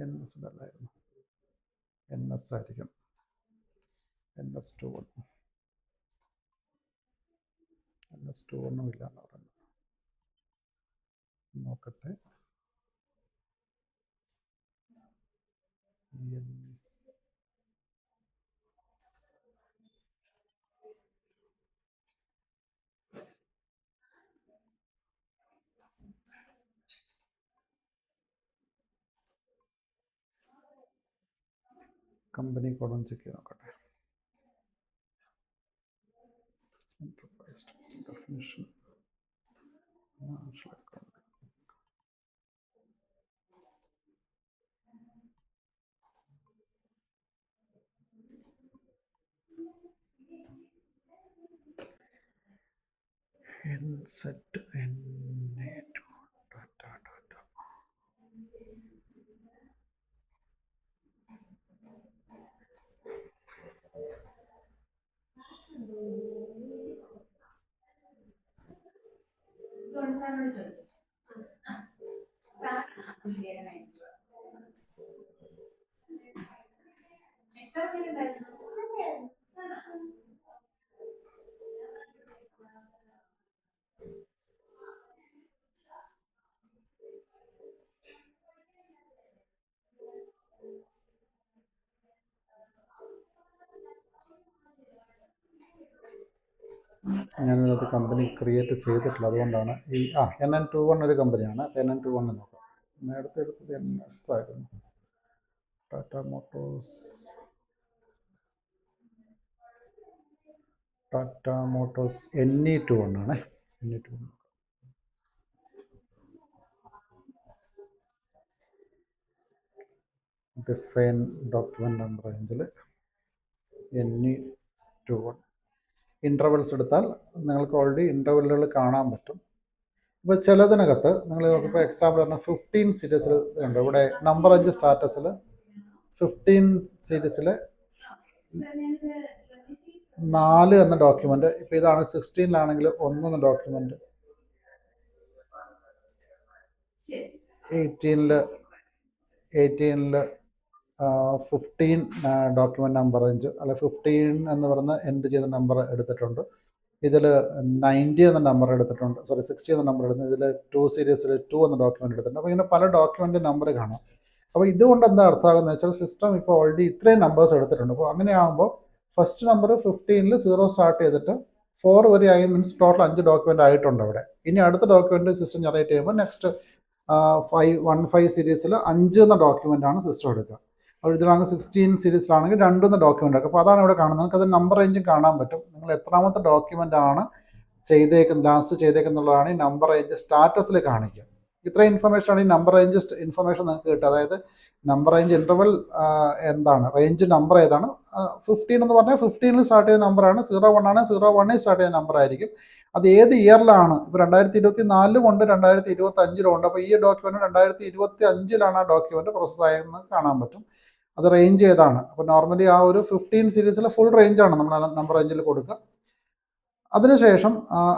NZ അല്ലായിരുന്നു, NS ആയിരിക്കും. NS21 ഇല്ല എന്ന് പറയുന്നത്. നോക്കട്ടെ. കമ്പനി കോഡ് ചെക്ക് ചെയ്ത് നോക്കട്ടെ. ഡെഫിനിഷൻ NZ ഞാനിതിനകത്ത് കമ്പനി ക്രിയേറ്റ് ചെയ്തിട്ടില്ല, അതുകൊണ്ടാണ് ഈ NN21 ഒരു കമ്പനിയാണ്. അപ്പോൾ NN21 നോക്കാം. നേരത്തെ എടുത്തത് NS ആയിരുന്നു. ടാറ്റ മോട്ടോഴ്സ് NE21 ആണ്. NE21 ഡിഫൈൻ ഡോക്യുമെൻ്റ് നമ്പർ റേഞ്ചിൽ NE21 ഇൻ്റർവെൽസ് എടുത്താൽ നിങ്ങൾക്ക് ഓൾറെഡി ഇൻ്റർവെല്ലുകൾ കാണാൻ പറ്റും. ഇപ്പോൾ ചിലതിനകത്ത് നിങ്ങൾ ഇപ്പോൾ എക്സാമ്പിൾ പറഞ്ഞാൽ 15 സീരീസിൽ ഉണ്ട്. ഇവിടെ നമ്പർ റേഞ്ച് സ്റ്റാറ്റസിൽ 15 സീരീസിൽ 4 എന്ന ഡോക്യുമെൻ്റ്, ഇപ്പോൾ ഇതാണ് 16-ലാണെങ്കിൽ 1 എന്ന ഡോക്യുമെൻ്റ്, 18-ൽ 15 ഡോക്യുമെൻ്റ് നമ്പർ റേഞ്ച്, അല്ലെ 15 എന്ന് പറയുന്ന എൻഡ് ചെയ്ത നമ്പർ എടുത്തിട്ടുണ്ട്. ഇതിൽ 90 എന്ന നമ്പർ എടുത്തിട്ടുണ്ട്, 60 എന്ന നമ്പർ എടുത്തിട്ടുണ്ട്. ഇതിൽ 2 സീരീസിൽ 2 എന്ന ഡോക്യുമെൻ്റ് എടുത്തിട്ടുണ്ട്. അപ്പോൾ ഇങ്ങനെ പല ഡോക്യുമെൻ്റ് നമ്പർ കാണാം. അപ്പോൾ ഇതുകൊണ്ട് എന്താ അർത്ഥമാകുന്നത് വെച്ചാൽ സിസ്റ്റം ഇപ്പോൾ ഓൾറെഡി ഇത്രയും നമ്പേഴ്സ് എടുത്തിട്ടുണ്ട്. അപ്പോൾ അങ്ങനെയാകുമ്പോൾ ഫസ്റ്റ് നമ്പർ 15-ൽ 0 സ്റ്റാർട്ട് ചെയ്തിട്ട് 4 വരെ ആയി, മീൻസ് ടോട്ടൽ 5 ഡോക്യുമെൻ്റ് ആയിട്ടുണ്ട് അവിടെ. ഇനി അടുത്ത ഡോക്യുമെൻ്റ് സിസ്റ്റം ജനറേറ്റ് ചെയ്യുമ്പോൾ നെക്സ്റ്റ് 15 സീരീസിൽ 5 എന്ന ഡോക്യുമെൻ്റാണ് സിസ്റ്റം എടുക്കുക. അപ്പോൾ ഇതിലാണെങ്കിൽ 16 സീരീസിലാണെങ്കിൽ 2 എന്ന ഡോക്യുമെൻ്റ് ഒക്കെ. അപ്പോൾ അതാണ് ഇവിടെ കാണുന്നത്. നിങ്ങൾക്ക് അത് നമ്പർ റേഞ്ചും കാണാൻ പറ്റും. നിങ്ങൾ എത്രാമത്തെ ഡോക്യുമെൻ്റ് ആണ് ലാസ്റ്റ് ചെയ്തേക്കുന്നുള്ളതാണ് ഈ നമ്പർ റേഞ്ച് സ്റ്റാറ്റസിൽ കാണിക്കുക. ഇത്ര ഇൻഫർമേഷനാണ് ഈ നമ്പർ റേഞ്ച് ഇൻഫർമേഷൻ നിങ്ങൾക്ക് കിട്ടുക. അതായത് നമ്പർ റേഞ്ച് ഇൻ്റർവൽ എന്താണ്, റേഞ്ച് നമ്പർ ഏതാണ്. 15 എന്ന് പറഞ്ഞാൽ 15 സ്റ്റാർട്ട് ചെയ്ത നമ്പറാണ്. 01 ആണ് 01 സ്റ്റാർട്ട് ചെയ്ത നമ്പർ ആയിരിക്കും. അത് ഏത് ഇയറിലാണ്, ഇപ്പോൾ 2024 ഉണ്ട് 2025 ഉണ്ട്. അപ്പോൾ ഈ ഡോക്യുമെൻറ്റ് 2025 ആ ഡോക്യുമെൻറ്റ് പ്രോസസ്സായെന്ന് കാണാൻ പറ്റും. അത് റേഞ്ച് ഏതാണ്. അപ്പോൾ നോർമലി ആ ഒരു 15 സീരീസിലെ ഫുൾ റേഞ്ചാണ് നമ്മൾ നമ്പർ റേഞ്ചിൽ കൊടുക്കുക. അതിനുശേഷം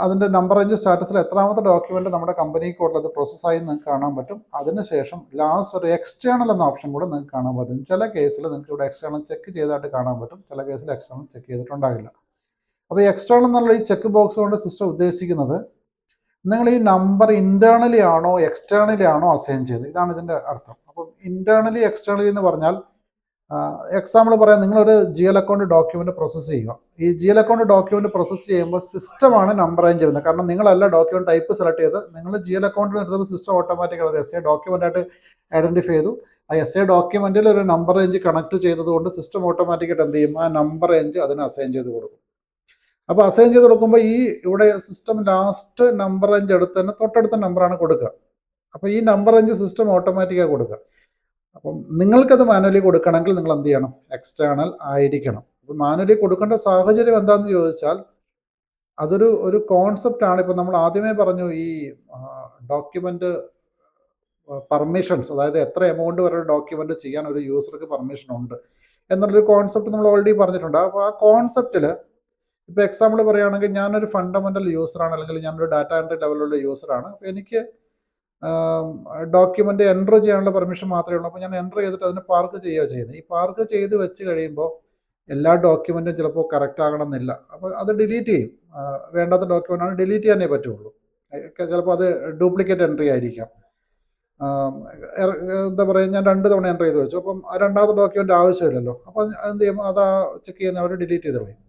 അതിൻ്റെ നമ്പർ റേഞ്ച് സ്റ്റാറ്റസിൽ എത്രാമത്തെ ഡോക്യുമെൻറ്റ് നമ്മുടെ കമ്പനിക്ക് ഉള്ളത് പ്രോസസ്സായി നിങ്ങൾക്ക് കാണാൻ പറ്റും. അതിനുശേഷം ലാസ്റ്റ് ഒരു എക്സ്റ്റേണൽ എന്ന ഓപ്ഷൻ കൂടെ നിങ്ങൾക്ക് കാണാൻ പറ്റും. ചില കേസിൽ നിങ്ങൾക്ക് ഇവിടെ എക്സ്റ്റേണൽ ചെക്ക് ചെയ്തായിട്ട് കാണാൻ പറ്റും, ചില കേസിൽ എക്സ്റ്റേണൽ ചെക്ക് ചെയ്തിട്ടുണ്ടാകില്ല. അപ്പോൾ ഈ എക്സ്റ്റേണൽ എന്നുള്ള ഈ ചെക്ക് ബോക്സ് കൊണ്ട് സിസ്റ്റം ഉദ്ദേശിക്കുന്നത് നിങ്ങൾ ഈ നമ്പർ ഇൻറ്റേർണലി ആണോ എക്സ്റ്റേണലി ആണോ അസൈൻ ചെയ്തത്, ഇതാണ് ഇതിൻ്റെ അർത്ഥം. അപ്പം ഇൻറ്റേർണലി എക്സ്റ്റേണലി എന്ന് പറഞ്ഞാൽ എക്സാമ്പിൾ പറയാം, നിങ്ങളൊരു GL അക്കൗണ്ട് ഡോക്യുമെൻറ്റ് പ്രോസസ്സ് ചെയ്യുക. ഈ GL അക്കൗണ്ട് ഡോക്യുമെൻറ്റ് പ്രോസസ്സ് ചെയ്യുമ്പോൾ സിസ്റ്റമാണ് നമ്പർ റേഞ്ച് ഇടുന്നത്. കാരണം നിങ്ങളല്ല ഡോക്യുമെൻറ്റ് ടൈപ്പ് സെലക്ട് ചെയ്ത്, നിങ്ങൾ GL അക്കൗണ്ടിൽ എടുത്തപ്പോൾ സിസ്റ്റം ഓട്ടോമാറ്റിക്കാണ് SA ഡോക്യുമെൻ്റായിട്ട് ഐഡൻറ്റിഫൈ ചെയ്തു. ആ SA ഡോക്യുമെൻറ്റിൽ ഒരു നമ്പർ റേഞ്ച് കണക്ട് ചെയ്തതുകൊണ്ട് സിസ്റ്റം ഓട്ടോമാറ്റിക്കായിട്ട് എന്ത് ചെയ്യും, ആ നമ്പർ റേഞ്ച് അതിന് അസൈൻ ചെയ്ത് കൊടുക്കും. അപ്പോൾ അസൈൻ ചെയ്ത് കൊടുക്കുമ്പോൾ ഈ ഇവിടെ സിസ്റ്റം ലാസ്റ്റ് നമ്പർ റേഞ്ച് എടുത്ത് തന്നെ തൊട്ടടുത്ത നമ്പറാണ് കൊടുക്കുക. അപ്പോൾ ഈ നമ്പർ റേഞ്ച് സിസ്റ്റം ഓട്ടോമാറ്റിക്കായി കൊടുക്കുക. അപ്പം നിങ്ങൾക്കത് മാനുവലി കൊടുക്കണമെങ്കിൽ നിങ്ങൾ എന്ത് ചെയ്യണം, എക്സ്റ്റേണൽ ആയിരിക്കണം. അപ്പം മാനുവലി കൊടുക്കേണ്ട സാഹചര്യം എന്താണെന്ന് ചോദിച്ചാൽ ഒരു കോൺസെപ്റ്റാണ്. ഇപ്പം നമ്മൾ ആദ്യമേ പറഞ്ഞു, ഈ ഡോക്യുമെൻ്റ് പെർമിഷൻസ്, അതായത് എത്ര എമൗണ്ട് വരെ ഡോക്യുമെൻ്റ് ചെയ്യാൻ ഒരു യൂസർക്ക് പെർമിഷൻ ഉണ്ട് എന്നുള്ളൊരു കോൺസെപ്റ്റ് നമ്മൾ ഓൾറെഡി പറഞ്ഞിട്ടുണ്ട്. അപ്പോൾ ആ കോൺസെപ്റ്റിൽ ഇപ്പോൾ എക്സാമ്പിൾ പറയുകയാണെങ്കിൽ, ഞാനൊരു ഫണ്ടമെൻ്റൽ യൂസറാണ്, അല്ലെങ്കിൽ ഞാനൊരു ഡാറ്റ എൻട്രി ലെവലുള്ള യൂസറാണ്. അപ്പോൾ എനിക്ക് ഡോക്യുമെൻ്റ് എൻ്റർ ചെയ്യാനുള്ള പെർമിഷൻ മാത്രമേ ഉള്ളൂ. അപ്പോൾ ഞാൻ എൻ്റർ ചെയ്തിട്ട് അതിന് പാർക്ക് ചെയ്യുകയോ ചെയ്യുന്നത്. ഈ പാർക്ക് ചെയ്ത് വെച്ച് കഴിയുമ്പോൾ എല്ലാ ഡോക്യുമെൻറ്റും ചിലപ്പോൾ കറക്റ്റ് ആകണമെന്നില്ല. അപ്പോൾ അത് ഡിലീറ്റ് ചെയ്യും. വേണ്ടാത്ത ഡോക്യുമെൻ്റാണ് ഡിലീറ്റ് ചെയ്യാനേ പറ്റുള്ളൂ. ചിലപ്പോൾ അത് ഡ്യൂപ്ലിക്കേറ്റ് എൻട്രി ആയിരിക്കാം. എന്താ പറയുക, ഞാൻ 2 തവണ എൻ്റർ ചെയ്ത് വെച്ചു, അപ്പം രണ്ടാമത്തെ ഡോക്യുമെൻ്റ് ആവശ്യമില്ലല്ലോ. അപ്പോൾ എന്ത് ചെയ്യും, അത് ചെക്ക് ചെയ്യുന്ന അവർ ഡിലീറ്റ് ചെയ്ത് കളയും.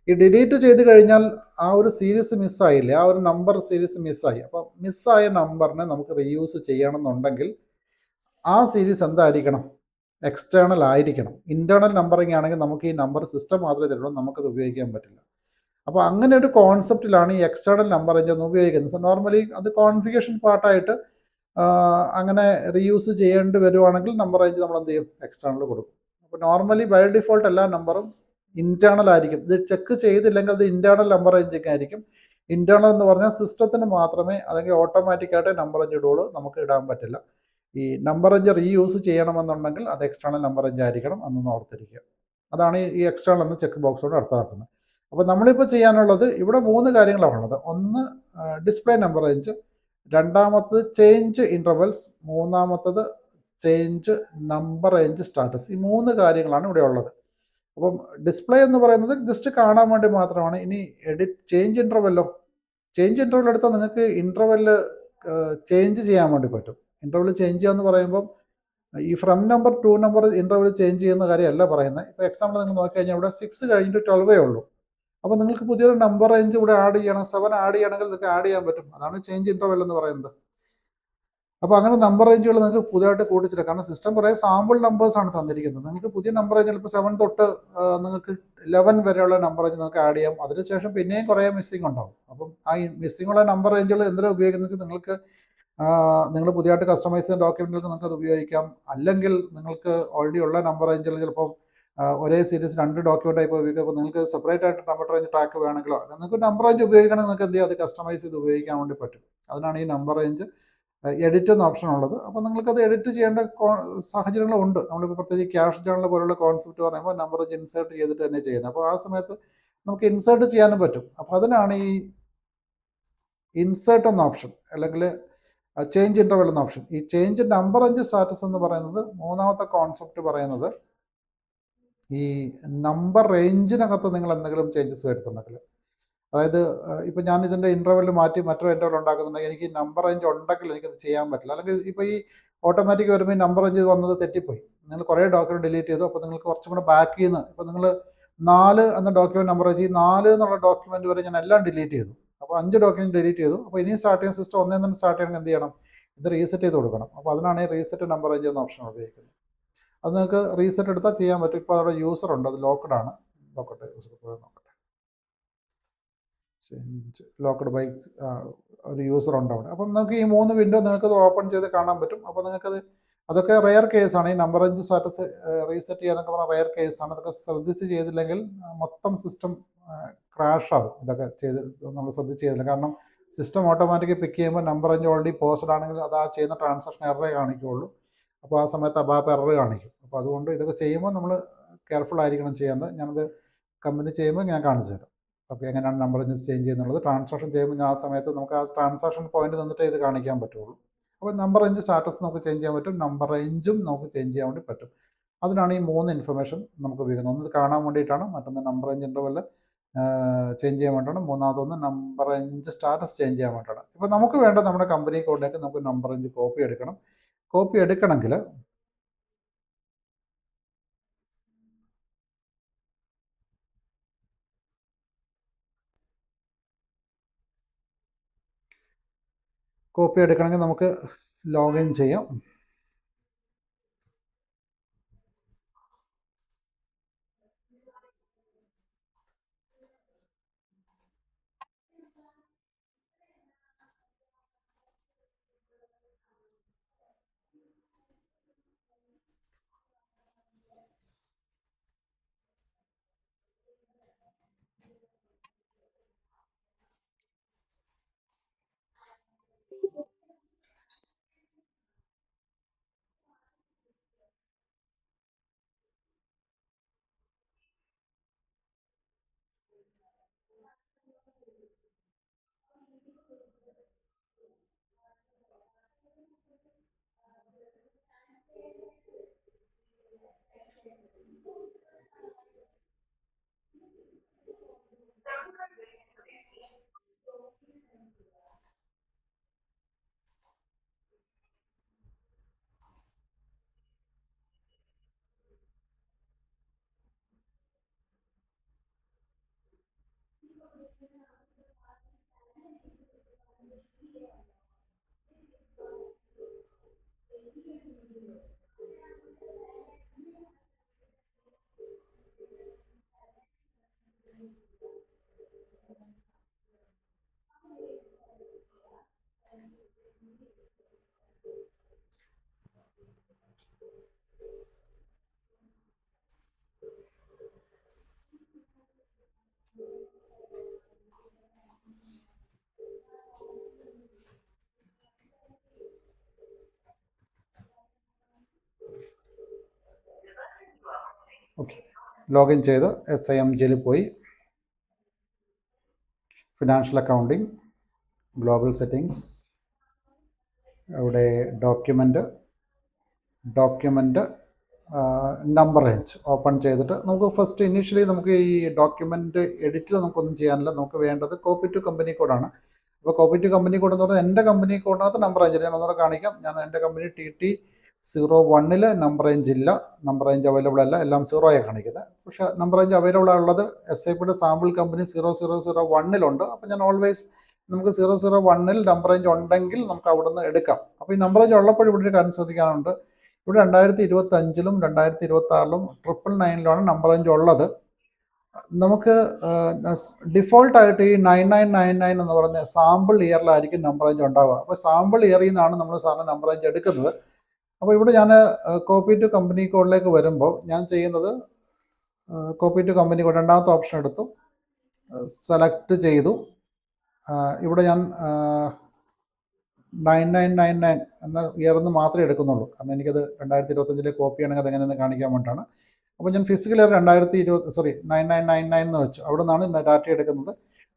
ഈ ഡിലീറ്റ് ചെയ്ത് കഴിഞ്ഞാൽ ആ ഒരു സീരീസ് മിസ്സായില്ലേ, ആ ഒരു നമ്പർ സീരീസ് മിസ്സായി. അപ്പോൾ മിസ്സായ നമ്പറിനെ നമുക്ക് റീയൂസ് ചെയ്യണമെന്നുണ്ടെങ്കിൽ ആ സീരീസ് എന്തായിരിക്കണം, എക്സ്റ്റേണൽ ആയിരിക്കണം. ഇൻറ്റേർണൽ നമ്പറിങ് ആണെങ്കിൽ നമുക്ക് ഈ നമ്പർ സിസ്റ്റം മാത്രമേ തരുള്ളൂ, നമുക്കത് ഉപയോഗിക്കാൻ പറ്റില്ല. അപ്പോൾ അങ്ങനെ ഒരു കോൺസെപ്റ്റിലാണ് ഈ എക്സ്റ്റേണൽ നമ്പർ റേഞ്ച് എന്ന് ഉപയോഗിക്കുന്നത്. സോ നോർമലി അത് കോൺഫിഗറേഷൻ പാർട്ടായിട്ട് അങ്ങനെ റീയൂസ് ചെയ്യേണ്ടി വരുവാണെങ്കിൽ നമ്പർ റേഞ്ച് നമ്മൾ എന്ത് ചെയ്യും, എക്സ്റ്റേണൽ കൊടുക്കും. അപ്പോൾ നോർമലി ബൈ ഡിഫോൾട്ട് എല്ലാ നമ്പറും ഇൻറ്റേർണൽ ആയിരിക്കും. ഇത് ചെക്ക് ചെയ്തില്ലെങ്കിൽ അത് ഇൻറ്റേർണൽ നമ്പർ റേഞ്ചൊക്കെ ആയിരിക്കും. ഇൻറ്റേർണൽ എന്ന് പറഞ്ഞാൽ സിസ്റ്റത്തിന് മാത്രമേ, അല്ലെങ്കിൽ ഓട്ടോമാറ്റിക്കായിട്ട് നമ്പർ റേഞ്ച് ഇടുള്ളൂ, നമുക്ക് ഇടാൻ പറ്റില്ല. ഈ നമ്പർ റേഞ്ച് റീയൂസ് ചെയ്യണമെന്നുണ്ടെങ്കിൽ അത് എക്സ്റ്റേണൽ നമ്പർ റേഞ്ച് ആയിരിക്കണം എന്നൊന്ന് ഓർത്തിരിക്കുക. അതാണ് ഈ എക്സ്റ്റേണൽ എന്ന ചെക്ക് ബോക്സോട് അർത്ഥമാക്കുന്നത്. അപ്പോൾ നമ്മളിപ്പോൾ ചെയ്യാനുള്ളത് ഇവിടെ 3 കാര്യങ്ങളാണ് ഉള്ളത്. ഒന്ന് ഡിസ്പ്ലേ നമ്പർ റേഞ്ച്, രണ്ടാമത്തത് ചേഞ്ച് ഇൻ്റർവെൽസ്, മൂന്നാമത്തത് ചേഞ്ച് നമ്പർ റേഞ്ച് സ്റ്റാറ്റസ്. ഈ 3 കാര്യങ്ങളാണ് ഇവിടെ ഉള്ളത്. അപ്പം ഡിസ്പ്ലേ എന്ന് പറയുന്നത് ജസ്റ്റ് കാണാൻ വേണ്ടി മാത്രമാണ്. ഇനി ചേഞ്ച് ഇൻ്റർവെല്ലോ, ചേഞ്ച് ഇൻ്റർവെൽ എടുത്താൽ നിങ്ങൾക്ക് ഇൻ്റർവെല്ല് ചേഞ്ച് ചെയ്യാൻ വേണ്ടി പറ്റും. ഇൻ്റർവെൽ ചേഞ്ച് ചെയ്യുക എന്ന് പറയുമ്പം ഈ from number two number interval change ചെയ്യുന്ന കാര്യമല്ല പറയുന്നത്. ഇപ്പോൾ എക്സാമ്പിൾ നിങ്ങൾ നോക്കിക്കഴിഞ്ഞാൽ ഇവിടെ 6 കഴിഞ്ഞിട്ട് 12 ഉള്ളൂ. അപ്പോൾ നിങ്ങൾക്ക് പുതിയൊരു നമ്പർ റേഞ്ച് ഇവിടെ ആഡ് ചെയ്യണം, 7 ആഡ് ചെയ്യണമെങ്കിൽ നിങ്ങൾക്ക് ആഡ് ചെയ്യാൻ പറ്റും. അതാണ് ചേഞ്ച് ഇൻ്റർവെൽ എന്ന് പറയുന്നത്. അപ്പോൾ അങ്ങനെ നമ്പർ റേഞ്ചുകൾ നിങ്ങൾക്ക് പുതിയതായിട്ട് കൂട്ടിച്ചില്ല. കാരണം സിസ്റ്റം കുറേ സാമ്പിൾ നമ്പേഴ്സാണ് തന്നിരിക്കുന്നത്. നിങ്ങൾക്ക് പുതിയ നമ്പർ റേഞ്ച് ഇപ്പോൾ 7 തൊട്ട് നിങ്ങൾക്ക് 11 വരെയുള്ള നമ്പർ റേഞ്ച് നിങ്ങൾക്ക് ആഡ് ചെയ്യാം. അതിനുശേഷം പിന്നെയും കുറേ മിസ്സിംഗ് ഉണ്ടാവും. അപ്പം ആ മിസ്സിംഗ് ഉള്ള നമ്പർ റേഞ്ചുകൾ എന്തിനാണ് ഉപയോഗിക്കുന്നത് വെച്ചാൽ, നിങ്ങൾക്ക് നിങ്ങൾ പുതിയതായിട്ട് കസ്റ്റമൈസ് ചെയ്യുന്ന ഡോക്യുമെൻറ്റുകൾക്ക് നിങ്ങൾക്ക് അത് ഉപയോഗിക്കാം. അല്ലെങ്കിൽ നിങ്ങൾക്ക് ഓൾറെഡി ഉള്ള നമ്പർ റേഞ്ചുകൾ ചിലപ്പോൾ ഒരേ സീരീസ് 2 ഡോക്യുമെൻ്റ് ആയി ഉപയോഗിക്കുക. അപ്പോൾ നിങ്ങൾക്ക് സെപ്പറേറ്റ് ആയിട്ട് നമ്പർ റേഞ്ച് ട്രാക്ക് വേണമെങ്കിലോ നിങ്ങൾക്ക് നമ്പർ റേഞ്ച് ഉപയോഗിക്കണമെങ്കിൽ നിങ്ങൾക്ക് എന്ത് ചെയ്യാം, അത് കസ്റ്റമൈസ് ചെയ്ത് ഉപയോഗിക്കാൻ വേണ്ടി പറ്റും. അതിനാണ് ഈ നമ്പർ റേഞ്ച് എഡിറ്റ് എന്ന ഓപ്ഷൻ ഉള്ളത്. അപ്പോൾ നിങ്ങൾക്കത് എഡിറ്റ് ചെയ്യേണ്ട സാഹചര്യങ്ങളുണ്ട്. നമ്മളിപ്പോൾ പ്രത്യേകിച്ച് ക്യാഷ് ജേണൽ പോലുള്ള കോൺസെപ്റ്റ് പറയുമ്പോൾ നമ്പർ റേഞ്ച് ഇൻസേർട്ട് ചെയ്തിട്ട് തന്നെ ചെയ്യുന്നത്. അപ്പോൾ ആ സമയത്ത് നമുക്ക് ഇൻസേർട്ട് ചെയ്യാനും പറ്റും. അപ്പോൾ അതിനാണ് ഈ ഇൻസേർട്ട് എന്ന ഓപ്ഷൻ, അല്ലെങ്കിൽ ചേഞ്ച് ഇൻ്റർവെൽ എന്ന ഓപ്ഷൻ. ഈ ചേഞ്ച് നമ്പർ റേഞ്ച് സ്റ്റാറ്റസ് എന്ന് പറയുന്നത് മൂന്നാമത്തെ കോൺസെപ്റ്റ് പറയുന്നത്, ഈ നമ്പർ റേഞ്ചിനകത്ത് നിങ്ങൾ എന്തെങ്കിലും ചേഞ്ചസ് വരുത്തുന്നുണ്ടെങ്കിൽ, അതായത് ഇപ്പോൾ ഞാൻ ഇതിൻ്റെ ഇൻ്റർവെൽ മാറ്റി മറ്റൊരു ഇൻ്റർവെൽ ഉണ്ടാക്കുന്നുണ്ടെങ്കിൽ എനിക്ക് നമ്പർ റേഞ്ച് ഉണ്ടെങ്കിൽ എനിക്കത് ചെയ്യാൻ പറ്റില്ല. അല്ലെങ്കിൽ ഇപ്പോൾ ഈ ഓട്ടോമാറ്റിക് വരുമ്പോൾ ഈ നമ്പർ റേഞ്ച് വന്നത് തെറ്റിപ്പോയി, നിങ്ങൾ കുറേ ഡോക്യുമെൻറ്റ് ഡിലീറ്റ് ചെയ്തു. അപ്പോൾ നിങ്ങൾക്ക് കുറച്ചും കൂടെ ബാക്കിൽ നിന്ന്, ഇപ്പോൾ നിങ്ങൾ 4 എന്ന ഡോക്യുമെൻറ്റ് നമ്പർ റേഞ്ച്, ഈ 4 എന്നുള്ള ഡോക്യുമെൻറ്റ് വരെ ഞാൻ എല്ലാം ഡിലീറ്റ് ചെയ്തു. അപ്പോൾ 5 ഡോക്യുമെൻറ്റ് ഡിലീറ്റ് ചെയ്തു. അപ്പോൾ ഇനി സ്റ്റാർട്ട് ചെയ്യുന്ന സിസ്റ്റം 1 തന്നെ സ്റ്റാർട്ട് ചെയ്യണമെങ്കിൽ എന്ത് ചെയ്യണം, ഇത് റീസെറ്റ് ചെയ്ത് കൊടുക്കണം. അപ്പോൾ അതിനാണ് ഈ റീസെറ്റ് നമ്പർ റേഞ്ച് എന്ന ഓപ്ഷൻ ഉപയോഗിക്കുന്നത്. അത് നിങ്ങൾക്ക് റീസെറ്റ് എടുത്താൽ ചെയ്യാൻ പറ്റും. ഇപ്പോൾ അവിടെ യൂസർ ഉണ്ട്, അത് ലോക്ക്ഡ് ആണ്. നോക്കട്ടെ, യൂസർ പോയി നോക്കട്ടെ. ചേഞ്ച് ലോക്ക്ഡ് ബൈ ഒരു യൂസർ ഉണ്ട് അവിടെ. അപ്പം നിങ്ങൾക്ക് ഈ 3 വിൻഡോ നിങ്ങൾക്കത് ഓപ്പൺ ചെയ്ത് കാണാൻ പറ്റും. അപ്പോൾ നിങ്ങൾക്കത് അതൊക്കെ റെയർ കേസാണ്. ഈ നമ്പർ റേഞ്ച് സ്റ്റാറ്റസ് റീസെറ്റ് ചെയ്യാന്നൊക്കെ പറഞ്ഞാൽ റെയർ കേസാണ്. അതൊക്കെ ശ്രദ്ധിച്ച് ചെയ്തില്ലെങ്കിൽ മൊത്തം സിസ്റ്റം ക്രാഷ് ആവും. ഇതൊക്കെ ചെയ്ത് നമ്മൾ ശ്രദ്ധിച്ച് ചെയ്തില്ല. കാരണം സിസ്റ്റം ഓട്ടോമാറ്റിക് പിക്ക് ചെയ്യുമ്പോൾ നമ്പർ റേഞ്ച് ഓൾറെഡി പോസ്റ്റഡ് ആണെങ്കിൽ അത് ആ ചെയ്യുന്ന ട്രാൻസാക്ഷൻ എററേ കാണിക്കുകയുള്ളൂ. അപ്പോൾ ആ സമയത്ത് അബാപ്പ് എറർ കാണിക്കും. അപ്പോൾ അതുകൊണ്ട് ഇതൊക്കെ ചെയ്യുമ്പോൾ നമ്മൾ കെയർഫുൾ ആയിരിക്കണം ചെയ്യുന്നത്. ഞാനത് കമ്പനി ചെയ്യുമ്പോൾ ഞാൻ കാണിച്ചു തരാം. ഓക്കെ, എങ്ങനെയാണ് നമ്പർ റേഞ്ച് ചേഞ്ച് ചെയ്യുന്നുള്ളത്. ട്രാൻസാക്ഷൻ ചെയ്യുമ്പോൾ ഞാൻ ആ സമയത്ത് നമുക്ക് ആ ട്രാൻസാക്ഷൻ പോയിന്റ് നിന്നിട്ട് ഇത് കാണിക്കാൻ പറ്റുള്ളൂ. അപ്പോൾ നമ്പർ റേഞ്ച് സ്റ്റാറ്റസ് നമുക്ക് ചേഞ്ച് ചെയ്യാൻ പറ്റും, നമ്പർ റേഞ്ചും നമുക്ക് ചേഞ്ച് ചെയ്യാൻ വേണ്ടി പറ്റും. അതിനാണ് ഈ 3 ഇൻഫർമേഷൻ നമുക്ക് ഉപയോഗിക്കുന്നത്. ഒന്ന് ഇത് കാണാൻ വേണ്ടിയിട്ടാണ്, മറ്റൊന്ന് നമ്പർ റേഞ്ച് ഇൻ്റർവെൽ ചേഞ്ച് ചെയ്യാൻ വേണ്ടിയിട്ടാണ്, മൂന്നാമതൊന്ന് നമ്പർ റേഞ്ച് സ്റ്റാറ്റസ് ചേഞ്ച് ചെയ്യാൻ വേണ്ടിയിട്ടാണ്. ഇപ്പോൾ നമുക്ക് വേണ്ട നമ്മുടെ കമ്പനി കോഡിലേക്ക് നമുക്ക് നമ്പർ റേഞ്ച് കോപ്പി എടുക്കണം. കോപ്പി എടുക്കണമെങ്കിൽ നമുക്ക് ലോഗിൻ ചെയ്യാം. ഓക്കെ, ലോഗിൻ ചെയ്ത് SIMGയിൽ പോയി ഫിനാൻഷ്യൽ അക്കൗണ്ടിങ്, ഗ്ലോബൽ സെറ്റിങ്സ്, ഇവിടെ ഡോക്യുമെൻ്റ് നമ്പർ റേഞ്ച് ഓപ്പൺ ചെയ്തിട്ട് നമുക്ക് ഫസ്റ്റ് ഇനീഷ്യലി നമുക്ക് ഈ ഡോക്യുമെൻ്റ് എഡിറ്റിൽ നമുക്കൊന്നും ചെയ്യാനില്ല. നമുക്ക് വേണ്ടത് കോപ്പി ടു കമ്പനി കോഡാണ്. അപ്പോൾ കോപ്പി ടു കമ്പനി കോഡ് എന്ന് പറഞ്ഞാൽ എൻ്റെ കമ്പനി കോഡിനകത്ത് നമ്പർ റേഞ്ച് ഞാൻ ഒന്നുകൂടെ കാണിക്കാം. ഞാൻ എൻ്റെ കമ്പനി TT01 നമ്പർ റേഞ്ച് ഇല്ല, നമ്പർ റേഞ്ച് അവൈലബിൾ അല്ല, എല്ലാം 0 കാണിക്കുന്നത്. പക്ഷേ നമ്പർ റേഞ്ച് അവൈലബിൾ ഉള്ളത് SAPയുടെ സാമ്പിൾ കമ്പനി 0001 അപ്പോൾ ഞാൻ ഓൾവേസ് നമുക്ക് 001 നമ്പർ റേഞ്ച് ഉണ്ടെങ്കിൽ നമുക്ക് അവിടെ നിന്ന് എടുക്കാം. അപ്പോൾ ഈ നമ്പർ റേഞ്ച് ഉള്ളപ്പോൾ ഇവിടെ ഒരു കാര്യം ശ്രദ്ധിക്കാനുണ്ട്. ഇവിടെ 2025-ലും 2026-ലും 999-ലാണ് നമ്പർ റേഞ്ച് ഉള്ളത്. നമുക്ക് ഡിഫോൾട്ടായിട്ട് ഈ 9999 എന്ന് പറയുന്ന സാമ്പിൾ ഇയറിലായിരിക്കും നമ്പർ റേഞ്ച് ഉണ്ടാവുക. അപ്പോൾ സാമ്പിൾ ഇയറിൽ നിന്നാണ് നമ്മൾ സാറിന് നമ്പർ റേഞ്ച് എടുക്കുന്നത്. അപ്പോൾ ഇവിടെ ഞാൻ കോപ്പി ടു കമ്പനി കോഡിലേക്ക് വരുമ്പോൾ ഞാൻ ചെയ്യുന്നത് കോപ്പി ടു കമ്പനി കോഡ് രണ്ടാമത്തെ ഓപ്ഷൻ എടുത്തു, സെലക്ട് ചെയ്തു. ഇവിടെ ഞാൻ 9999 എന്ന ഇയറിന്ന് മാത്രമേ എടുക്കുന്നുള്ളൂ. കാരണം എനിക്കത് 2025 കോപ്പി ആണെങ്കിൽ അതെങ്ങനെയെന്ന് കാണിക്കാൻ വേണ്ടിയിട്ടാണ്. അപ്പോൾ ഞാൻ ഫിസിക്കൽ ഇയർ 9999 എന്ന് വെച്ചു. അവിടെ നിന്നാണ് ഡാറ്റ എടുക്കുന്നത്.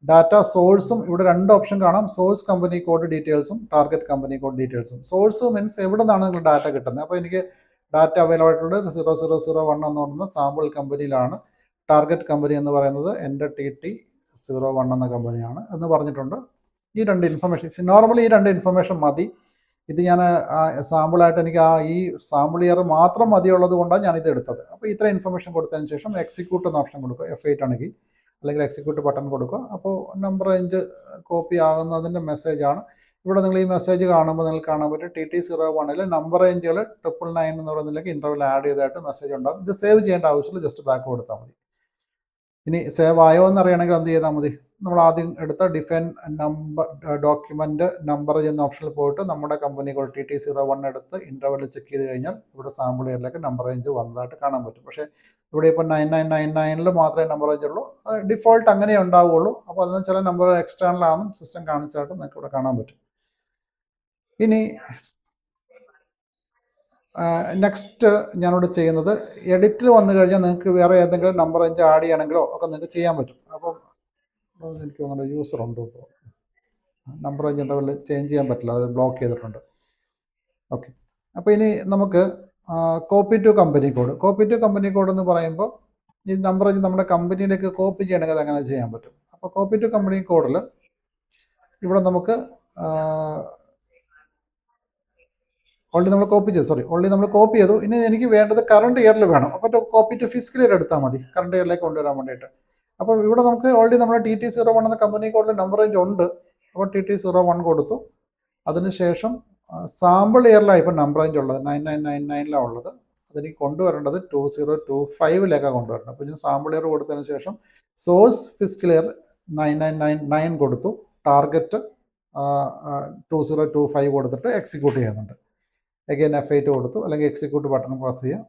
ഡാറ്റ സോഴ്സും ഇവിടെ 2 ഓപ്ഷൻ കാണാം, സോഴ്സ് കമ്പനി കോഡ് ഡീറ്റെയിൽസും ടാർഗറ്റ് കമ്പനി കോഡ് ഡീറ്റെയിൽസും. സോഴ്സ് മീൻസ് എവിടെ നിന്നാണ് നിങ്ങൾ ഡാറ്റ കിട്ടുന്നത്. അപ്പോൾ എനിക്ക് ഡാറ്റ അവൈലബിൾ ആയിട്ടുള്ളത് 0001 എന്ന് പറയുന്ന സാമ്പിൾ കമ്പനിയിലാണ്. ടാർഗറ്റ് കമ്പനി എന്ന് പറയുന്നത് എൻ്റെ TT01 എന്ന കമ്പനിയാണ് എന്ന് പറഞ്ഞിട്ടുണ്ട്. ഈ 2 ഇൻഫർമേഷൻ നോർമലി ഈ 2 ഇൻഫർമേഷൻ മതി. ഇത് ഞാൻ സാമ്പിളായിട്ട് എനിക്ക് ഈ സാമ്പിൾ ഇയർ മാത്രം മതിയുള്ളത് കൊണ്ടാണ് ഞാനിത് എടുത്തത്. അപ്പോൾ ഇത്ര ഇൻഫർമേഷൻ കൊടുത്തതിന് ശേഷം എക്സിക്യൂട്ട് എന്ന ഓപ്ഷൻ കൊടുക്കുക, F8 ആണെങ്കിൽ, അല്ലെങ്കിൽ എക്സിക്യൂട്ട് ബട്ടൺ കൊടുക്കുക. അപ്പോൾ നമ്പർ റേഞ്ച് കോപ്പി ആകുന്നതിൻ്റെ മെസ്സേജാണ്. ഇവിടെ നിങ്ങൾ ഈ മെസ്സേജ് കാണുമ്പോൾ നിങ്ങൾക്ക് കാണാൻ പറ്റും TT01 നമ്പർ റേഞ്ചുകൾ 999 എന്ന് പറയുന്നതിലേക്ക് ഇൻ്റർവൽ ആഡ് ചെയ്തതായിട്ട് മെസ്സേജ് ഉണ്ടാകും. ഇത് സേവ് ചെയ്യേണ്ട ആവശ്യമില്ല, ജസ്റ്റ് ബാക്ക് കൊടുത്താൽ മതി. ഇനി സേവ് ആയോ എന്ന് അറിയണമെങ്കിൽ എന്ത് ചെയ്താൽ മതി, നമ്മൾ ആദ്യം എടുത്ത ഡിഫൈൻ നമ്പർ ഡോക്യുമെൻ്റ് നമ്പർ എന്ന ഓപ്ഷനിൽ പോയിട്ട് നമ്മുടെ കമ്പനി കോഡ് TT01 എടുത്ത് ഇൻ്റർവെൽ ചെക്ക് ചെയ്ത് കഴിഞ്ഞാൽ ഇവിടെ സാമ്പിൾ ഇയറിലേക്ക് നമ്പർ റേഞ്ച് വന്നതായിട്ട് കാണാൻ പറ്റും. പക്ഷേ ഇവിടെ ഇപ്പോൾ 9999 മാത്രമേ നമ്പർ റേഞ്ച് ഉള്ളൂ. ഡിഫോൾട്ട് അങ്ങനെ ഉണ്ടാവുകയുള്ളൂ. അപ്പോൾ അതിന് ചില നമ്പർ എക്സ്റ്റേണൽ ആണെന്നും സിസ്റ്റം കാണിച്ചായിട്ട് നിങ്ങൾക്ക് ഇവിടെ കാണാൻ പറ്റും. ഇനി നെക്സ്റ്റ് ഞാനിവിടെ ചെയ്യുന്നത് എഡിറ്റിൽ വന്നു കഴിഞ്ഞാൽ നിങ്ങൾക്ക് വേറെ ഏതെങ്കിലും നമ്പർ റേഞ്ച് ആഡ് ചെയ്യണമെങ്കിലോ ഒക്കെ നിങ്ങൾക്ക് ചെയ്യാൻ പറ്റും. അപ്പം എനിക്ക് തോന്നുന്നു യൂസർ ഉണ്ടോ, നമ്പർ റേഞ്ച് ഇൻ്റർവെൽ ചേഞ്ച് ചെയ്യാൻ പറ്റില്ല, അത് ബ്ലോക്ക് ചെയ്തിട്ടുണ്ട്. ഓക്കെ, അപ്പോൾ ഇനി നമുക്ക് കോപ്പി ടു കമ്പനി കോഡ് എന്ന് പറയുമ്പോൾ ഈ നമ്പർ റേഞ്ച് നമ്മുടെ കമ്പനിയിലേക്ക് കോപ്പി ചെയ്യണമെങ്കിൽ അത് അങ്ങനെ ചെയ്യാൻ പറ്റും. അപ്പോൾ കോപ്പി ടു കമ്പനി കോഡിൽ ഇവിടെ നമുക്ക് ഓൾറെഡി നമ്മൾ കോപ്പി ചെയ്തു. ഇനി എനിക്ക് വേണ്ടത് കറണ്ട് ഇയറിൽ വേണം. അപ്പോൾ കോപ്പി ടു ഫിസിക്കൽ ഇയർ എടുത്താൽ മതി, കറണ്ട് ഇയറിലേക്ക് കൊണ്ടുവരാൻ വേണ്ടിയിട്ട്. അപ്പോൾ ഇവിടെ നമുക്ക് ഓൾറെഡി നമ്മൾ TT01 എന്ന കമ്പനി കോഡിൽ നമ്പർ റേഞ്ച് ഉണ്ട്. അപ്പോൾ TT01 കൊടുത്തു. അതിനുശേഷം സാമ്പിൾ ഇയറിലാണ് ഇപ്പോൾ നമ്പർ റേഞ്ച് ഉള്ളത്, 9999 ഉള്ളത്. അതെനിക്ക് കൊണ്ടുവരേണ്ടത് 2025 കൊണ്ടുവരണം. അപ്പോൾ ഞാൻ സാമ്പിൾ ഇയർ കൊടുത്തതിന് ശേഷം സോഴ്സ് ഫിസിക്കൽ ഇയർ 9999 കൊടുത്തു. ടാർഗറ്റ് 2025 കൊടുത്തിട്ട് എക്സിക്യൂട്ട് ചെയ്യുന്നുണ്ട്. അഗൈൻ F8 കൊടുത്തു, അല്ലെങ്കിൽ എക്സിക്യൂട്ട് ബട്ടൺ പ്രസ് ചെയ്യാം.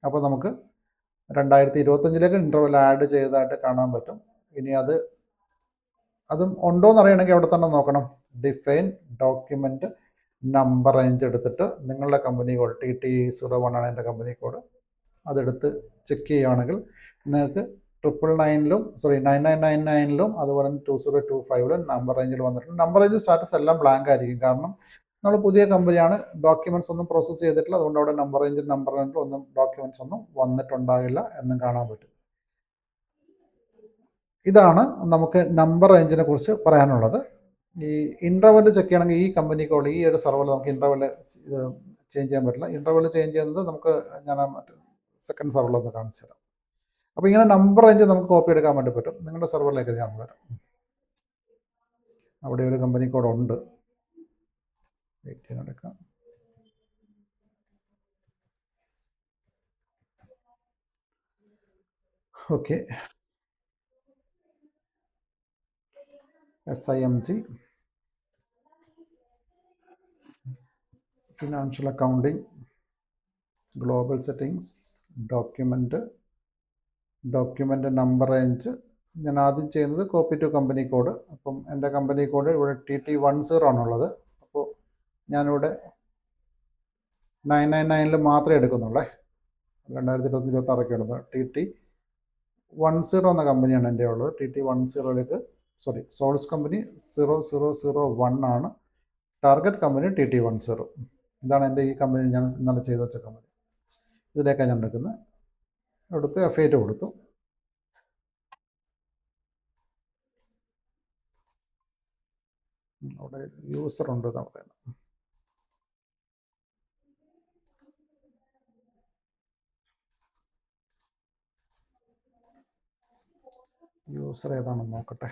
അപ്പോൾ നമുക്ക് 2025 ഇൻ്റർവെൽ ആഡ് ചെയ്തതായിട്ട് കാണാൻ പറ്റും. ഇനി അതും ഉണ്ടോയെന്ന് അറിയണമെങ്കിൽ അവിടെ തന്നെ നോക്കണം. ഡിഫൈൻ ഡോക്യുമെൻ്റ് നമ്പർ റേഞ്ച് എടുത്തിട്ട് നിങ്ങളുടെ കമ്പനി കോഡ് TT01 ആണ് എൻ്റെ കമ്പനി കോഡ്, അതെടുത്ത് ചെക്ക് ചെയ്യുകയാണെങ്കിൽ നിങ്ങൾക്ക് 9999 അതുപോലെ 2025 നമ്പർ റേഞ്ചിൽ വന്നിട്ടുണ്ട്. നമ്പർ റേഞ്ച് സ്റ്റാറ്റസ് എല്ലാം ബ്ലാങ്ക് ആയിരിക്കും, കാരണം നമ്മൾ പുതിയ കമ്പനിയാണ്, ഡോക്യുമെൻറ്റ്സ് ഒന്നും പ്രോസസ്സ് ചെയ്തിട്ടില്ല. അതുകൊണ്ട് അവിടെ നമ്പർ റേഞ്ചിൽ ഒന്നും ഡോക്യുമെൻറ്റ്സ് ഒന്നും വന്നിട്ടുണ്ടാകില്ല എന്നും കാണാൻ പറ്റും. ഇതാണ് നമുക്ക് നമ്പർ റേഞ്ചിനെ കുറിച്ച് പറയാനുള്ളത്. ഈ ഇൻ്റർവെൽ ചെക്ക് ചെയ്യണമെങ്കിൽ ഈ കമ്പനി കോഡ്, ഈ ഒരു സെർവറിൽ നമുക്ക് ഇൻ്റർവെൽ ചേഞ്ച് ചെയ്യാൻ പറ്റില്ല. ഇൻ്റർവെൽ ചേഞ്ച് ചെയ്യുന്നത് നമുക്ക് ഞാൻ സെക്കൻഡ് സെർവറിലൊന്ന് കാണിച്ചു തരാം. അപ്പോൾ ഇങ്ങനെ നമ്പർ റേഞ്ച് നമുക്ക് കോപ്പി എടുക്കാൻ വേണ്ടി പറ്റും. നിങ്ങളുടെ സെർവറിലേക്ക് ഞാൻ വരാം. അവിടെ ഒരു കമ്പനി കോഡ് ഉണ്ട്, എടുക്കാം. Okay, SIMG financial accounting, global settings, document number range. ഞാൻ ആദ്യം ചെയ്യുന്നത് കോപ്പി ടു കമ്പനി കോഡ്. അപ്പം എൻ്റെ കമ്പനി കോഡ് ഇവിടെ TT10 ആണുള്ളത്. അപ്പോൾ ഞാനിവിടെ 999 മാത്രമേ എടുക്കുന്നുള്ളേ, 2025-26 എടുക്കുന്നത്. TT10 എന്ന കമ്പനിയാണ് എൻ്റെ ഉള്ളത്. TT10 സോഴ്സ് കമ്പനി 0001 ആണ്, ടാർഗറ്റ് കമ്പനി TT10. ഇതാണ് എൻ്റെ ഈ കമ്പനി ഞാൻ ഇന്നലെ ചെയ്ത് വെച്ച കമ്പനി. ഇതിലേക്കാണ് ഞാൻ എടുക്കുന്നത്. എടുത്ത് F8 കൊടുത്തു. അവിടെ യൂസർ ഉണ്ട് എന്നാണ് പറയുന്നത്. യൂസർ ഏതാണെന്ന് നോക്കട്ടെ.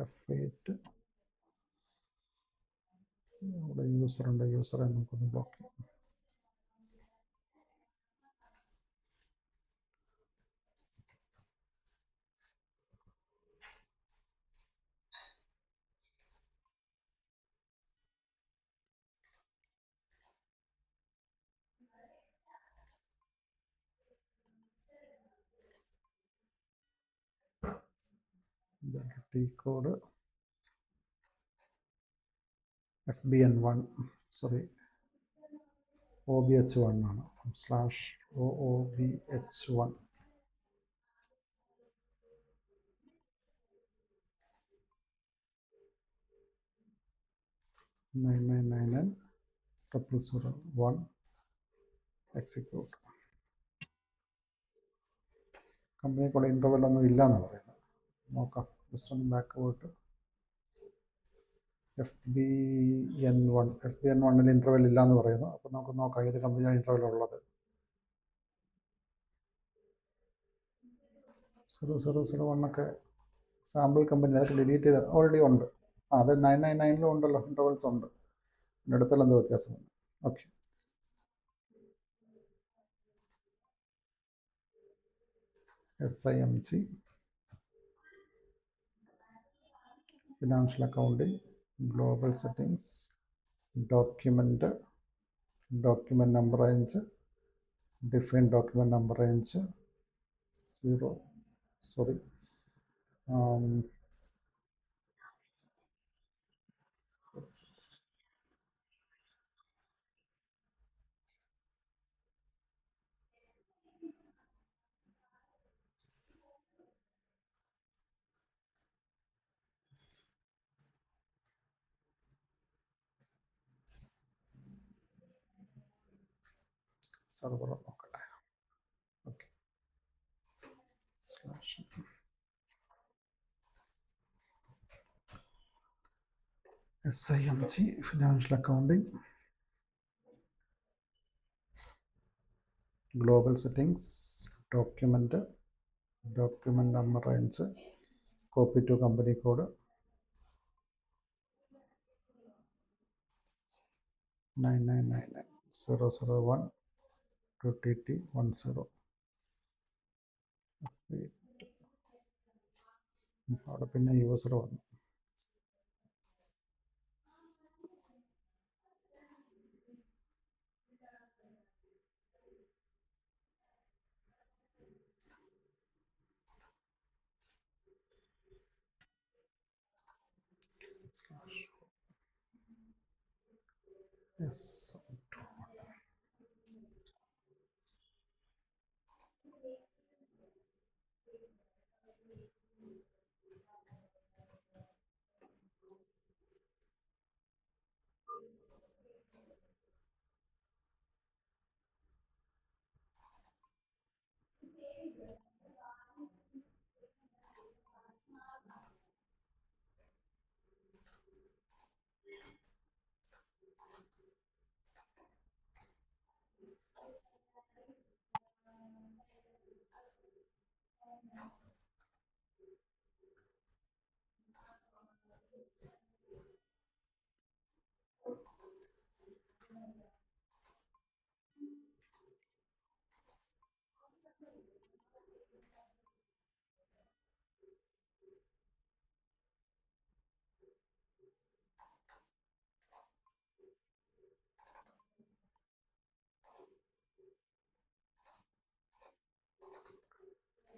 F8 അവിടെ യൂസർ ഉണ്ട്. യൂസറെ നമുക്കൊന്ന് ബ്ലോക്ക് ചെയ്യാം. T കോഡ് FBN1 OBH1 ആണ്, /OOBH1. എക്സിക്യൂട്ട്. കമ്പനി കൂടെ ഇൻ്റർവെൽ ഒന്നും ഇല്ല എന്ന് പറയുന്നത്. നോക്കാം, ജസ്റ്റ് ഒന്ന് ബാക്ക് പോയിട്ട് FBN1 ഇൻ്റർവെൽ ഇല്ല എന്ന് പറയുന്നു. അപ്പോൾ നമുക്ക് നോക്കാം ഏത് കമ്പനിയാണ് ഇൻ്റർവെൽ ഉള്ളത്. 0001 ഒക്കെ സാമ്പിൾ കമ്പനി, അതൊക്കെ ഡിലീറ്റ് ചെയ്ത് ഓൾറെഡി ഉണ്ട്. അത് 999 ഉണ്ടല്ലോ, ഇൻ്റർവെൽസ് ഉണ്ട്. എൻ്റെ അടുത്തുള്ള എന്തോ വ്യത്യാസമുണ്ട്. Okay, SIMG financial accounting, global settings, document, document number range, define document number range, server നോക്കട്ടെ. Okay, SIMG financial accounting, global settings, document, document number range, copy to company code 9999 001 2TT10. അവിടെ പിന്നെ user വന്നു.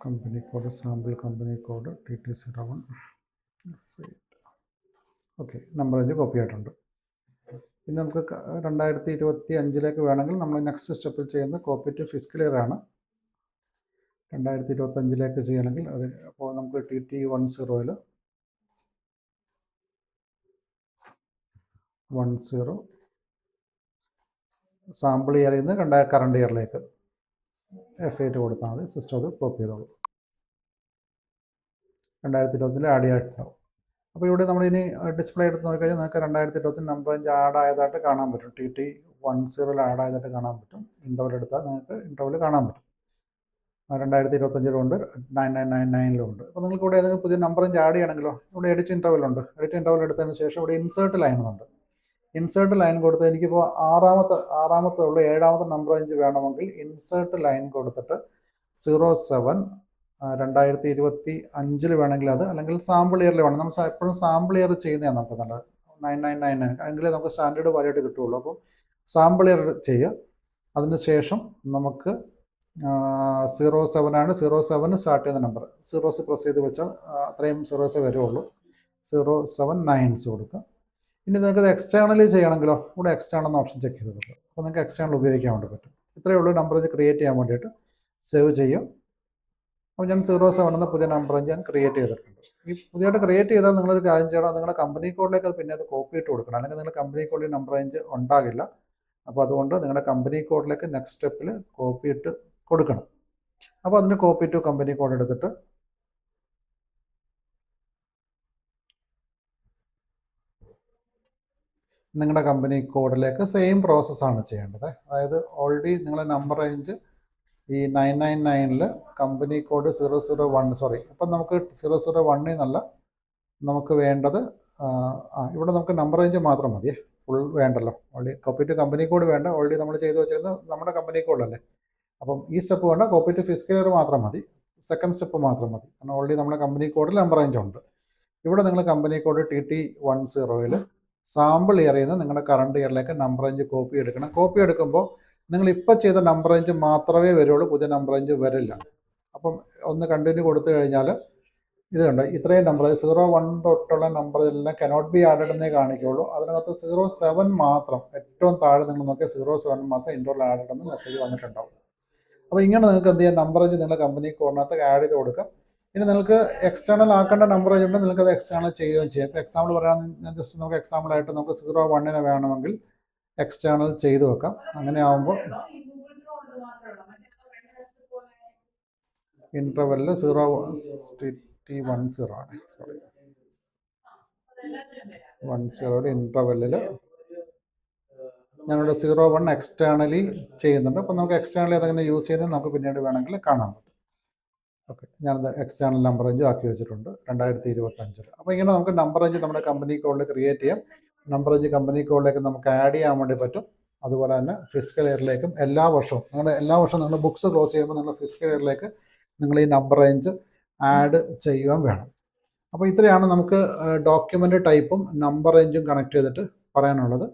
Company code, sample company code TT01. Okay, number range copy ആയിട്ടുണ്ട്. പിന്നെ നമുക്ക് 2025 വേണമെങ്കിൽ നമ്മൾ next സ്റ്റെപ്പിൽ ചെയ്യുന്ന കോപ്പി ടു ഫിസ്ക്കൽ ഇയർ ആണ്. 2025 ചെയ്യണമെങ്കിൽ അത് അപ്പോൾ നമുക്ക് TT10 സാമ്പിൾ ഇയറിൽ നിന്ന് കറണ്ട് ഇയറിലേക്ക് F8 കൊടുത്താൽ മതി. സിസ്റ്റം അത് കോപ്പി ചെയ്തോളൂ. 2020 ആഡ് ചെയ്തിട്ടുണ്ടാവും. അപ്പോൾ ഇവിടെ നമ്മളിനി ഡിസ്പ്ലേ എടുത്ത് നോക്കിക്കഴിഞ്ഞാൽ നിങ്ങൾക്ക് 2020 നമ്പർ റേഞ്ച് ആഡ് ആയതായിട്ട് കാണാൻ പറ്റും. TT10 ആഡ് ആയതായിട്ട് കാണാൻ പറ്റും. ഇൻ്റർവൽ എടുത്താൽ നിങ്ങൾക്ക് ഇൻ്റർവൽ കാണാൻ പറ്റും. 2025 ഉണ്ട്, 9999 ഉണ്ട്. അപ്പോൾ നിങ്ങൾക്ക് ഇവിടെ ഏതെങ്കിലും പുതിയ നമ്പർ റേഞ്ച് ആഡ് ചെയ്യണമെങ്കിലോ ഇവിടെ എഡിറ്റ് ഇൻ്റർവൽ ഉണ്ട്. എഡിറ്റ് ഇൻ്റർവൽ എടുത്തതിന് ശേഷം ഇവിടെ ഇൻസേർട്ട് ലൈൻ ഉണ്ട്. ഇൻസേർട്ട് ലൈൻ കൊടുത്ത് എനിക്കിപ്പോൾ ആറാമത്തെ ഉള്ളൂ 7ാമത്തെ നമ്പർ റേഞ്ച് വേണമെങ്കിൽ ഇൻസേർട്ട് ലൈൻ കൊടുത്തിട്ട് 07 2025 വേണമെങ്കിൽ അത്, അല്ലെങ്കിൽ സാമ്പിൾ ഇയറിൽ വേണം. നമ്മൾ എപ്പോഴും സാമ്പിൾ ഇയർ ചെയ്യുന്നതാണ് നമുക്ക് നല്ലത്. 9999 എങ്കിലേ നമുക്ക് സ്റ്റാൻഡേർഡ് വാല്യൂട്ട് കിട്ടുകയുള്ളൂ. അപ്പോൾ സാമ്പിൾ ഇയർ ചെയ്യുക. അതിനുശേഷം നമുക്ക് 07 ആണ്. 07 സ്റ്റാർട്ട് ചെയ്യുന്ന നമ്പർ 0s പ്രസ് ചെയ്ത് വെച്ചാൽ അത്രയും 0s വരുള്ളൂ. 079 കൊടുക്കുക. ഇനി നിങ്ങൾക്ക് എക്സ്റ്റേണലി ചെയ്യണമെങ്കിലോ ഇവിടെ എക്സ്റ്റേണൽ എന്ന ഓപ്ഷൻ ചെക്ക് ചെയ്ത് കൊടുക്കുക. അപ്പോൾ നിങ്ങൾക്ക് എക്സ്റ്റേണൽ ഉപയോഗിക്കാൻ വേണ്ടി പറ്റും. ഇത്രയേ ഉള്ളൂ നമ്പർ റേഞ്ച് ക്രിയേറ്റ് ചെയ്യാൻ വേണ്ടിയിട്ട്. സേവ് ചെയ്യും. അപ്പോൾ ഞാൻ 07 എന്ന പുതിയ നമ്പർ റേഞ്ച് ഞാൻ ക്രിയേറ്റ് ചെയ്തിട്ടുണ്ട്. ഈ പുതിയതായിട്ട് ക്രിയേറ്റ് ചെയ്താൽ നിങ്ങളൊരു കാര്യം ചെയ്യണം, നിങ്ങളുടെ കമ്പനി കോഡിലേക്ക് അത് പിന്നെ അത് കോപ്പി ഇട്ട് കൊടുക്കണം. അല്ലെങ്കിൽ നിങ്ങളുടെ കമ്പനി കോഡിൽ നമ്പർ റേഞ്ച് ഉണ്ടാകില്ല. അപ്പോൾ അതുകൊണ്ട് നിങ്ങളുടെ കമ്പനി കോഡിലേക്ക് നെക്സ്റ്റ് സ്റ്റെപ്പിൽ കോപ്പി ഇട്ട് കൊടുക്കണം. അപ്പോൾ അതിന് കോപ്പി ടു കമ്പനി കോഡ് എടുത്തിട്ട് നിങ്ങളുടെ കമ്പനി കോഡിലേക്ക് സെയിം പ്രോസസ്സാണ് ചെയ്യേണ്ടത്. അതായത് ഓൾറെഡി നിങ്ങളുടെ നമ്പർ റേഞ്ച് ഈ 999 കമ്പനി കോഡ് 001 ഇപ്പം നമുക്ക് 001 എന്നല്ല നമുക്ക് വേണ്ടത്. ഇവിടെ നമുക്ക് നമ്പർ റേഞ്ച് മാത്രം മതി, ഫുൾ വേണ്ടല്ലോ. Already copy to company code വേണ്ട, ഓൾറെഡി നമ്മൾ ചെയ്ത് വെച്ചിരുന്നത് നമ്മുടെ കമ്പനി കോഡല്ലേ. അപ്പം ഈ സ്റ്റെപ്പ് വേണ്ട, കോപ്പി ടു ഫിസ്ക്കൽ ഇയർ മാത്രം മതി. സെക്കൻഡ് സ്റ്റെപ്പ് മാത്രം മതി. കാരണം ഓൾറെഡി നമ്മുടെ കമ്പനി കോഡിൽ നമ്പർ റേഞ്ച് ഉണ്ട്. ഇവിടെ നിങ്ങൾ കമ്പനി കോഡ് TT10 സാമ്പിൾ ഇയറിൽ നിന്ന് നിങ്ങളുടെ കറണ്ട് ഇയറിലേക്ക് നമ്പർ റേഞ്ച് കോപ്പി എടുക്കണം. കോപ്പി എടുക്കുമ്പോൾ നിങ്ങൾ ഇപ്പോൾ ചെയ്ത നമ്പർ റേഞ്ച് മാത്രമേ വരുള്ളൂ, പുതിയ നമ്പർ റേഞ്ച് വരില്ല. അപ്പം ഒന്ന് കണ്ടിന്യൂ കൊടുത്തു കഴിഞ്ഞാൽ ഇത് കണ്ടോ, ഇത്രയും നമ്പർ 01 തൊട്ടുള്ള നമ്പർ എല്ലാം കനോട്ട് ബി ആഡഡ് എന്നേ കാണിക്കുള്ളൂ. അതിനകത്ത് 07 മാത്രം, ഏറ്റവും താഴെ നിങ്ങൾ നോക്കിയാൽ 07 മാത്രം ഇൻഡോറിൽ ആഡഡ് എന്ന് മെസ്സേജ് വന്നിട്ടുണ്ടാവും. അപ്പോൾ ഇങ്ങനെ നിങ്ങൾക്ക് എന്ത് ചെയ്യാം, നമ്പർ റേഞ്ച് നിങ്ങളുടെ കമ്പനി കോഡിനകത്ത് ആഡ് ചെയ്ത് കൊടുക്കാം. ഇനി നിങ്ങൾക്ക് എക്സ്റ്റേണൽ ആക്കേണ്ട നമ്പർ റേഞ്ച് ഉണ്ട്, നിങ്ങൾക്ക് അത് എക്സ്റ്റേണൽ ചെയ്യുകയും ചെയ്യാം. ഇപ്പോൾ എക്സാമ്പിൾ പറയുകയാണെങ്കിൽ ജസ്റ്റ് നമുക്ക് എക്സാമ്പിളായിട്ട് നമുക്ക് 01 വേണമെങ്കിൽ എക്സ്റ്റേണൽ ചെയ്ത് വെക്കാം. അങ്ങനെ ആകുമ്പോൾ ഇൻ്റർവെല്ലിൽ TT10 ആണ്, സോറി 10 ഇൻ്റർവെല്ലിൽ ഞങ്ങളുടെ 01 എക്സ്റ്റേണലി ചെയ്യുന്നുണ്ട്. അപ്പോൾ നമുക്ക് എക്സ്റ്റേണലി അതെങ്ങനെ യൂസ് ചെയ്യുന്നത് നമുക്ക് പിന്നീട് വേണമെങ്കിൽ കാണാൻ പറ്റും. ഓക്കെ, ഞാനത് എക്സ്റ്റേണൽ നമ്പർ റേഞ്ചും ആക്കി വെച്ചിട്ടുണ്ട് 2025. അപ്പോൾ ഇങ്ങനെ നമുക്ക് നമ്പർ റേഞ്ച് നമ്മുടെ കമ്പനി കോഡിൽ ക്രിയേറ്റ് ചെയ്യാം. നമ്പർ റേഞ്ച് കമ്പനി കോഡിലേക്ക് നമുക്ക് ആഡ് ചെയ്യാൻ വേണ്ടി പറ്റും. അതുപോലെ തന്നെ ഫിസിക്കൽ ഇയറിലേക്കും എല്ലാ വർഷവും നിങ്ങൾ ബുക്സ് ക്ലോസ് ചെയ്യുമ്പോൾ നിങ്ങൾ ഫിസിക്കൽ ഇയറിലേക്ക് നിങ്ങൾ ഈ നമ്പർ റേഞ്ച് ആഡ് ചെയ്യുവാൻ വേണം. അപ്പോൾ ഇത്രയാണ് നമുക്ക് ഡോക്യുമെൻ്റ് ടൈപ്പും നമ്പർ റേഞ്ചും കണക്ട് ചെയ്തിട്ട് പറയാനുള്ളത്.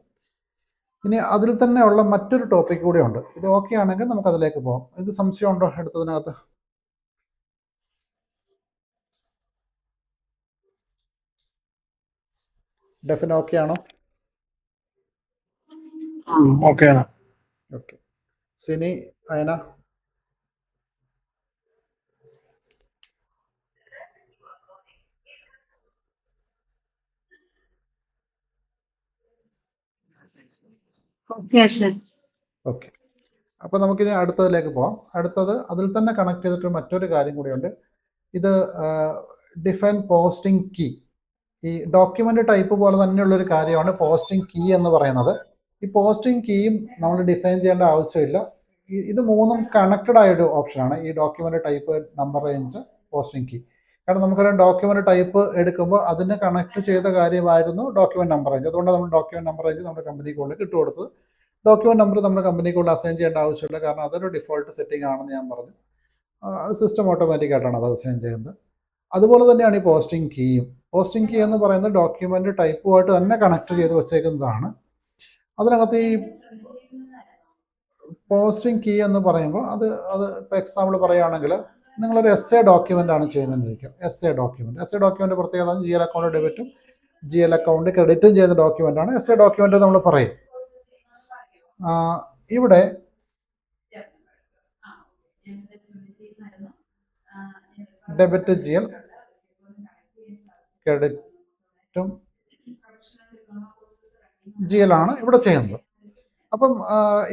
ഇനി അതിൽ തന്നെ ഉള്ള മറ്റൊരു ടോപ്പിക് കൂടി ഉണ്ട്. ഇത് ഓക്കെ ആണെങ്കിൽ നമുക്കതിലേക്ക് പോകാം. ഇത് സംശയമുണ്ടോ എടുത്തതിനകത്ത്? ഡെഫിൻ ഓക്കെ ആണോ? Okay. Okay. Sini, Ayana? Okay. അപ്പോൾ നമുക്കിനി അടുത്തതിലേക്ക് പോകാം. അടുത്തത് അതിൽ തന്നെ കണക്ട് ചെയ്തിട്ട് മറ്റൊരു കാര്യം കൂടിയുണ്ട്. ഇത് ഡിഫൈൻ പോസ്റ്റിംഗ് കീ. ഈ ഡോക്യുമെൻ്റ് ടൈപ്പ് പോലെ തന്നെയുള്ളൊരു കാര്യമാണ് പോസ്റ്റിംഗ് കീ എന്ന് പറയുന്നത്. ഈ പോസ്റ്റിംഗ് കീയും നമ്മൾ ഡിഫൈൻ ചെയ്യേണ്ട ആവശ്യമില്ല. ഇത് മൂന്നും കണക്റ്റഡ് ആയൊരു ഓപ്ഷനാണ്, ഈ document type, number range, posting key. കാരണം നമുക്കറിയാം ഡോക്യുമെൻ്റ് ടൈപ്പ് എടുക്കുമ്പോൾ അതിന് കണക്ട് ചെയ്ത കാര്യമായിരുന്നു ഡോക്യുമെൻ്റ് നമ്പർ റേഞ്ച്. അതുകൊണ്ട് നമ്മൾ ഡോക്യുമെൻ്റ് നമ്പർ റേഞ്ച് നമ്മുടെ കമ്പനി കോഡിൽ ഇട്ട് കൊടുത്തത്. ഡോക്യുമെൻ്റ് നമ്പർ നമ്മുടെ കമ്പനി കോഡിൽ അസൈൻ ചെയ്യേണ്ട ആവശ്യമില്ല, കാരണം അതൊരു ഡിഫോൾട്ട് സെറ്റിംഗ് ആണെന്ന് ഞാൻ പറഞ്ഞു. സിസ്റ്റം ഓട്ടോമാറ്റിക്കായിട്ടാണ് അത് അസൈൻ ചെയ്യുന്നത്. അതുപോലെ തന്നെയാണ് ഈ പോസ്റ്റിംഗ് കീയും. പോസ്റ്റിംഗ് കീ എന്ന് പറയുന്നത് ഡോക്യുമെൻ്റ് ടൈപ്പുമായിട്ട് തന്നെ കണക്ട് ചെയ്ത് വെച്ചേക്കുന്നതാണ്. അതിനകത്ത് ഈ പോസ്റ്റിംഗ് കീ എന്ന് പറയുമ്പോൾ അത് ഇപ്പോൾ എക്സാമ്പിൾ പറയുകയാണെങ്കിൽ നിങ്ങളൊരു എസ് എ ഡോക്യുമെൻ്റ് ആണ് ചെയ്യുന്നതെന്ന് ചോദിക്കാം. എസ് എ ഡോക്യുമെൻ്റ് പ്രത്യേകത GL അക്കൗണ്ട് ഡെബിറ്റും GL അക്കൗണ്ട് ക്രെഡിറ്റും ചെയ്ത ഡോക്യുമെൻ്റാണ് എസ് എ ഡോക്യുമെൻ്റ് നമ്മൾ പറയും. ഇവിടെ ഡെബിറ്റ് GL, ക്രെഡിറ്റും GL ആണ് ഇവിടെ ചെയ്യുന്നത്. അപ്പം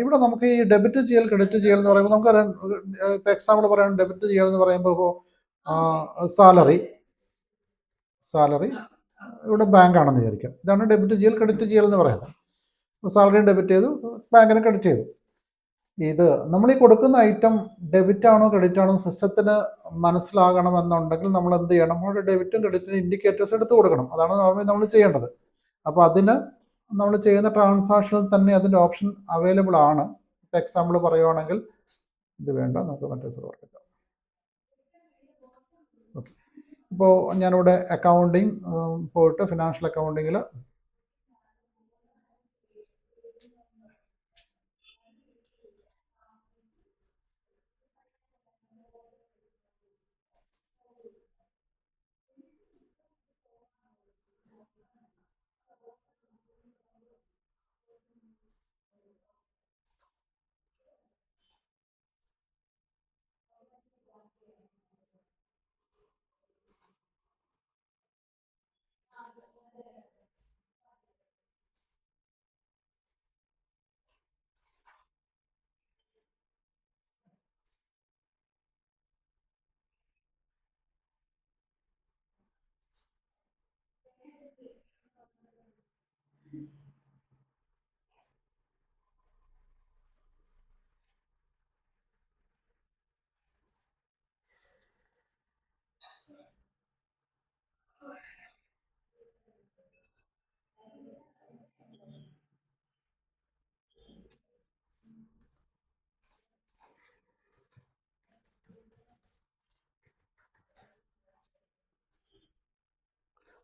ഇവിടെ നമുക്ക് ഈ ഡെബിറ്റ് GL, ക്രെഡിറ്റ് GL എന്ന് പറയുമ്പോൾ നമുക്കറിയാം, ഇപ്പോൾ എക്സാമ്പിൾ പറയാൻ ഡെബിറ്റ് GL എന്ന് പറയുമ്പോൾ ഇപ്പോൾ സാലറി ഇവിടെ ബാങ്ക് ആണെന്ന് വിചാരിക്കാം. ഇതാണ് ഡെബിറ്റ് GL, ക്രെഡിറ്റ് GL എന്ന് പറയുന്നത്. സാലറിയും ഡെബിറ്റ് ചെയ്തു, ബാങ്കിനെ ക്രെഡിറ്റ് ചെയ്തു. ഇത് നമ്മൾ ഈ കൊടുക്കുന്ന ഐറ്റം ഡെബിറ്റ് ആണോ ക്രെഡിറ്റ് ആണോ സിസ്റ്റത്തിന് മനസ്സിലാകണമെന്നുണ്ടെങ്കിൽ നമ്മൾ എന്ത് ചെയ്യണം, നമ്മുടെ ഡെബിറ്റും ക്രെഡിറ്റിനും ഇൻഡിക്കേറ്റേഴ്സ് എടുത്ത് കൊടുക്കണം. അതാണ് നോർമലി നമ്മൾ ചെയ്യേണ്ടത്. അപ്പോൾ അതിന് നമ്മൾ ചെയ്യുന്ന ട്രാൻസാക്ഷനിൽ തന്നെ അതിൻ്റെ ഓപ്ഷൻ അവൈലബിൾ ആണ്. ഇപ്പോൾ എക്സാമ്പിൾ പറയുവാണെങ്കിൽ ഇത് വേണ്ട, നമുക്ക് മറ്റേ സെർവർ എടുക്കാം. ഓക്കെ, ഇപ്പോൾ ഞാനിവിടെ അക്കൗണ്ടിങ് പോയിട്ട് ഫിനാൻഷ്യൽ അക്കൗണ്ടിങ്ങിൽ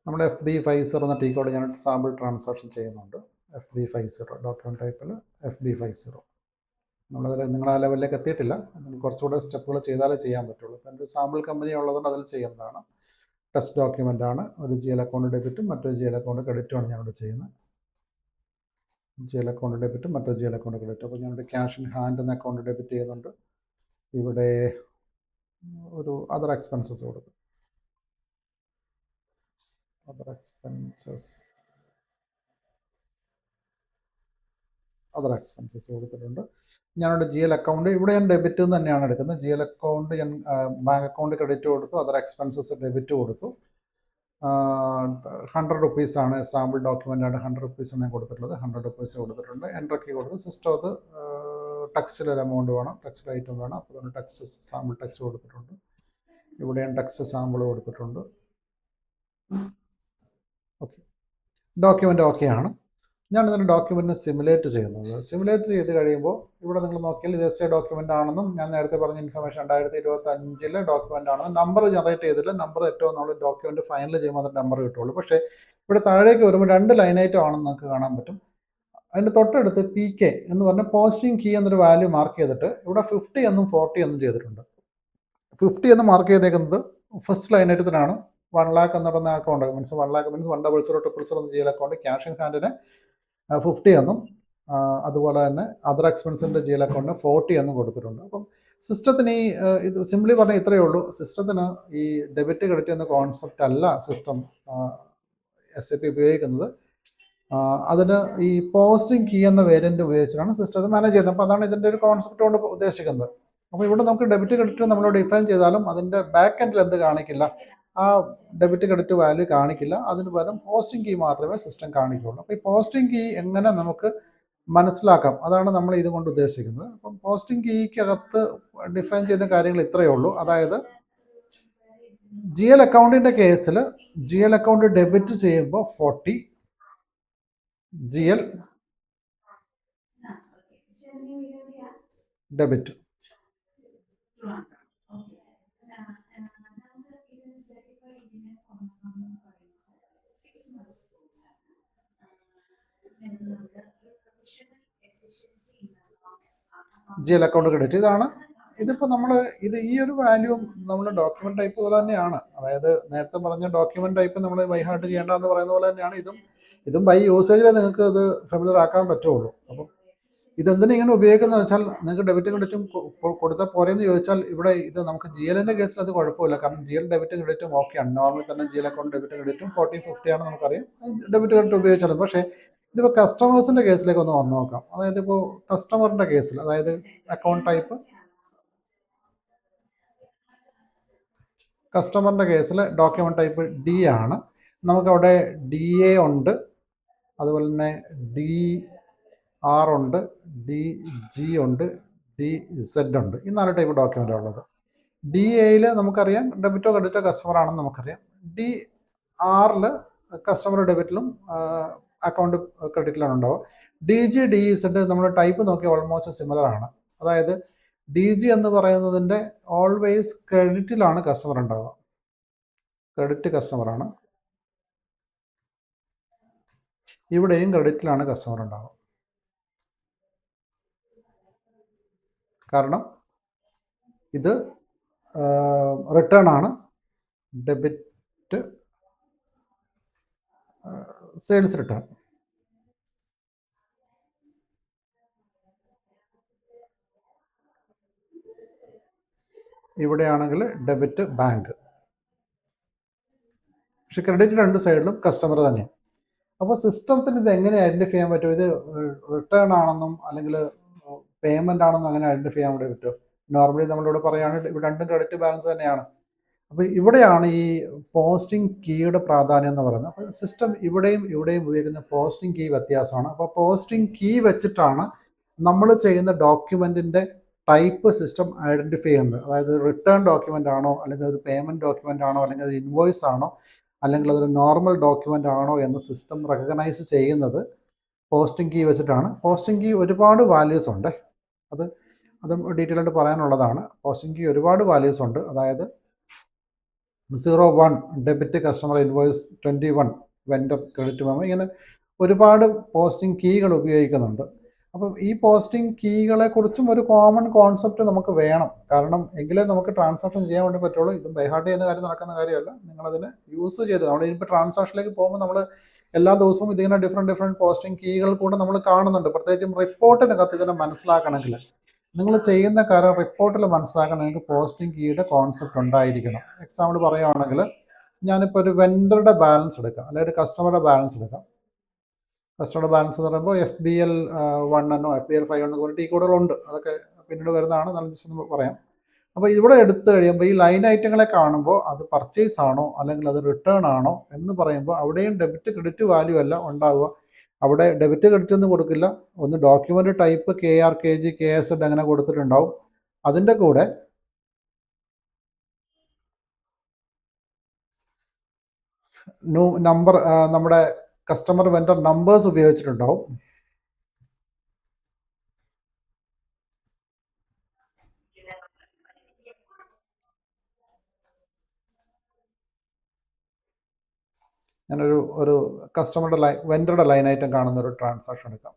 നമ്മൾ FB50 എന്ന ടി കോഡ് ഞാൻ സാമ്പിൾ ട്രാൻസാക്ഷൻ ചെയ്യുന്നുണ്ട്. FB50 ഡോക്യുമെൻറ്റ് ടൈപ്പിൽ FB50. നമ്മളതിൽ നിങ്ങൾ ആ ലെവലിലേക്ക് എത്തിയിട്ടില്ല. അതിന് കുറച്ചുകൂടെ സ്റ്റെപ്പുകൾ ചെയ്താലേ ചെയ്യാൻ പറ്റുള്ളൂ. അപ്പോൾ എൻ്റെ സാമ്പിൾ കമ്പനി ഉള്ളതുകൊണ്ട് അതിൽ ചെയ്യുന്നതാണ്. ടെസ്റ്റ് ഡോക്യുമെൻ്റ് ആണ്. ഒരു GL അക്കൗണ്ട് ഡെബിറ്റും മറ്റൊരു GL അക്കൗണ്ട് ക്രെഡിറ്റുമാണ് ഞാനിവിടെ ചെയ്യുന്നത്. GL അക്കൗണ്ട് ഡെബിറ്റും മറ്റൊരു GL അക്കൗണ്ട് ക്രെഡിറ്റും. അപ്പോൾ ഞാനിവിടെ ക്യാഷ് ഇൻ ഹാൻഡ് എന്ന അക്കൗണ്ട് ഡെബിറ്റ് ചെയ്യുന്നുണ്ട്. ഇവിടെ ഒരു അതർ എക്സ്പെൻസസ് കൊടുക്കും. അതർ എക്സ്പെൻസസ് കൊടുത്തിട്ടുണ്ട്. ഞാനിവിടെ GL അക്കൗണ്ട് ഇവിടെ ഞാൻ ഡെബിറ്റ് തന്നെയാണ് എടുക്കുന്നത്. GL അക്കൗണ്ട് ഞാൻ ബാങ്ക് അക്കൗണ്ട് ക്രെഡിറ്റ് കൊടുത്തു, അതർ എക്സ്പെൻസസ് ഡെബിറ്റ് കൊടുത്തു. 100 റുപ്പീസാണ് സാമ്പിൾ ഡോക്യുമെൻ്റാണ്. 100 റുപ്പീസാണ് ഞാൻ കൊടുത്തിട്ടുള്ളത്. 100 റുപ്പീസ് കൊടുത്തിട്ടുണ്ട്. എൻ്റർ കീ കൊടുത്തു. സിസ്റ്റം അത് ടെക്സ്റ്റിലൊരു എമൗണ്ട് വേണം, ടെക്സ്റ്റ് ഐറ്റം വേണം. അപ്പോൾ തന്നെ ടെക്സ്റ്റ് സാമ്പിൾ ടെക്സ്റ്റ് കൊടുത്തിട്ടുണ്ട്. ഇവിടെ ഞാൻ ടെക്സ്റ്റ് സാമ്പിൾ കൊടുത്തിട്ടുണ്ട്. ഓക്കെ, ഡോക്യുമെൻ്റ് ഓക്കെയാണ്. ഞാൻ ഇതിൻ്റെ ഡോക്യുമെൻറ്റിനെ സിമുലേറ്റ് ചെയ്യുന്നത്. സിമുലേറ്റ് ചെയ്ത് കഴിയുമ്പോൾ ഇവിടെ നിങ്ങൾ നോക്കിയാൽ ഇത് SA ഡോക്യുമെൻ്റ് ആണെന്നും ഞാൻ നേരത്തെ പറഞ്ഞ ഇൻഫർമേഷൻ 2025 ഡോക്യുമെൻ്റ് ആണെന്നും നമ്പർ ജനറേറ്റ് ചെയ്തില്ല. നമ്പർ ഏറ്റവും നമ്മൾ ഡോക്യുമെൻ്റ് ഫൈനൽ ചെയ്യുമ്പോൾ അതിൻ്റെ നമ്പർ കിട്ടുള്ളൂ. പക്ഷേ ഇവിടെ താഴേക്ക് വരുമ്പോൾ 2 ലൈൻ ഐറ്റം ആണെന്ന് നമുക്ക് കാണാൻ പറ്റും. അതിൻ്റെ തൊട്ടടുത്ത് PK എന്ന് പറഞ്ഞ പോസ്റ്റിംഗ് കീ എന്നൊരു വാല്യൂ മാർക്ക് ചെയ്തിട്ട് ഇവിടെ 50 എന്നും 40 എന്നും ചെയ്തിട്ടുണ്ട്. 50 എന്ന് മാർക്ക് ചെയ്തേക്കുന്നത് ഫസ്റ്റ് ലൈൻ ഐറ്റത്തിനാണ്. 1 lakh എന്ന് പറയുന്ന അക്കൗണ്ട് മീൻസ് 1 lakh മീൻസ് 1000000 എന്ന GL അക്കൗണ്ട് ക്യാഷ് ഇൻ ഹാൻഡിന് 50 എന്നും അതുപോലെ തന്നെ അതർ എക്സ്പെൻസിൻ്റെ GL അക്കൗണ്ടിന് 40 എന്നും കൊടുത്തിട്ടുണ്ട്. അപ്പം സിസ്റ്റത്തിന് ഈ ഇത് സിംപ്ലി പറഞ്ഞാൽ ഇത്രയേ ഉള്ളൂ. സിസ്റ്റത്തിന് ഈ ഡെബിറ്റ് ക്രെഡിറ്റ് എന്ന കോൺസെപ്റ്റ് അല്ല സിസ്റ്റം SAP ഉപയോഗിക്കുന്നത്. അതിന് ഈ പോസ്റ്റിംഗ് കീ എന്ന വേരിയൻ്റ് ഉപയോഗിച്ചിട്ടാണ് സിസ്റ്റം അത് മാനേജ് ചെയ്യുന്നത്. അപ്പോൾ അതാണ് ഇതിൻ്റെ ഒരു കോൺസെപ്റ്റ് കൊണ്ട് ഉദ്ദേശിക്കുന്നത്. അപ്പോൾ ഇവിടെ നമുക്ക് ഡെബിറ്റ് ക്രെഡിറ്റ് നമ്മൾ ഡിഫൈൻ ചെയ്താലും അതിൻ്റെ ബാക്ക് എൻഡിൽ എന്ത് കാണിക്കില്ല, ആ ഡെബിറ്റ് ക്രെഡിറ്റ് വാല്യൂ കാണിക്കില്ല. അതിന് പകരം പോസ്റ്റിംഗ് കീ മാത്രമേ സിസ്റ്റം കാണിക്കുകയുള്ളൂ. അപ്പോൾ ഈ പോസ്റ്റിംഗ് കീ എങ്ങനെ നമുക്ക് മനസ്സിലാക്കാം, അതാണ് നമ്മൾ ഇതുകൊണ്ട് ഉദ്ദേശിക്കുന്നത്. അപ്പം പോസ്റ്റിംഗ് കീക്കകത്ത് ഡിഫൈൻ ചെയ്യുന്ന കാര്യങ്ങൾ ഇത്രയേ ഉള്ളൂ. അതായത് GL അക്കൗണ്ടിൻ്റെ കേസിൽ GL അക്കൗണ്ട് ഡെബിറ്റ് ചെയ്യുമ്പോൾ 40 GL debit. GL account credit ഇതാണ്. ഇതിപ്പോൾ നമ്മൾ ഈ ഒരു വാല്യൂ നമ്മൾ ഡോക്യുമെന്റ് ടൈപ്പ് പോലെ തന്നെയാണ്. അതായത് നേരത്തെ പറഞ്ഞ ഡോക്യുമെന്റ് ടൈപ്പ് നമ്മൾ ബൈ ഹാർട്ട് ചെയ്യേണ്ടതെന്ന് പറയുന്ന പോലെ തന്നെയാണ് ഇതും ബൈ യൂസേജിൽ നിങ്ങൾക്ക് അത് ഫെമിലിയർ ആക്കാൻ പറ്റുള്ളൂ. അപ്പം ഇതെന്തിനാ ഇങ്ങനെ ഉപയോഗിക്കുന്നത് വെച്ചാൽ നിങ്ങൾക്ക് ഡെബിറ്റ് ക്രെഡിറ്റും കൊടുത്താൽ പോരെന്ന് ചോദിച്ചാൽ ഇവിടെ ഇത് നമുക്ക് GLൻ്റെ കേസിൽ അത് കുഴപ്പമില്ല. കാരണം GL ഡെബിറ്റ് ക്രെഡിറ്റും ഓക്കെയാണ്. നോർമലി തന്നെ GL അക്കൗണ്ട് ഡെബിറ്റ് ക്രെഡിറ്റും 40-50 ആണ് നമുക്കറിയാം. ഡെബിറ്റ് ക്രെഡിറ്റ് ഉപയോഗിച്ചാലും. പക്ഷേ ഇതിപ്പോൾ കസ്റ്റമേഴ്സിൻ്റെ കേസിലേക്ക് ഒന്ന് വന്നു നോക്കാം. അതായത് ഇപ്പോൾ കസ്റ്റമറിൻ്റെ കേസിൽ അതായത് അക്കൗണ്ട് ടൈപ്പ് കസ്റ്റമറിൻ്റെ കേസിൽ ഡോക്യുമെന്റ് ടൈപ്പ് D ആണ്. നമുക്കവിടെ DA ഉണ്ട്, അതുപോലെ തന്നെ DR ഉണ്ട്, DG ഉണ്ട്, DZ ഉണ്ട്. ഈ 4 ടൈപ്പ് ഡോക്യുമെൻ്റ് ഉള്ളത്. DAയിൽ നമുക്കറിയാം ഡെബിറ്റോ ക്രെഡിറ്റോ കസ്റ്റമർ ആണെന്ന് നമുക്കറിയാം. DR കസ്റ്റമർ ഡെബിറ്റിലും അക്കൗണ്ട് ക്രെഡിറ്റിലാണ് ഉണ്ടാവുക. DG DZ നമ്മൾ ടൈപ്പ് നോക്കി ഓൾമോസ്റ്റ് സിമിലർ ആണ്. അതായത് DG എന്ന് പറയുന്നതിൻ്റെ ഓൾവേസ് ക്രെഡിറ്റിലാണ് കസ്റ്റമർ ഉണ്ടാവുക. ക്രെഡിറ്റ് കസ്റ്റമറാണ്. ഇവിടെയും ക്രെഡിറ്റിലാണ് കസ്റ്റമർ ഉണ്ടാവുക. കാരണം ഇത് റിട്ടേൺ ആണ്. Debit sales return. ഇവിടെയാണെങ്കിൽ ഡെബിറ്റ് ബാങ്ക്. പക്ഷെ ക്രെഡിറ്റ് 2 സൈഡിലും കസ്റ്റമർ തന്നെയാണ്. അപ്പോൾ സിസ്റ്റത്തിന് ഇത് എങ്ങനെ ഐഡൻറ്റിഫൈ ചെയ്യാൻ പറ്റും? ഇത് റിട്ടേൺ ആണെന്നും അല്ലെങ്കിൽ പേയ്മെൻ്റ് ആണെന്നും അങ്ങനെ ഐഡൻറ്റിഫൈ ചെയ്യാൻ വേണ്ടി പറ്റുമോ? നോർമലി നമ്മളിവിടെ പറയുകയാണെങ്കിൽ ഇവിടെ 2 ക്രെഡിറ്റ് ബാലൻസ് തന്നെയാണ്. അപ്പോൾ ഇവിടെയാണ് ഈ പോസ്റ്റിംഗ് കീയുടെ പ്രാധാന്യം എന്ന് പറയുന്നത്. അപ്പോൾ സിസ്റ്റം ഇവിടെയും ഉപയോഗിക്കുന്ന പോസ്റ്റിംഗ് കീ വ്യത്യാസമാണ്. അപ്പോൾ പോസ്റ്റിംഗ് കീ വെച്ചിട്ടാണ് നമ്മൾ ചെയ്യുന്ന ഡോക്യുമെൻറ്റിൻ്റെ ടൈപ്പ് സിസ്റ്റം ഐഡൻറ്റിഫൈ ചെയ്യുന്നത്. അതായത് റിട്ടേൺ ഡോക്യുമെൻ്റ് ആണോ, അല്ലെങ്കിൽ അതൊരു പേയ്മെൻറ്റ് ഡോക്യുമെൻ്റ് ആണോ, അല്ലെങ്കിൽ അത് ഇൻവോയ്സ് ആണോ, അല്ലെങ്കിൽ അതൊരു നോർമൽ ഡോക്യുമെൻ്റ് ആണോ എന്ന് സിസ്റ്റം റെക്കഗ്നൈസ് ചെയ്യുന്നത് പോസ്റ്റിംഗ് കീ വെച്ചിട്ടാണ്. പോസ്റ്റിംഗ് കീ ഒരുപാട് വാല്യൂസ് ഉണ്ട്. അതും ഡീറ്റെയിൽ ആയിട്ട് പറയാനുള്ളതാണ്. പോസ്റ്റിംഗ് കീ ഒരുപാട് വാല്യൂസ് ഉണ്ട്. അതായത് 01 debit customer invoice 21 vendor credit memo, ഇങ്ങനെ ഒരുപാട് പോസ്റ്റിംഗ് കീകൾ ഉപയോഗിക്കുന്നുണ്ട്. അപ്പം ഈ പോസ്റ്റിംഗ് കീകളെ കുറിച്ചും ഒരു കോമൺ കോൺസെപ്റ്റ് നമുക്ക് വേണം. കാരണം എങ്കിലേ നമുക്ക് ട്രാൻസാക്ഷൻ ചെയ്യാൻ വേണ്ടി പറ്റുള്ളൂ. ഇത് ബൈഹാർട്ട് ചെയ്യുന്ന കാര്യം നടക്കുന്ന കാര്യമല്ല. നിങ്ങളതിനെ യൂസ് ചെയ്ത് നമ്മൾ ഇനിയിപ്പോൾ ട്രാൻസാക്ഷനിലേക്ക് പോകുമ്പോൾ നമ്മൾ എല്ലാ ദിവസവും ഇതിങ്ങനെ ഡിഫറെൻറ്റ് പോസ്റ്റിംഗ് കീകൾ കൂടെ നമ്മൾ കാണുന്നുണ്ട്. പ്രത്യേകിച്ചും റിപ്പോർട്ടിനകത്ത് ഇതിനെ മനസ്സിലാക്കണമെങ്കിൽ നിങ്ങൾ ചെയ്യുന്ന കാര്യം റിപ്പോർട്ടിൽ മനസ്സിലാക്കാൻ നിങ്ങൾക്ക് പോസ്റ്റിംഗ് കീയുടെ കോൺസെപ്റ്റ് ഉണ്ടായിരിക്കണം. എക്സാമ്പിൾ പറയുകയാണെങ്കിൽ ഞാനിപ്പോൾ ഒരു വെൻഡറുടെ ബാലൻസ് എടുക്കാം, അല്ലെങ്കിൽ ഒരു കസ്റ്റമറുടെ ബാലൻസ് എടുക്കാം. കസ്റ്റമറുടെ ബാലൻസ് എന്ന് പറയുമ്പോൾ FBL 1 എന്നോ FBL 5 എന്നോ ടി കോഡുകളുണ്ട്. അതൊക്കെ പിന്നീട് വരുന്നതാണ്, നല്ല ജസ്റ്റ് ഒന്ന് പറയാം. അപ്പോൾ ഇവിടെ എടുത്തു കഴിയുമ്പോൾ ഈ ലൈൻ ഐറ്റങ്ങളെ കാണുമ്പോൾ അത് പർച്ചേസ് ആണോ അല്ലെങ്കിൽ അത് റിട്ടേൺ ആണോ എന്ന് പറയുമ്പോൾ അവിടെയും ഡെബിറ്റ് ക്രെഡിറ്റ് വാല്യൂ അല്ല ഉണ്ടാവുക. അവിടെ ഡെബിറ്റ് ക്രെഡിറ്റ് ഒന്നും കൊടുക്കില്ല. ഒന്ന് document type KR KG KZ അങ്ങനെ കൊടുത്തിട്ടുണ്ടാവും. അതിൻ്റെ കൂടെ നമ്പർ നമ്മുടെ കസ്റ്റമർ വെൻഡർ നമ്പേഴ്സ് ഉപയോഗിച്ചിട്ടുണ്ടാവും. ഞാനൊരു കസ്റ്റമറുടെ വെൻഡറുടെ ലൈൻ ഐറ്റം കാണുന്ന ഒരു ട്രാൻസാക്ഷൻ എടുക്കാം.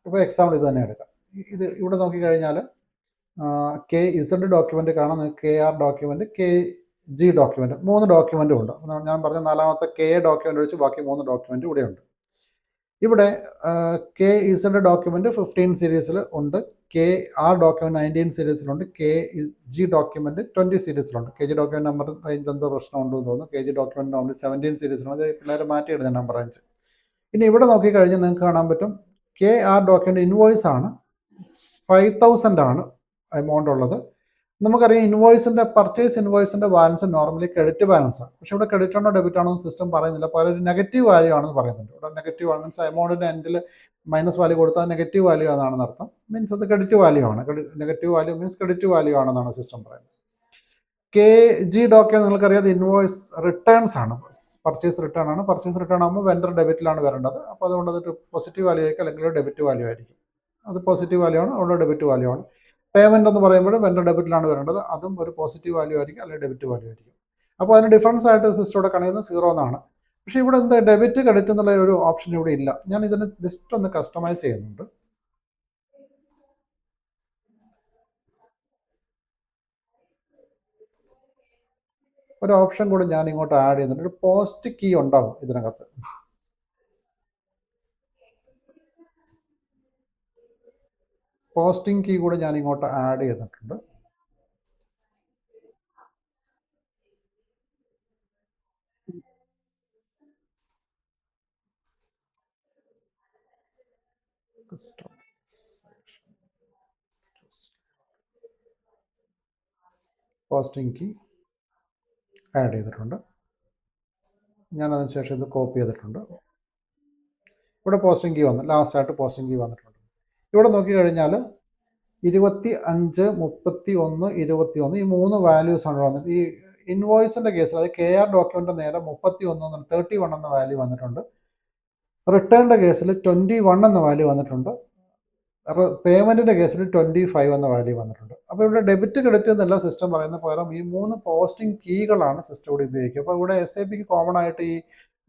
ഇപ്പോൾ എക്സാമ്പിൾ ഇത് തന്നെ എടുക്കാം. ഇത് ഇവിടെ നോക്കിക്കഴിഞ്ഞാൽ KZ ഡോക്യുമെൻ്റ് കാണാം, KR ഡോക്യുമെൻ്റ്, KG ഡോക്യുമെൻ്റ്, 3 ഡോക്യുമെൻറ്റും ഉണ്ട്. ഞാൻ പറഞ്ഞ 4ാമത്തെ K ഡോക്യുമെൻ്റ് ഒഴിച്ച് ബാക്കി 3 ഡോക്യുമെൻ്റ് ഇവിടെയുണ്ട്. ഇവിടെ KZ ഡോക്യുമെൻ്റ് 15 സീരീസിൽ ഉണ്ട്, KR document 19 സീരീസിലുണ്ട്, KG document 20 സീരീസിലുണ്ട്. KG document number റേഞ്ചിൽ എന്തോ പ്രശ്നമുണ്ടെന്ന് തോന്നുന്നു. KG document only 17 സീരീസിലുണ്ട്. അത് പിള്ളേർ മാറ്റിയിടുന്ന നമ്പർ റേഞ്ച്. ഇനി ഇവിടെ നോക്കിക്കഴിഞ്ഞാൽ നിങ്ങൾക്ക് കാണാൻ പറ്റും KR ഡോക്യുമെൻ്റ് ഇൻവോയ്സ് ആണ്, 5000 ആണ് എമൗണ്ട് ഉള്ളത്. നമുക്കറിയാം ഇൻവോയ്സിൻ്റെ പർച്ചേസ് ഇൻവോയ്സിൻ്റെ ബാലൻസ് നോർമലി ക്രെഡിറ്റ് ബാലൻസാണ്. പക്ഷേ ഇവിടെ ക്രെഡിറ്റ് ആണോ ഡെബിറ്റ് ആണോ എന്ന് സിസ്റ്റം പറയുന്നില്ല. അപ്പോൾ ഒരു നെഗറ്റീവ് വാല്യൂ ആണെന്ന് പറയുന്നുണ്ട്. ഇവിടെ നെഗറ്റീവ് ആണ് മീൻസ് എമൗണ്ടിൻ്റെ എൻഡിൽ മൈനസ് വാല്യൂ കൊടുത്താൽ നെഗറ്റീവ് വാല്യൂ ആണെന്നാണ് അർത്ഥം. മീൻസ് അത് ക്രെഡിറ്റ് വാല്യൂ ആണ്. Negative value means credit value ആണെന്നാണ് സിസ്റ്റം പറയുന്നത്. KG ഡോക്യുമെൻ്റ് നിങ്ങൾക്കറിയാം ഇൻവോയ്സ് റിട്ടേൺസ് ആണ്, പർച്ചേസ് റിട്ടേൺ ആണ്. പർച്ചേസ് റിട്ടേൺ ആകുമ്പോൾ വെൻഡർ ഡെബിറ്റിലാണ് വരേണ്ടത്. അപ്പോൾ അതുകൊണ്ട് അതൊരു പോസിറ്റീവ് വാല്യൂ ആയിരിക്കും, അല്ലെങ്കിൽ ഒരു ഡെബിറ്റ് വാല്യൂ ആയിരിക്കും. അത് പോസിറ്റീവ് വാല്യൂ ആണ്, അവിടെ ഡെബിറ്റ് വാല്യൂ ആണ്. പേയ്മെൻ്റ് എന്ന് പറയുമ്പോൾ വെൻഡർ ഡെബിറ്റിലാണ് വരേണ്ടത്. അതും ഒരു പോസിറ്റീവ് വാല്യൂ ആയിരിക്കും, അല്ലെങ്കിൽ ഡെബിറ്റ് വാല്യൂ ആയിരിക്കും. അപ്പോൾ അതിന് ഡിഫറൻസ് ആയിട്ട് സിസ്റ്റം ഇവിടെ കണയുന്നത് 0 എന്നാണ്. പക്ഷേ ഇവിടെ എന്താ ഡെബിറ്റ് ക്രെഡിറ്റ് എന്നുള്ള ഒരു ഓപ്ഷൻ ഇവിടെ ഇല്ല. ഞാൻ ഇതിന് ജസ്റ്റ് ഒന്ന് കസ്റ്റമൈസ് ചെയ്യുന്നുണ്ട്. ഒരു ഓപ്ഷൻ കൂടെ ഞാൻ ഇങ്ങോട്ട് ആഡ് ചെയ്യുന്നുണ്ട്. ഒരു പോസ്റ്റ് കീ ഉണ്ടാവും ഇതിനകത്ത്. പോസ്റ്റിംഗ് കീ കൂടെ ഞാൻ ഇങ്ങോട്ട് ആഡ് ചെയ്തിട്ടുണ്ട്. പോസ്റ്റിംഗ് കീ ആഡ് ചെയ്തിട്ടുണ്ട്. ഞാൻ അതിന് ശേഷം ഇത് കോപ്പി ചെയ്തിട്ടുണ്ട്. ഇവിടെ പോസ്റ്റിംഗ് കീ വന്നു, ലാസ്റ്റായിട്ട് പോസ്റ്റിംഗ് കീ വന്നിട്ടുണ്ട്. ഇവിടെ നോക്കിക്കഴിഞ്ഞാൽ 25, 31, 21 ഈ 3 വാല്യൂസാണ് വന്നത്. ഈ ഇൻവോയ്സിൻ്റെ കേസിൽ അത് KR ഡോക്യുമെൻ്റ് നേരെ 31 31 എന്ന വാല്യൂ വന്നിട്ടുണ്ട്. റിട്ടേണിൻ്റെ കേസിൽ 21 എന്ന വാല്യൂ വന്നിട്ടുണ്ട്. പേയ്മെൻറ്റിൻ്റെ കേസിൽ 25 എന്ന വാല്യൂ വന്നിട്ടുണ്ട്. അപ്പോൾ ഇവിടെ ഡെബിറ്റ് ക്രെഡിറ്റ് എന്നല്ല സിസ്റ്റം പറയുന്ന പകരം ഈ 3 പോസ്റ്റിംഗ് കീകളാണ് സിസ്റ്റം ഇവിടെ ഉപയോഗിക്കുക. അപ്പോൾ ഇവിടെ SAPക്ക് കോമൺ ആയിട്ട് ഈ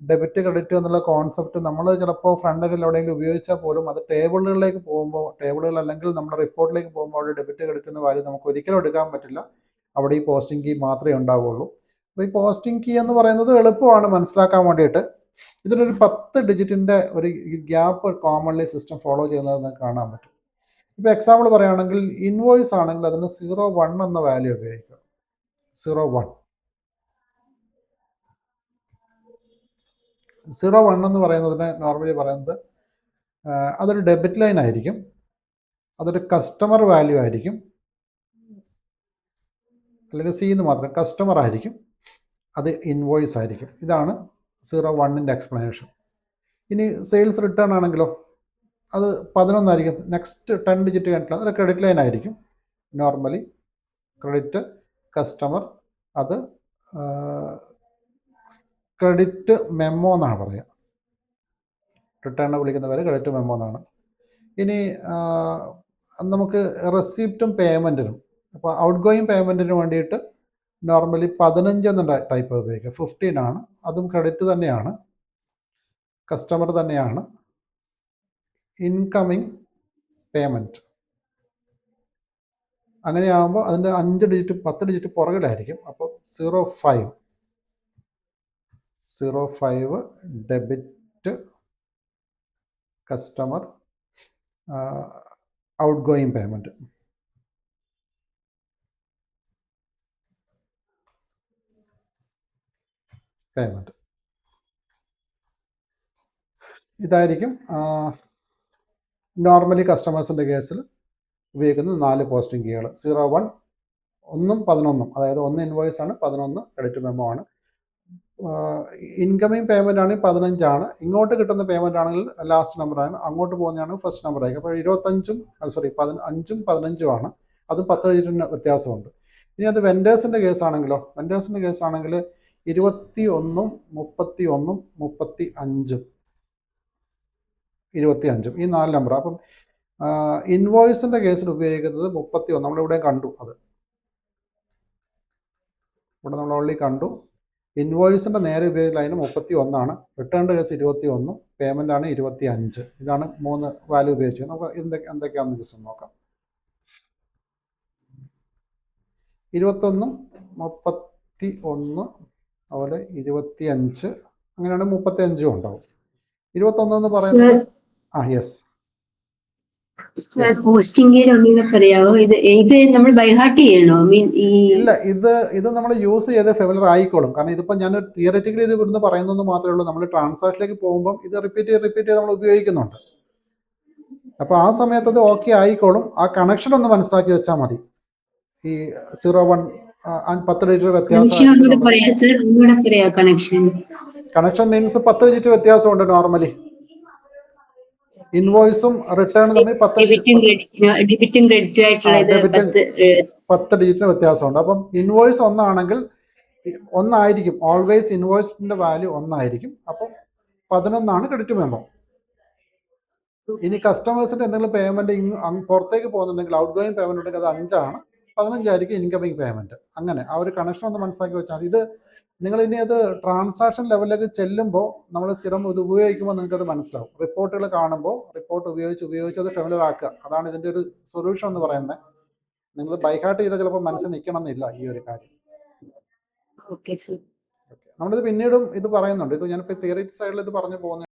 ഡെബിറ്റ് ക്രെഡിറ്റ് എന്നുള്ള കോൺസെപ്റ്റ് നമ്മൾ ചിലപ്പോൾ ഫ്രണ്ട് എൻഡിൽ എവിടെയെങ്കിലും ഉപയോഗിച്ചാൽ പോലും അത് ടേബിളുകളിലേക്ക് പോകുമ്പോൾ, ടേബിളുകൾ അല്ലെങ്കിൽ നമ്മുടെ റിപ്പോർട്ടിലേക്ക് പോകുമ്പോൾ അവിടെ ഡെബിറ്റ് ക്രെഡിറ്റ് എന്ന വാല്യൂ നമുക്ക് ഒരിക്കലും എടുക്കാൻ പറ്റില്ല. അവിടെ ഈ പോസ്റ്റിംഗ് കീ മാത്രമേ ഉണ്ടാവുള്ളൂ. അപ്പോൾ ഈ പോസ്റ്റിംഗ് കീ എന്ന് പറയുന്നത് എളുപ്പമാണ് മനസ്സിലാക്കാൻ വേണ്ടിയിട്ട്. ഇതിനൊരു 10 ഡിജിറ്റിൻ്റെ ഒരു ഗ്യാപ്പ് കോമൺലി സിസ്റ്റം ഫോളോ ചെയ്യുന്നത് കാണാൻ പറ്റും. ഇപ്പോൾ എക്സാമ്പിൾ പറയുകയാണെങ്കിൽ ഇൻവോയ്സ് ആണെങ്കിൽ അതിന് 01 എന്ന വാല്യൂ ഉപയോഗിക്കുക. 01 എന്ന് പറയുന്നതിന് നോർമലി പറയുന്നത് അതൊരു ഡെബിറ്റ് ലൈൻ ആയിരിക്കും, അതൊരു കസ്റ്റമർ വാല്യൂ ആയിരിക്കും, അല്ലെങ്കിൽ C എന്ന് മാത്രം കസ്റ്റമർ ആയിരിക്കും, അത് ഇൻവോയ്സ് ആയിരിക്കും. ഇതാണ് 01ൻ്റെ എക്സ്പ്ലനേഷൻ. ഇനി സെയിൽസ് റിട്ടേൺ ആണെങ്കിലോ അത് 11 ആയിരിക്കും. നെക്സ്റ്റ് 10 ഡിജിറ്റ് കഴിഞ്ഞിട്ടുള്ള അത് ക്രെഡിറ്റ് ലൈൻ ആയിരിക്കും. നോർമലി ക്രെഡിറ്റ് കസ്റ്റമർ അത് ക്രെഡിറ്റ് മെമ്മോ എന്നാണ് പറയുക. റിട്ടേൺ വിളിക്കുന്ന പേര് ക്രെഡിറ്റ് മെമ്മോ എന്നാണ്. ഇനി നമുക്ക് റെസിപ്റ്റും പേയ്മെൻറ്റിനും, അപ്പോൾ ഔട്ട് ഗോയിങ് പേയ്മെൻറ്റിന് വേണ്ടിയിട്ട് നോർമലി 15 എന്ന ടൈപ്പ് ഉപയോഗിക്കുക. 15 ആണ്, അതും ക്രെഡിറ്റ് തന്നെയാണ്, കസ്റ്റമർ തന്നെയാണ്. ഇൻകമിങ് പേയ്മെൻറ്റ് അങ്ങനെയാകുമ്പോൾ അതിൻ്റെ 5 ഡിജിറ്റ് 10 ഡിജിറ്റ് പുറകിലായിരിക്കും. അപ്പോൾ 05 debit customer out going payment. ഇതായിരിക്കും നോർമലി കസ്റ്റമേഴ്സിൻ്റെ കേസിൽ ഉപയോഗിക്കുന്ന 4 പോസ്റ്റിംഗ് കീകൾ. 01 1 11, അതായത് 1 ഇൻവോയ്സ് ആണ്, 11 ക്രെഡിറ്റ് മെമ്മോ ആണ്. ഇൻകമിങ് പേയ്മെൻ്റ് ആണെങ്കിൽ 15 ആണ്. ഇങ്ങോട്ട് കിട്ടുന്ന പേയ്മെൻ്റ് ആണെങ്കിൽ ലാസ്റ്റ് നമ്പറാണ്, അങ്ങോട്ട് പോകുന്നതാണെങ്കിൽ ഫസ്റ്റ് നമ്പർ ആയിരിക്കും. അപ്പോൾ 25ഉം 5ഉം 15ഉം ആണ്. അത് 10 ഡിജിറ്റിന് വ്യത്യാസമുണ്ട്. ഇനി അത് വെൻഡേഴ്സിൻ്റെ കേസാണെങ്കിലോ, വെൻഡേഴ്സിൻ്റെ കേസാണെങ്കിൽ 21ഉം 31ഉം 35ഉം ഈ 4 നമ്പർ. അപ്പം ഇൻവോയ്സിൻ്റെ കേസിൽ ഉപയോഗിക്കുന്നത് 31, നമ്മളിവിടെ കണ്ടു. അത് ഇവിടെ നമ്മൾ ഓൾറെഡി കണ്ടു. ഇൻവോയ്സിൻ്റെ നേരെ ഉപയോഗിച്ച ലൈന് 31 ആണ്. റിട്ടേണിൻ്റെ കേസ് 21, പേയ്മെൻ്റ് ആണ് 25. ഇതാണ് 3 വാല്യൂ ഉപയോഗിച്ചത്. നമുക്ക് എന്തൊക്കെയാണെന്ന് ജസ്റ്റ് നോക്കാം. 21ഉം 31 അതുപോലെ 25, അങ്ങനെയാണ് 35ഉം ഉണ്ടാവും. 21 എന്ന് പറയുന്നത് യെസ് പോസ്റ്റിംഗ് ഒന്നുകൂടെ പറയാമോ? ഇത് നമ്മൾ ബൈഹാർട്ട് ചെയ്യണോ? ഇല്ല, ഇത് നമ്മൾ യൂസ് ചെയ്ത് ഫെമിലർ ആയിക്കോളും. കാരണം ഇതിപ്പോൾ ഞാൻ തിയററ്റിക്കലി ഇത് ഇവിടുന്ന് പറയുന്നത് മാത്രമേ ഉള്ളൂ. നമ്മൾ ട്രാൻസാക്ഷനിലേക്ക് പോകുമ്പം ഇത് റിപ്പീറ്റ് ചെയ്ത് നമ്മൾ ഉപയോഗിക്കുന്നുണ്ട്. അപ്പോൾ ആ സമയത്ത് അത് ഓക്കെ ആയിക്കോളും. ആ കണക്ഷൻ ഒന്ന് മനസ്സിലാക്കി വെച്ചാൽ മതി. ഈ 01 10 ഡിജിറ്റ് വ്യത്യാസം. കണക്ഷൻ മീൻസ് 10 ഡിജിറ്റ് വ്യത്യാസമുണ്ട്. നോർമലി ഇൻവോയ്സും റിട്ടേണും തമ്മിൽ 10 ഡിജിറ്റിന് വ്യത്യാസമുണ്ട്. അപ്പം ഇൻവോയ്സ് 1 ആണെങ്കിൽ 1 ആയിരിക്കും, ഓൾവേസ് ഇൻവോയ്സിന്റെ വാല്യൂ 1 ആയിരിക്കും. അപ്പം 11 ക്രെഡിറ്റ് മെമ്മോ. ഇനി കസ്റ്റമേഴ്സിന്റെ എന്തെങ്കിലും പേയ്മെന്റ് പുറത്തേക്ക് പോകുന്നുണ്ടെങ്കിൽ, ഔട്ട് ഗോയിങ് പേയ്മെന്റ് ഉണ്ടെങ്കിൽ അത് 5 ആണ്, 15 ആയിരിക്കും ഇൻകമിങ് പേയ്മെന്റ്. അങ്ങനെ ആ ഒരു കണക്ഷൻ ഒന്ന് മനസ്സിലാക്കി വെച്ചാൽ മതി. ഇത് നിങ്ങൾ ഇനി അത് ട്രാൻസാക്ഷൻ ലെവലിലേക്ക് ചെല്ലുമ്പോൾ നമ്മൾ സ്ഥിരം ഇത് ഉപയോഗിക്കുമ്പോൾ നിങ്ങൾക്ക് അത് മനസ്സിലാവും. റിപ്പോർട്ടുകൾ കാണുമ്പോൾ റിപ്പോർട്ട് ഉപയോഗിച്ച് അത് ഫെമിലർ ആക്കുക. അതാണ് ഇതിൻ്റെ ഒരു സൊല്യൂഷൻ എന്ന് പറയുന്നത്. നിങ്ങൾ ബൈഹാർട്ട് ചെയ്താൽ ചിലപ്പോൾ മനസ്സിൽ നിൽക്കണം എന്നില്ല ഈ ഒരു കാര്യം. നമ്മളിത് പിന്നീടും ഇത് പറയുന്നുണ്ട്. ഇത് ഞാനിപ്പോൾ തിയറി സൈഡിൽ ഇത് പറഞ്ഞു പോകുന്നത്